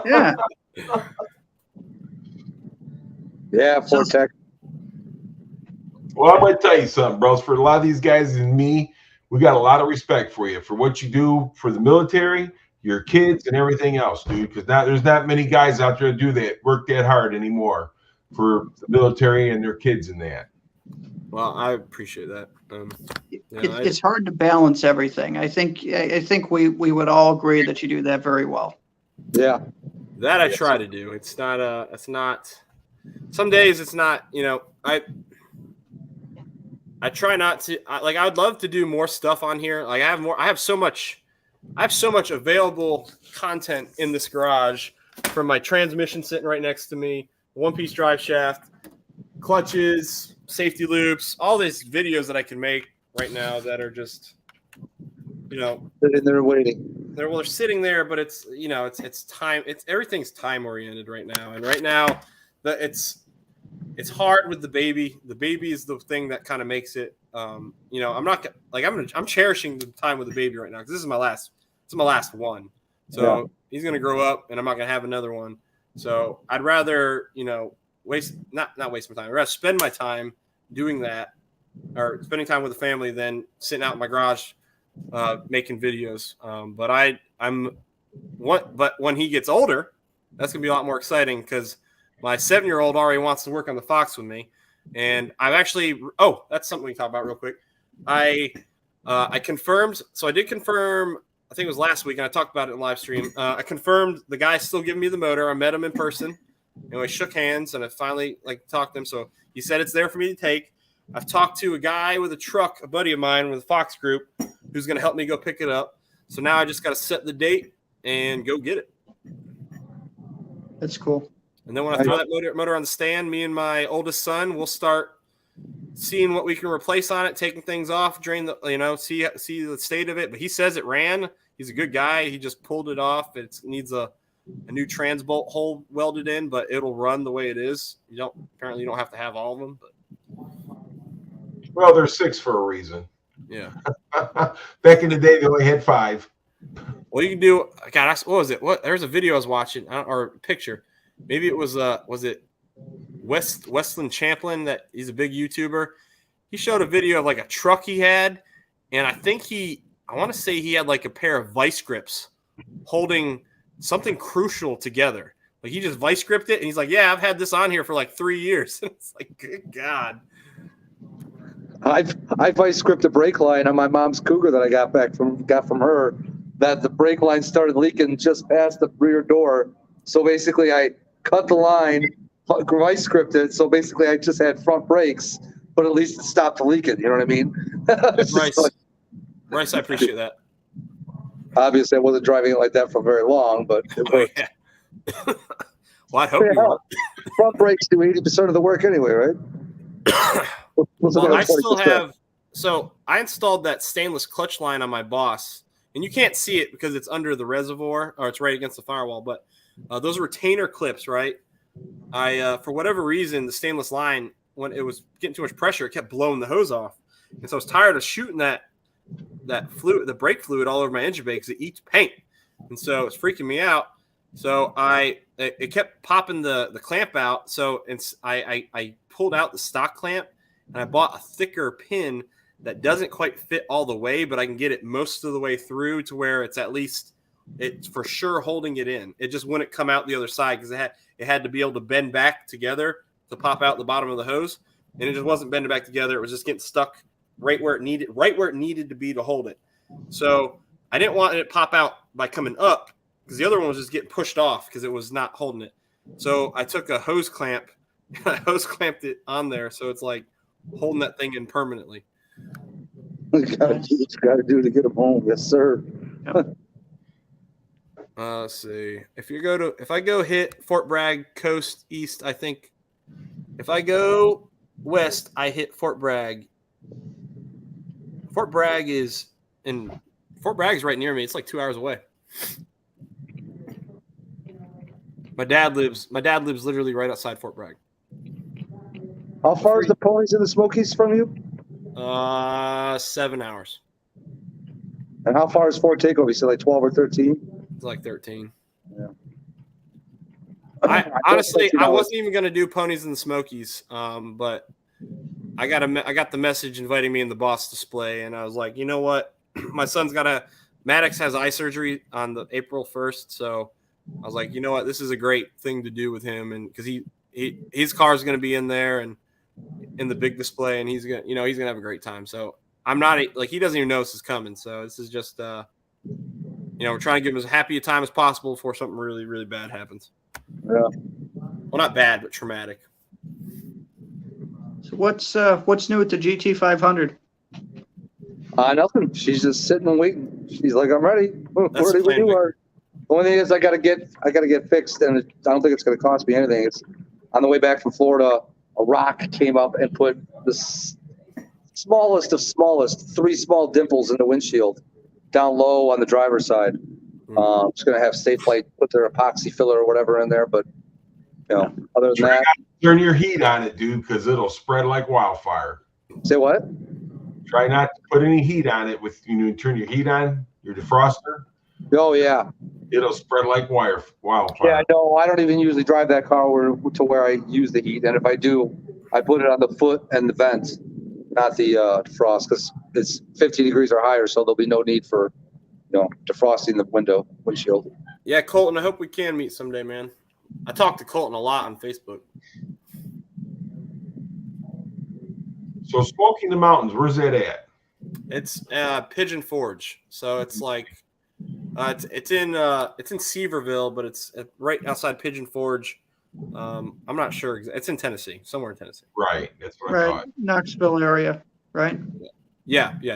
Yeah. Yeah, Ford Tech. Well, I'm going to tell you something, bros. For a lot of these guys and me, we got a lot of respect for you for what you do for the military, your kids, and everything else, dude. Because now there's not many guys out there that do that, work that hard anymore for the military and their kids and that. Well, I appreciate that. It's hard to balance everything. I think we would all agree that you do that very well. Yeah. That I try to do. It's not. Some days it's not. You know, I try not to. I would love to do more stuff on here. Like I have so much I have so much available content in this garage, from my transmission sitting right next to me, one-piece drive shaft, clutches, safety loops, all these videos that I can make right now that are just, Sitting there waiting. they're sitting there, but it's it's time. It's everything's time oriented right now, and right now it's hard with the baby. The baby is the thing that kind of makes it. I'm not like I'm cherishing the time with the baby right now because this is my last. It's my last one, so he's gonna grow up, and I'm not gonna have another one. So I'd rather waste not waste my time. I'd rather spend my time doing that, or spending time with the family than sitting out in my garage making videos. But when he gets older, that's gonna be a lot more exciting because my 7-year-old already wants to work on the Fox with me, and I've actually that's something we can talk about real quick. I confirmed, so I did confirm. I think it was last week, and I talked about it in live stream. I confirmed the guy's still giving me the motor. I met him in person, and we shook hands, and I finally talked to him. So he said it's there for me to take. I've talked to a guy with a truck, a buddy of mine with a Fox Group, who's going to help me go pick it up. So now I just got to set the date and go get it. That's cool. And then when I throw that motor on the stand, me and my oldest son will start seeing what we can replace on it, taking things off, drain the, see the state of it. But he says it ran. He's a good guy. He just pulled it off. It needs a new transbolt hole welded in, but it'll run the way it is. Apparently you don't have to have all of them. But Well, there's 6 for a reason. yeah. Back in the day, they only had 5. Well, you can do. God, what was it? There's a video I was watching, or a picture. Maybe it was it Westland Champlin, that he's a big YouTuber. He showed a video of a truck he had, and I want to say he had a pair of vice grips holding something crucial together. He just vice gripped it, and he's like, "Yeah, I've had this on here for 3 years." It's good God. I vice gripped a brake line on my mom's Cougar that I got from her. That the brake line started leaking just past the rear door. So basically, I cut the line, vice gripped it. So basically, I just had front brakes, but at least it stopped the leaking. You know what I mean? Bryce, I appreciate that. Obviously, I wasn't driving it like that for very long, but it worked. Yeah. Well, I hope you weren't. Front brakes do 80% of the work anyway, right? Well, I still have. So I installed that stainless clutch line on my Boss, and you can't see it because it's under the reservoir, or it's right against the firewall. But those retainer clips, right? For whatever reason, the stainless line, when it was getting too much pressure, it kept blowing the hose off, and so I was tired of shooting that fluid, the brake fluid, all over my engine bay because it eats paint, and so it's freaking me out. So it kept popping the clamp out. So I pulled out the stock clamp, and I bought a thicker pin that doesn't quite fit all the way, but I can get it most of the way through to where it's at least, it's for sure holding it in. It just wouldn't come out the other side because it had to be able to bend back together to pop out the bottom of the hose, and it just wasn't bending back together. It was just getting stuck right where it needed to be to hold it. So I didn't want it to pop out by coming up because the other one was just getting pushed off because it was not holding it. So I took a hose clamp and I hose clamped it on there, so it's holding that thing in permanently. You gotta do to get them home. Yes, sir. Yep. Let's see. If I go hit Fort Bragg coast east, I think if I go west, I hit Fort Bragg. Fort Bragg is right near me. It's 2 hours away. My dad lives literally right outside Fort Bragg. How far is the Ponies in the Smokies from you? 7 hours. And how far is Fort Takeover? You said 12 or 13? It's 13. Yeah. I honestly wasn't even going to do Ponies in the Smokies, but I got the message inviting me in the Boss display, and I was like, you know what? My son's Maddox has eye surgery on the April 1st, so I was like, you know what? This is a great thing to do with him, and because his car is going to be in there and in the big display, and he's gonna have a great time. So I'm not he doesn't even know this is coming. So this is just we're trying to give him as happy a time as possible before something really, really bad happens. Yeah. Well, not bad, but traumatic. So what's new with the GT500? Nothing. She's just sitting and waiting. She's like, I'm ready. We're That's ready when plain you are. The only thing is, I gotta get fixed, and I don't think it's gonna cost me anything. It's on the way back from Florida. A rock came up and put the smallest of smallest, 3 small dimples in the windshield, down low on the driver's side. Just gonna have State Flight put their epoxy filler or whatever in there, but other than that, Turn your heat on it, dude, because it'll spread like wildfire. say what? Try not to put any heat on it. Turn your heat on, your defroster. Oh yeah. It'll spread like wildfire. Yeah, I know. I don't even usually drive that car to where I use the heat, and if I do, I put it on the foot and the vent, not the defrost, because it's 50 degrees or higher, so there'll be no need for defrosting the windshield. Yeah, Colton, I hope we can meet someday, man. I talk to Colton a lot on Facebook. So Smoking the Mountains, where's that at? It's Pigeon Forge, so it's like it's in Seaverville, but it's right outside Pigeon Forge. I'm not sure. It's in Tennessee, somewhere in Tennessee. Right, that's what I thought. Knoxville area, right? Yeah. Yeah,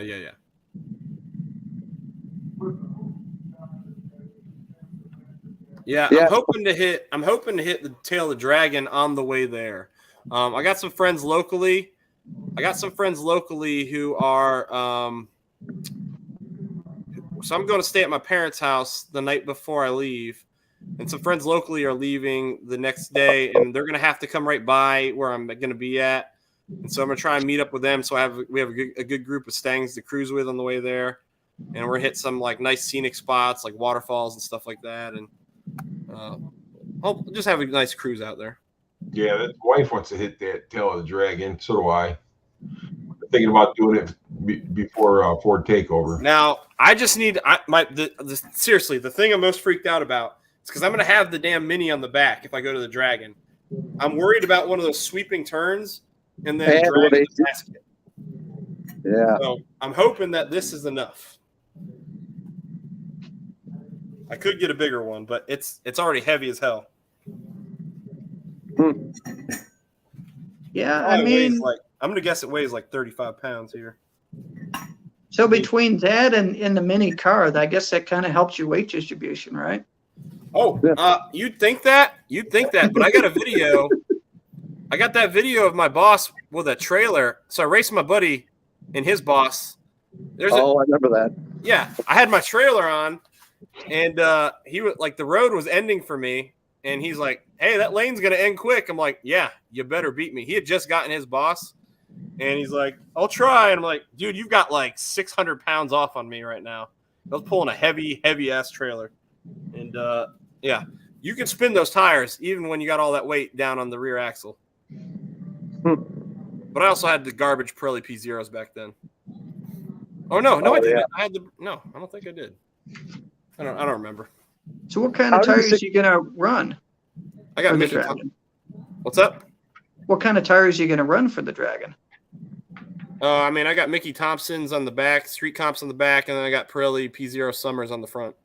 Yeah. I'm hoping to hit the tail of the dragon on the way there. I got some friends locally. Who are so I'm going to stay at my parents' house the night before I leave, and some friends locally are leaving the next day, and they're going to have to come right by where I'm going to be at, and so I'm going to try and meet up with them. So we have a good group of Stangs to cruise with on the way there, and we're hit some like nice scenic spots like waterfalls and stuff like that, and I'll just have a nice cruise out there. Yeah, the wife wants to hit that tail of the dragon. So do I. I'm thinking about doing it before Ford takeover. Now, I just need seriously, the thing I'm most freaked out about is because I'm going to have the damn Mini on the back if I go to the Dragon. I'm worried about one of those sweeping turns and then dragging the basket. Yeah. So I'm hoping that this is enough. I could get a bigger one, but it's already heavy as hell. Yeah, I mean, I'm going to guess it weighs like 35 pounds here. so between that and the mini car, I guess that kind of helps your weight distribution, right? Oh, you'd think that, but I got a video. I got that video of my boss with a trailer. So I raced my buddy and his boss. I remember that. Yeah, I had my trailer on, and he was like, the road was ending for me, and he's like, "Hey, that lane's gonna end quick." I'm like, "Yeah, you better beat me." He had just gotten his boss, and he's like, "I'll try." And I'm like, "Dude, you've got like 600 pounds off on me right now." I was pulling a heavy ass trailer, and yeah, you can spin those tires even when you got all that weight down on the rear axle. But I also had the garbage Pirelli P0s back then. Oh no, I didn't. Yeah. I don't think I did. I don't remember. So what kind of tires are you gonna run? I got for the Mickey. Dragon? What's up? What kind of tires are you gonna run for the Dragon? I mean, I got Mickey Thompson's on the back, Street Comps on the back, and then I got Pirelli P0 Summers on the front.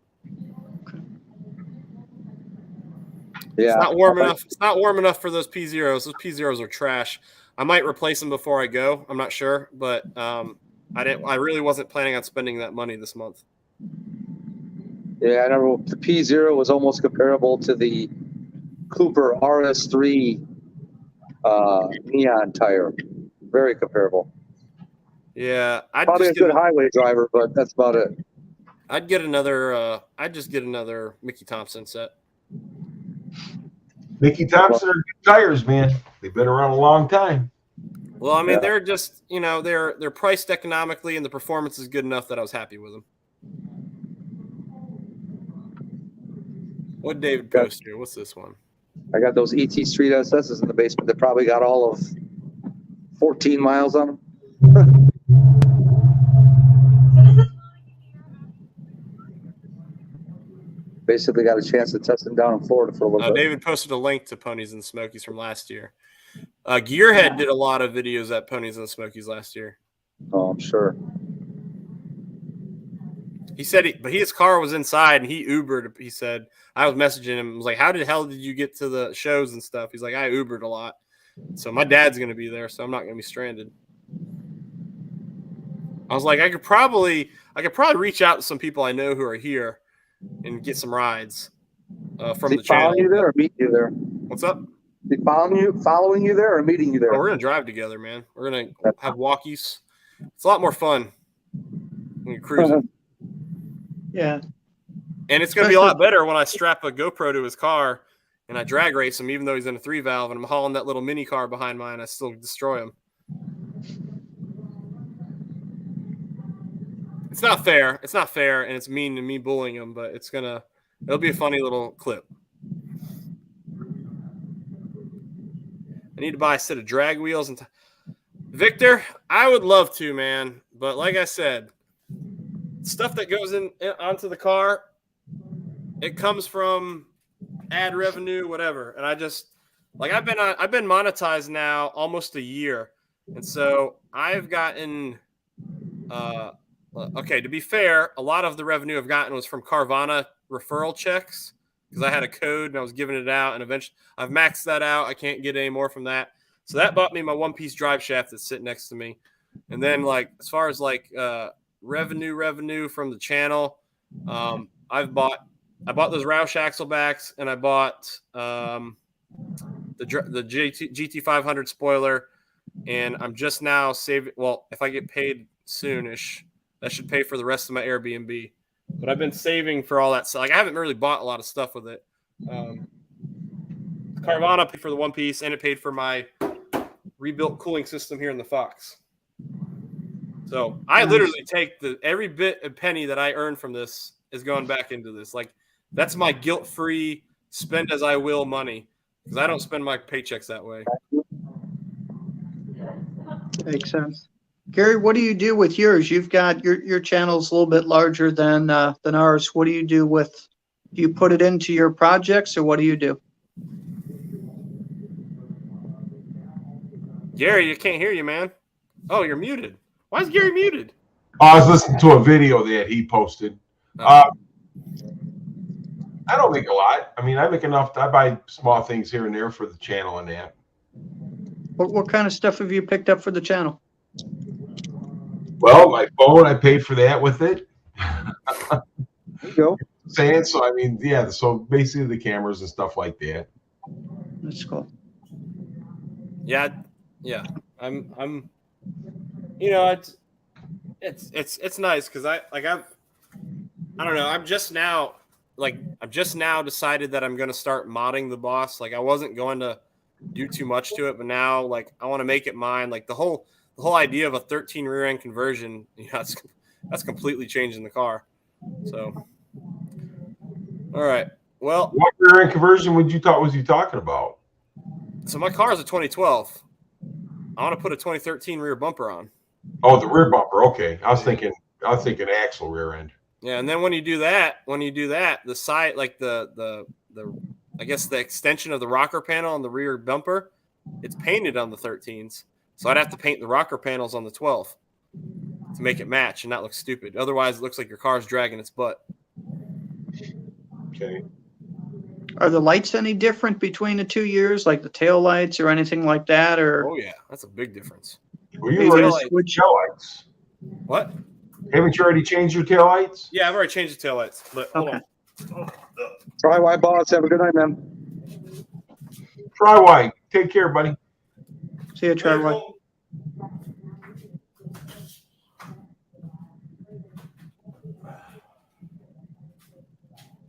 Yeah. It's not warm enough. It's not warm enough for those P0s. Those P0s are trash. I might replace them before I go. I'm not sure, but I really wasn't planning on spending that money this month. Yeah, I remember the P0 was almost comparable to the Cooper RS3 neon tire. Very comparable. Yeah, Probably a good highway driver, but that's about it. I'd get another. I'd just get another Mickey Thompson set. Mickey Thompson are good tires, man. They've been around a long time. Well, I mean, they're just they're priced economically, and the performance is good enough that I was happy with them. What David post here? What's this one? I got those ET Street SSs in the basement that probably got all of 14 miles on them. Basically got a chance to test them down in Florida for a little bit. David posted a link to Ponies and Smokies from last year. Gearhead did a lot of videos at Ponies and Smokies last year. Oh, I'm sure. He said, his car was inside and he Ubered. He said, I was messaging him. I was like, how the hell did you get to the shows and stuff? He's like, I Ubered a lot. So my dad's going to be there, so I'm not going to be stranded. I was like, I could probably reach out to some people I know who are here and get some rides from the channel. Following you there or meeting you there? What's up? Is he following you there or meeting you there? Oh, we're gonna drive together, man. We're gonna have walkies. It's a lot more fun when you're cruising. Yeah. And it's gonna be a lot better when I strap a GoPro to his car and I drag race him, even though he's in a 3-valve, and I'm hauling that little mini car behind mine. I still destroy him. It's not fair. It's not fair, and it's mean to me bullying him, but it'll be a funny little clip. I need to buy a set of drag wheels. And Victor, I would love to, man. But like I said, stuff that goes onto the car, it comes from ad revenue, whatever. And I just I've been monetized now almost a year. And so I've gotten okay, to be fair, a lot of the revenue I've gotten was from Carvana referral checks because I had a code and I was giving it out, and eventually I've maxed that out. I can't get any more from that. So that bought me my one-piece drive shaft that's sitting next to me. And then as far as revenue from the channel, I bought those Roush axlebacks, and I bought the GT500 spoiler, and I'm just now saving. Well, if I get paid soonish, that should pay for the rest of my Airbnb. But I've been saving for all that stuff. I haven't really bought a lot of stuff with it. Carvana paid for the one piece, and it paid for my rebuilt cooling system here in the Fox. So I literally take every bit of penny that I earn from this is going back into this. That's my guilt-free spend as I will money, because I don't spend my paychecks that way. Makes sense. Gary, what do you do with yours? You've got your channel's a little bit larger than ours. What do you do do you put it into your projects, or what do you do? Gary, I can't hear you, man. Oh, you're muted. Why is Gary muted? I was listening to a video that he posted. I don't make a lot. I mean, I make enough. I buy small things here and there for the channel and that. What kind of stuff have you picked up for the channel? Well, my phone, I paid for that with it. There you go. So I mean, yeah. So basically, the cameras and stuff like that. That's cool. Yeah. I'm. It's nice because I don't know. I've just now decided that I'm going to start modding the boss. I wasn't going to do too much to it, but now I want to make it mine. The whole idea of a 13 rear end conversion, that's completely changing the car. So, all right. Well, what rear end conversion was you talking about? So my car is a 2012. I want to put a 2013 rear bumper on. Oh, the rear bumper. Okay, I was thinking axle rear end. Yeah, and then when you do that, the side, the I guess the extension of the rocker panel on the rear bumper, it's painted on the 13s. So I'd have to paint the rocker panels on the 12 to make it match and not look stupid. Otherwise, it looks like your car's dragging its butt. Okay. Are the lights any different between the 2 years, like the tail lights or anything like that? Or oh yeah, that's a big difference. Well, you already switched tail lights. What? Haven't you already changed your tail lights? Yeah, I've already changed the tail lights. But hold on. Try white boss. Have a good night, man. Try white. Take care, buddy. See you, Try white.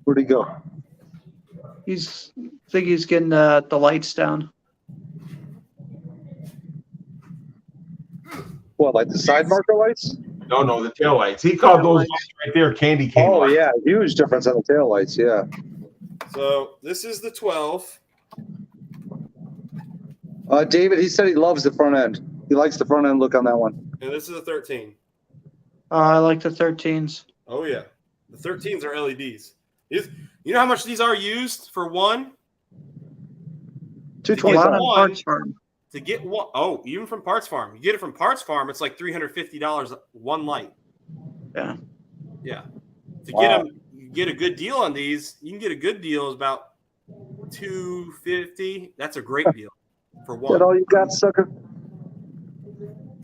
Where'd he go? I think he's getting the lights down. What, like the side marker lights? No, the tail lights. He called those lights right there candy cane lights. Yeah, huge difference on the tail lights. Yeah. So this is the 12. David, he said he loves the front end. He likes the front end look on that one. And this is the 13. I like the 13s. Oh yeah, the 13s are LEDs. You know how much these are used for one? $225 Parts Farm. To get one, even from Parts Farm. You get it from Parts Farm, it's like $350 one light. Yeah. Yeah. To get a good deal on these, you can get a good deal is about $250. That's a great deal for one. Is that all you got, sucker?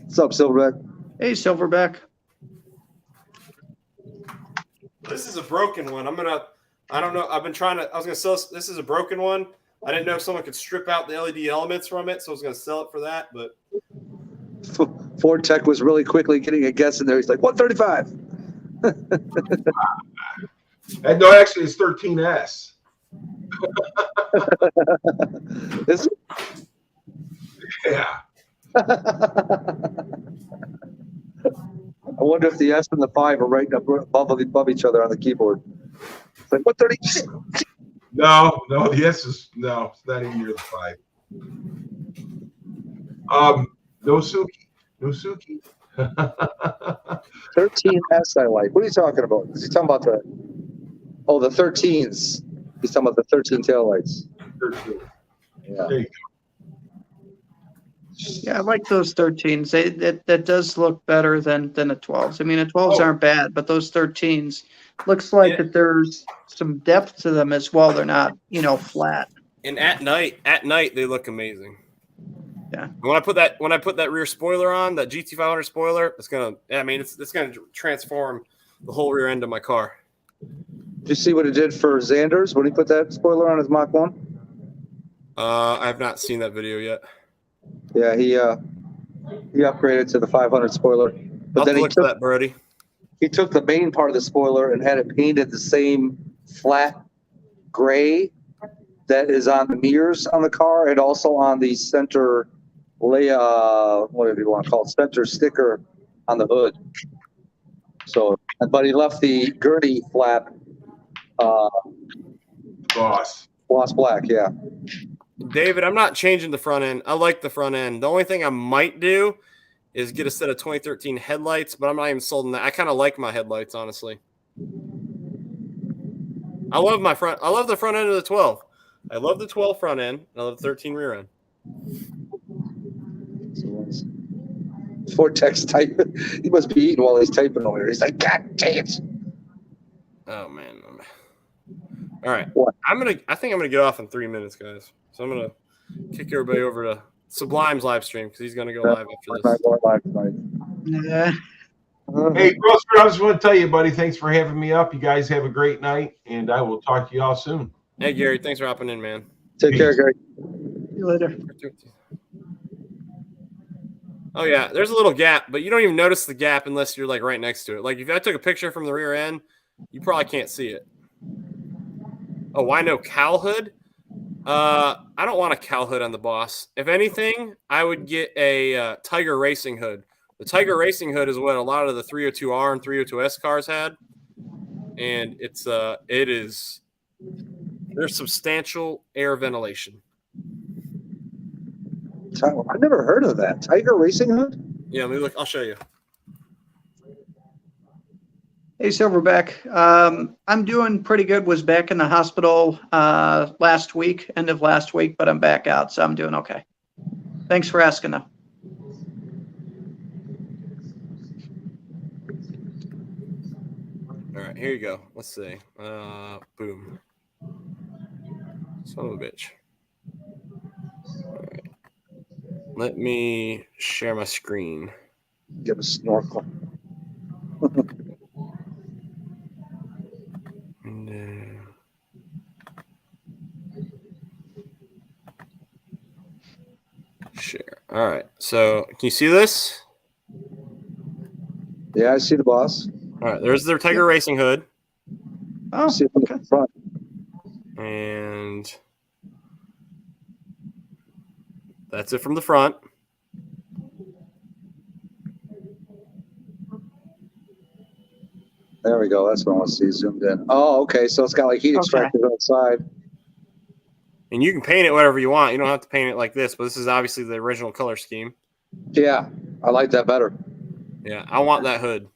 What's up, Silverback? Hey, Silverback. This is a broken one. I don't know. I was gonna sell this is a broken one. I didn't know if someone could strip out the LED elements from it, so I was gonna sell it for that. But Ford Tech was really quickly getting a guess in there. He's like, 135. No, actually, it's 13S. Is it? Yeah. I wonder if the S and the 5 are right above each other on the keyboard. It's like 130. No, the S is no. It's not even near the 5. No Suki. 13S I like. What are you talking about? Is he talking about the 13s? He's talking about the 13 taillights. 13. Yeah. There you go. Yeah, I like those 13s. That does look better than the 12s. I mean, the 12s aren't bad, but those 13s looks like that there's some depth to them as well. They're not, flat. and at night they look amazing. Yeah. And when I put that rear spoiler on, that GT500 spoiler, it's gonna transform the whole rear end of my car. Did you see what it did for Xander's when he put that spoiler on his Mach 1? I have not seen that video yet. Yeah, he upgraded to the 500 spoiler, but then he took the main part of the spoiler and had it painted the same flat gray that is on the mirrors on the car and also on the center whatever you want to call it, center sticker on the hood. So, but he left the gurney flap gloss black. Yeah. David, I'm not changing the front end. I like the front end. The only thing I might do is get a set of 2013 headlights, but I'm not even sold on that. I kind of like my headlights, honestly. I love the front end of the 12. I love the 12 front end. And I love the 13 rear end. Ford Tech's typing. He must be eating while he's typing over here. He's like, God damn it. Oh man. All right. What? I think I'm gonna get off in 3 minutes, guys. So I'm gonna kick everybody over to Sublime's live stream because he's gonna go live after this. Yeah. Hey, Grossford, I just want to tell you, buddy, thanks for having me up. You guys have a great night, and I will talk to you all soon. Hey, Gary, thanks for hopping in, man. Take care, Gary. See you later. Oh yeah, there's a little gap, but you don't even notice the gap unless you're like right next to it. Like if I took a picture from the rear end, you probably can't see it. Oh, why no cowl hood? I don't want a cowl hood on the Boss. If anything, I would get a Tiger Racing hood. The Tiger Racing hood is what a lot of the 302R and 302S cars had, and there's substantial air ventilation. I've never heard of that. Tiger Racing Hood? Yeah, let me look. I'll show you. Hey, Silverback. I'm doing pretty good. Was back in the hospital end of last week, but I'm back out, so I'm doing okay. Thanks for asking, though. All right, here you go. Let's see. Boom. Son of a bitch. All right. Let me share my screen. Get a snorkel. And, share. All right. So, can you see this? Yeah, I see the Boss. All right. There's their Tiger Racing hood. Oh, see it from the front. And that's it from the front. There we go. That's what I want to see zoomed in. Oh, okay. So it's got like heat extractors outside. And you can paint it whatever you want. You don't have to paint it like this, but this is obviously the original color scheme. Yeah, I like that better. Yeah, I want that hood.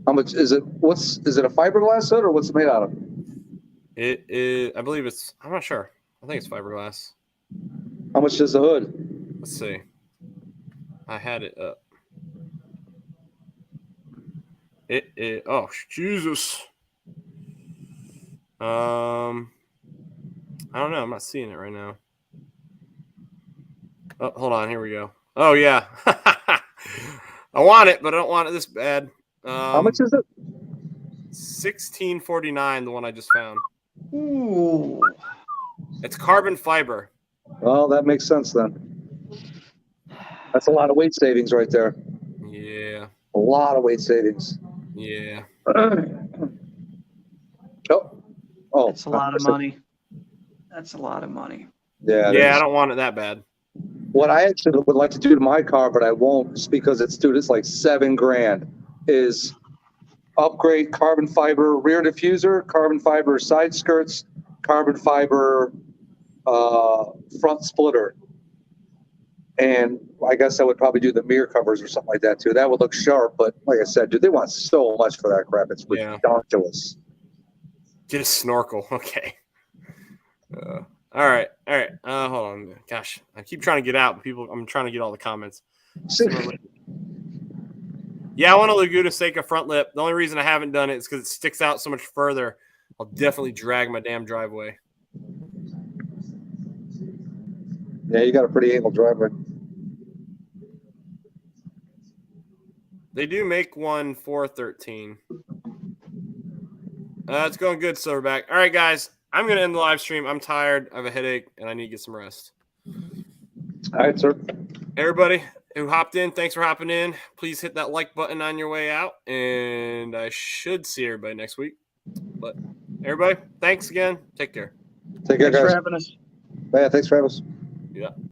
How much is it? Is it a fiberglass hood or what's it made out of? It is, I believe it's, I'm not sure. I think it's fiberglass. How much is the hood? Let's see. I had it up. Oh, Jesus. I don't know. I'm not seeing it right now. Oh, hold on. Here we go. Oh, yeah. I want it, but I don't want it this bad. How much is it? $16.49. The one I just found. Ooh. It's carbon fiber. Well, that makes sense then. That's a lot of weight savings right there. Yeah. A lot of weight savings. Yeah. Oh, That's a lot of money. That's a lot of money. Yeah. Yeah, I don't want it that bad. What I actually would like to do to my car, but I won't, just because it's like $7,000, is upgrade carbon fiber rear diffuser, carbon fiber side skirts, carbon fiber front splitter. And I guess I would probably do the mirror covers or something like that too. That would look sharp, but like I said, dude, they want so much for that crap. It's ridiculous. Just snorkel. Okay. All right. Hold on. Gosh, I keep trying to get out. I'm trying to get all the comments. Yeah, I want a Laguna Seca front lip. The only reason I haven't done it is because it sticks out so much further. I'll definitely drag my damn driveway. Yeah, you got a pretty angled driveway. They do make one for 13. It's going good, Silverback. All right, guys. I'm going to end the live stream. I'm tired. I have a headache, and I need to get some rest. All right, sir. Everybody who hopped in, thanks for hopping in. Please hit that like button on your way out, and I should see everybody next week. But everybody, thanks again. Take care. Take care, Thanks guys. for having us. Yeah, thanks for having us. Yeah.